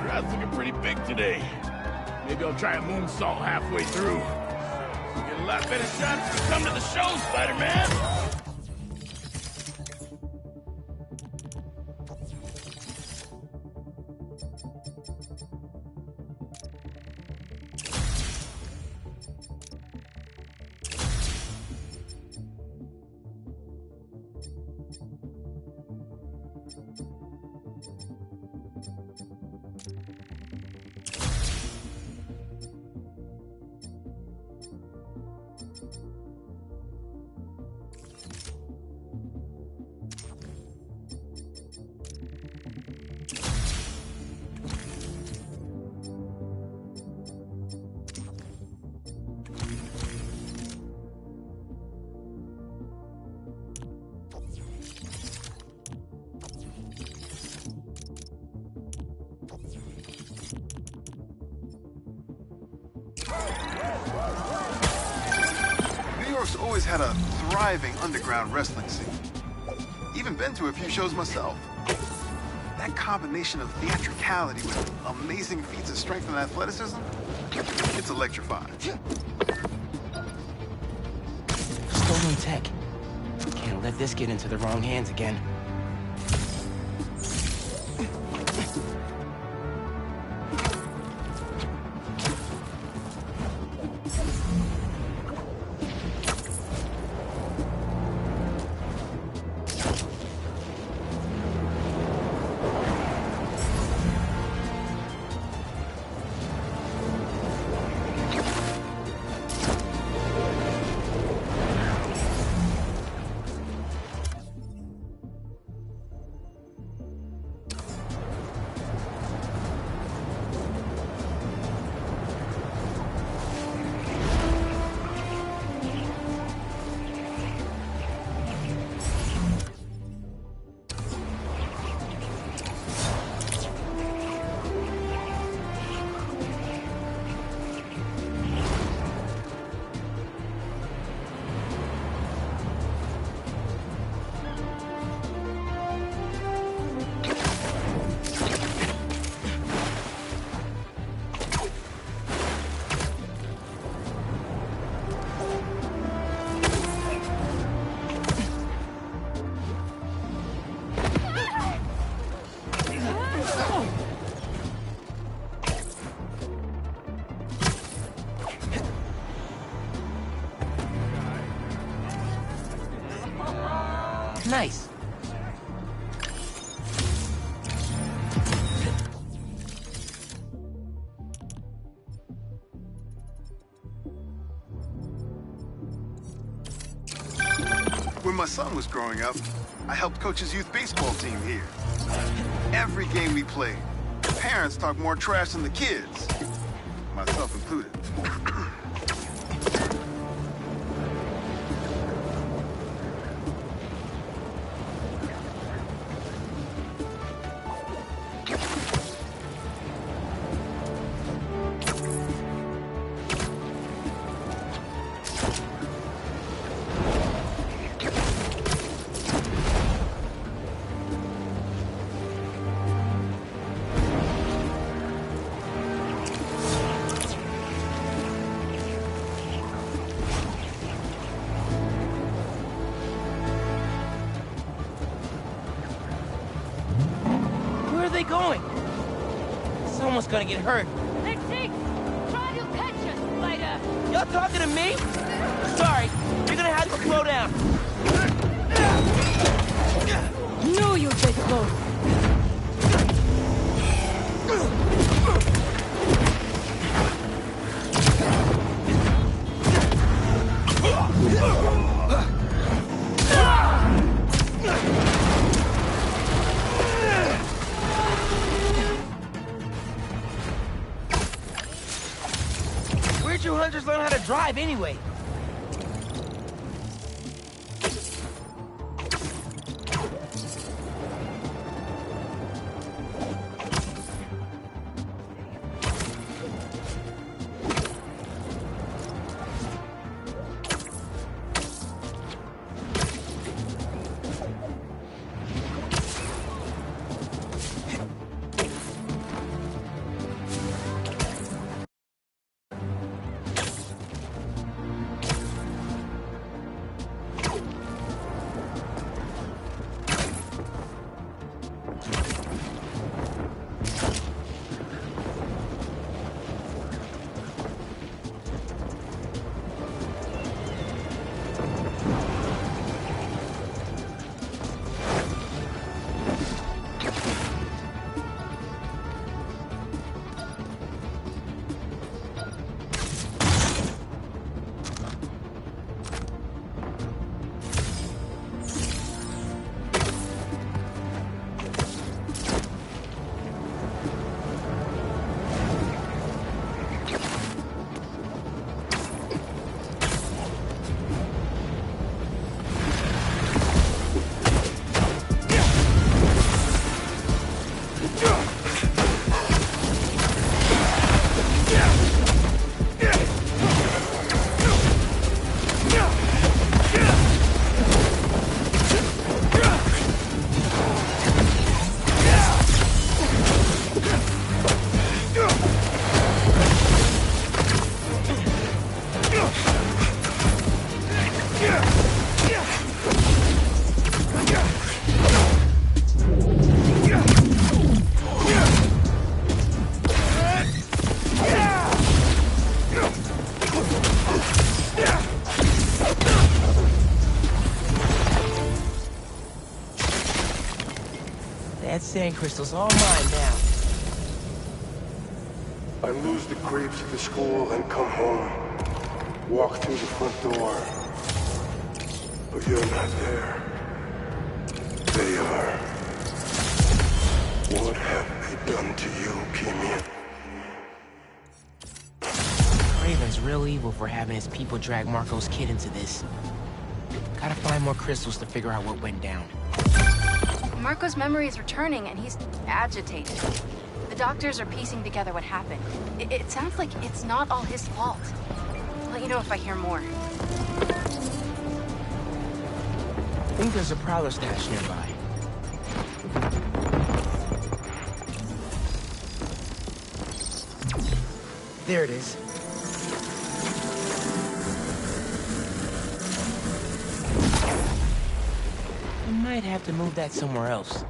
S5: Crowd's looking pretty big today. Maybe I'll try a moonsault halfway through. You get a lot better shots if you come to the show, Spider-Man!
S12: New York's always had a thriving underground wrestling scene. Even been to a few shows myself. That combination of theatricality with amazing feats of strength and athleticism, it's electrifying.
S9: Stolen tech. Can't let this get into the wrong hands again. Nice.
S12: When my son was growing up, I helped coach his youth baseball team here. Every game we played, the parents talk more trash than the kids, myself included.
S9: Where are they going? Someone's gonna get hurt.
S6: Hey, Zeke! Try to catch us, spider!
S9: Y'all talking to me? Sorry, you're gonna have to slow down.
S6: Knew you'd get close!
S9: Where'd you hunters learn how to drive anyway? That sand crystal's all mine now.
S14: I lose the creeps at the school and come home. Walk through the front door. But you're not there. They are. What have they done to you, Kimi?
S9: Raven's real evil for having his people drag Marco's kid into this. Gotta find more crystals to figure out what went down.
S17: Marco's memory is returning, and he's agitated. The doctors are piecing together what happened. It sounds like it's not all his fault. I'll let you know if I hear more.
S9: I think there's a prowler stash nearby. There it is. I might have to move that somewhere else.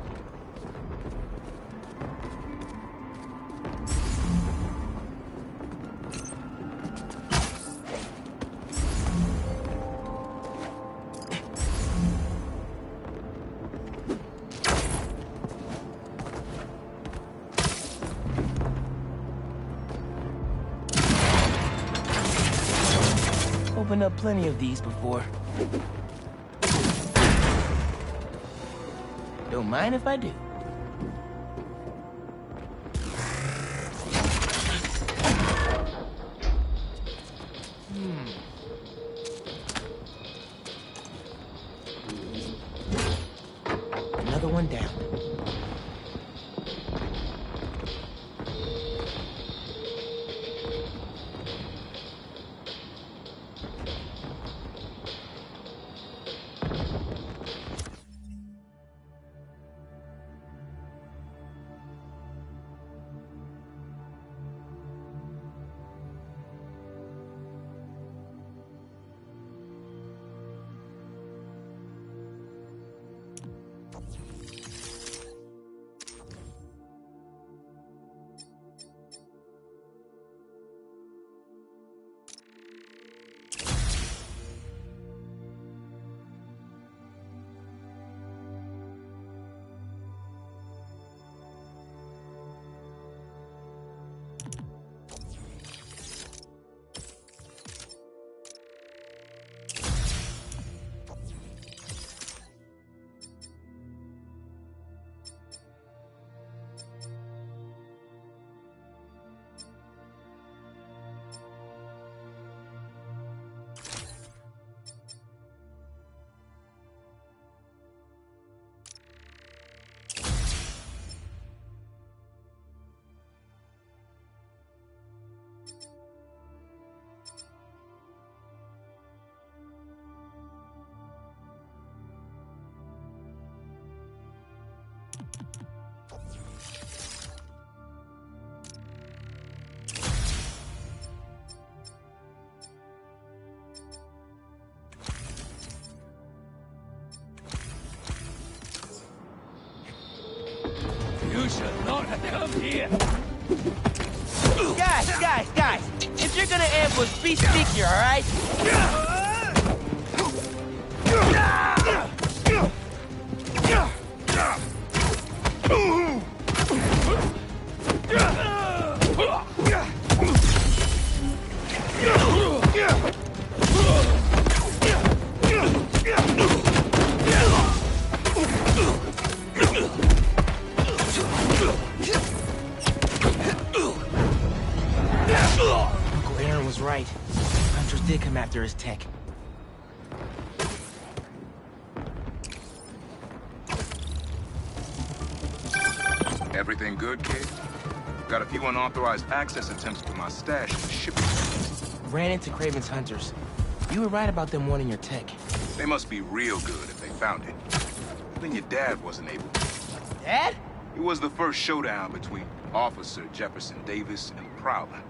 S9: opened up plenty of these before. Don't mind if I do. Another one down.
S20: You should not have come here.
S9: Guys! If you're gonna ambush, be sneaky, alright? Uncle Aaron was right. Hunters did come after his tech.
S13: Everything good, kid? Got a few unauthorized access attempts to my stash in the shipping.
S9: Ran into Craven's hunters. You were right about them wanting your tech.
S13: They must be real good if they found it. Even your dad wasn't able to.
S9: Dad?
S13: It was the first showdown between Officer Jefferson Davis and Prowler.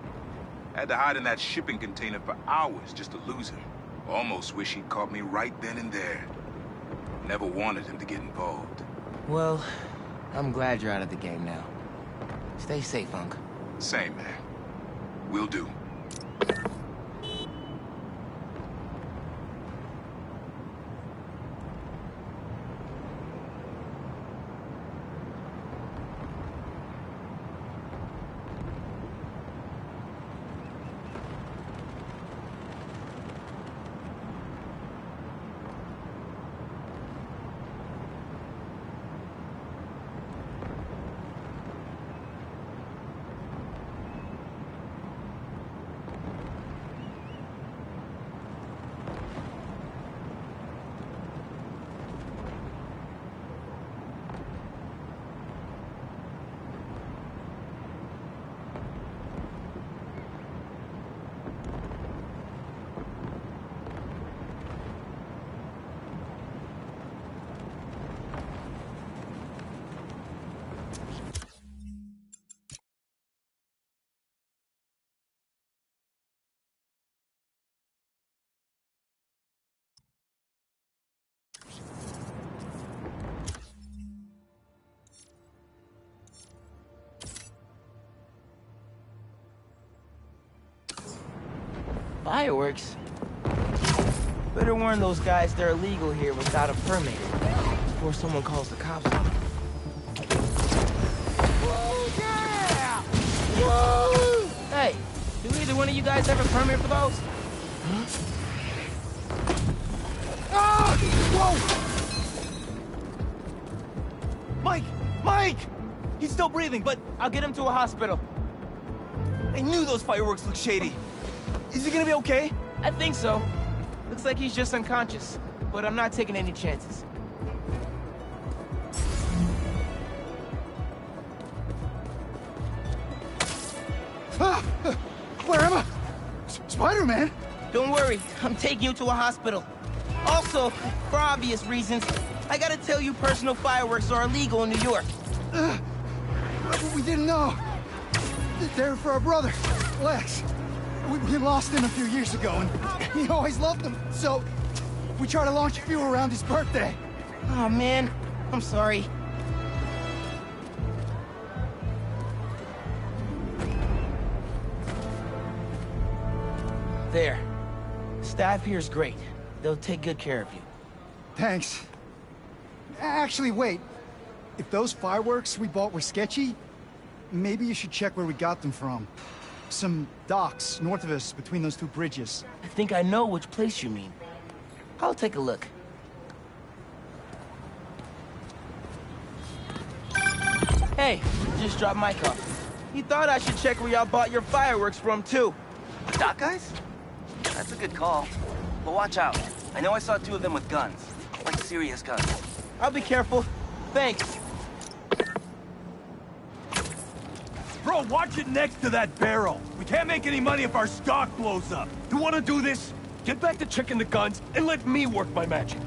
S13: Had to hide in that shipping container for hours just to lose him. Almost wish he'd caught me right then and there. Never wanted him to get involved.
S9: Well, I'm glad you're out of the game now. Stay safe, Unc.
S13: Same, man. Will do.
S9: Fireworks? Better warn those guys they're illegal here without a permit, before someone calls the cops on them. Whoa, yeah! Whoa! Hey, do either one of you guys have a permit for those? Huh? Whoa! Mike! Mike! He's still breathing, but I'll get him to a hospital. I knew those fireworks looked shady. Is he gonna be okay? I think so. Looks like he's just unconscious, but I'm not taking any chances.
S19: Where am I? Spider-Man?
S9: Don't worry, I'm taking you to a hospital. Also, for obvious reasons, I gotta tell you personal fireworks are illegal in New York.
S19: We didn't know. They're for our brother, Lex. We lost him a few years ago, and he always loved them. So, we tried to launch a few around his birthday.
S9: Oh, man. I'm sorry. There. Staff here is great. They'll take good care of you.
S19: Thanks. Actually, wait. If those fireworks we bought were sketchy, maybe you should check where we got them from. Some docks north of us between those two bridges.
S9: I think I know which place you mean. I'll take a look. Hey, just dropped Mike off. He thought I should check where y'all bought your fireworks from, too.
S22: Doc guys? That's a good call. But watch out. I know I saw two of them with guns. Like serious guns.
S9: I'll be careful. Thanks.
S5: Bro, watch it next to that barrel. We can't make any money if our stock blows up. You wanna do this? Get back to checking the guns and let me work my magic.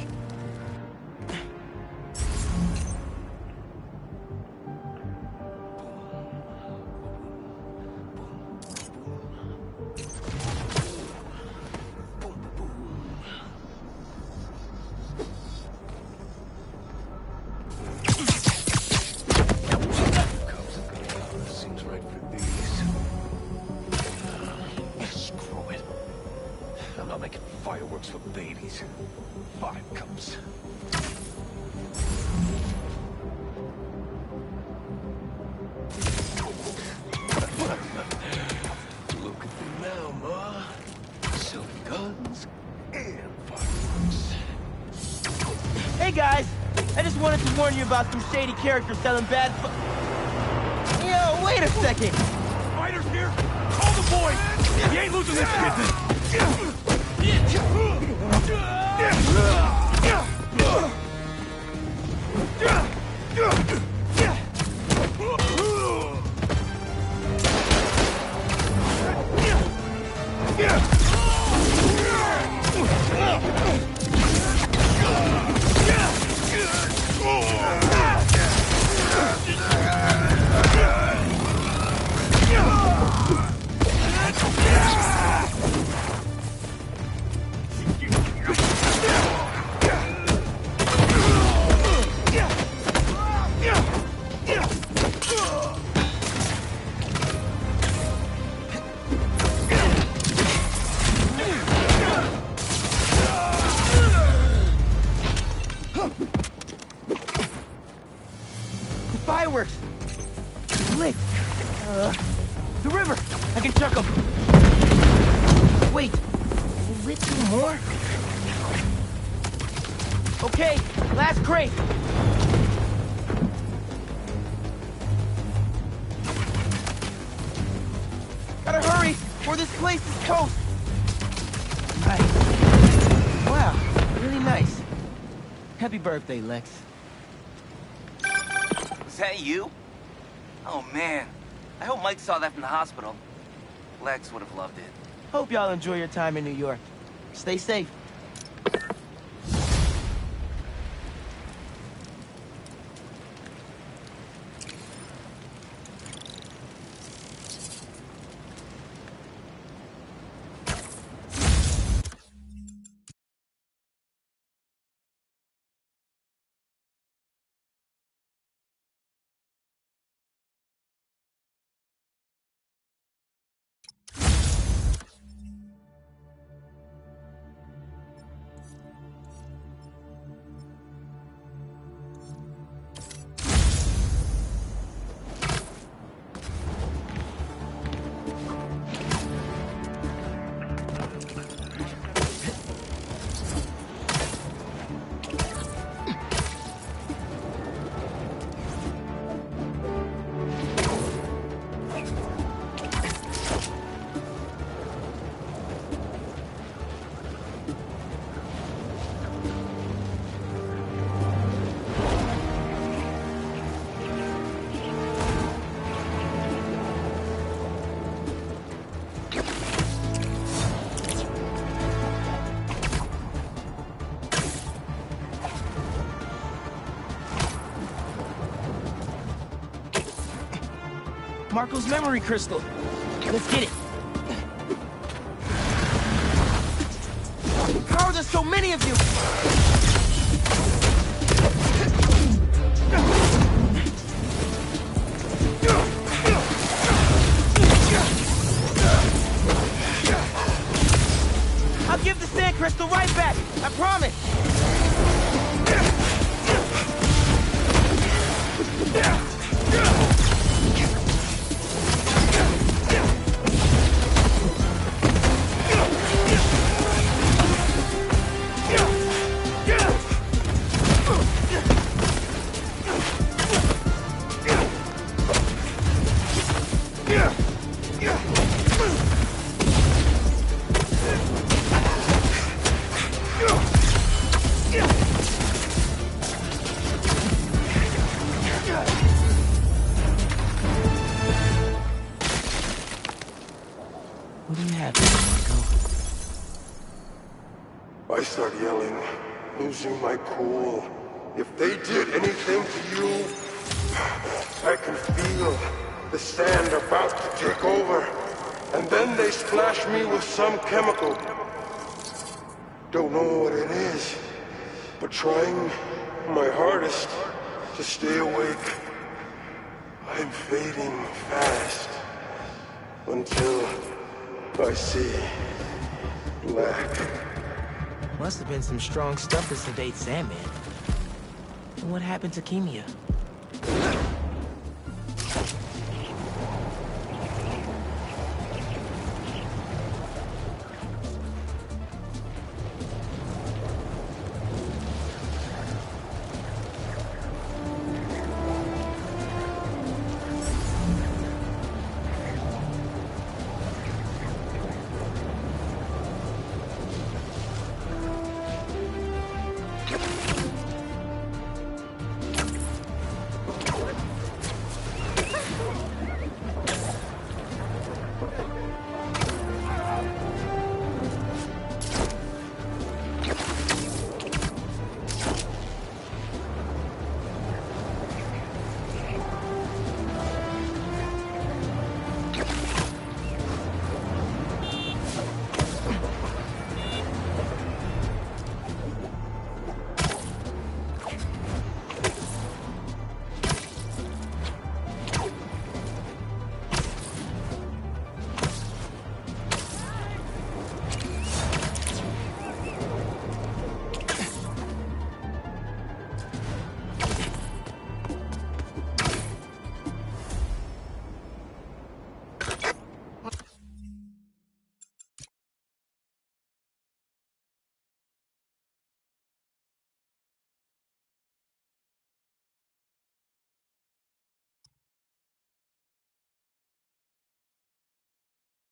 S5: Fireworks for babies. 5 cups. Look at them now, Ma. Selling guns and fireworks.
S9: Hey, guys. I just wanted to warn you about some shady characters selling bad Yo, wait a second.
S5: Spider's here? Call the boys! He ain't losing this business!
S9: Fireworks! Lit! The river! I can chuck them! Wait! Lit some more? Okay, last crate! Gotta hurry, or this place is toast! Nice. Wow, really nice. Happy birthday, Lex.
S22: Was that you? Oh, man. I hope Mike saw that from the hospital. Lex would have loved it.
S9: Hope y'all enjoy your time in New York. Stay safe. Marco's memory crystal. Let's get it. How are there so many of you? I'll give the sand crystal right back. I promise. What do you have here, Marco?
S14: I start yelling, losing my cool. If they did anything to you, I can feel the sand about to take over. And then they splash me with some chemical. Don't know what it is, but trying my hardest to stay awake. I'm fading fast until I see black.
S9: Must have been some strong stuff to sedate Sandman. And what happened to Kimia?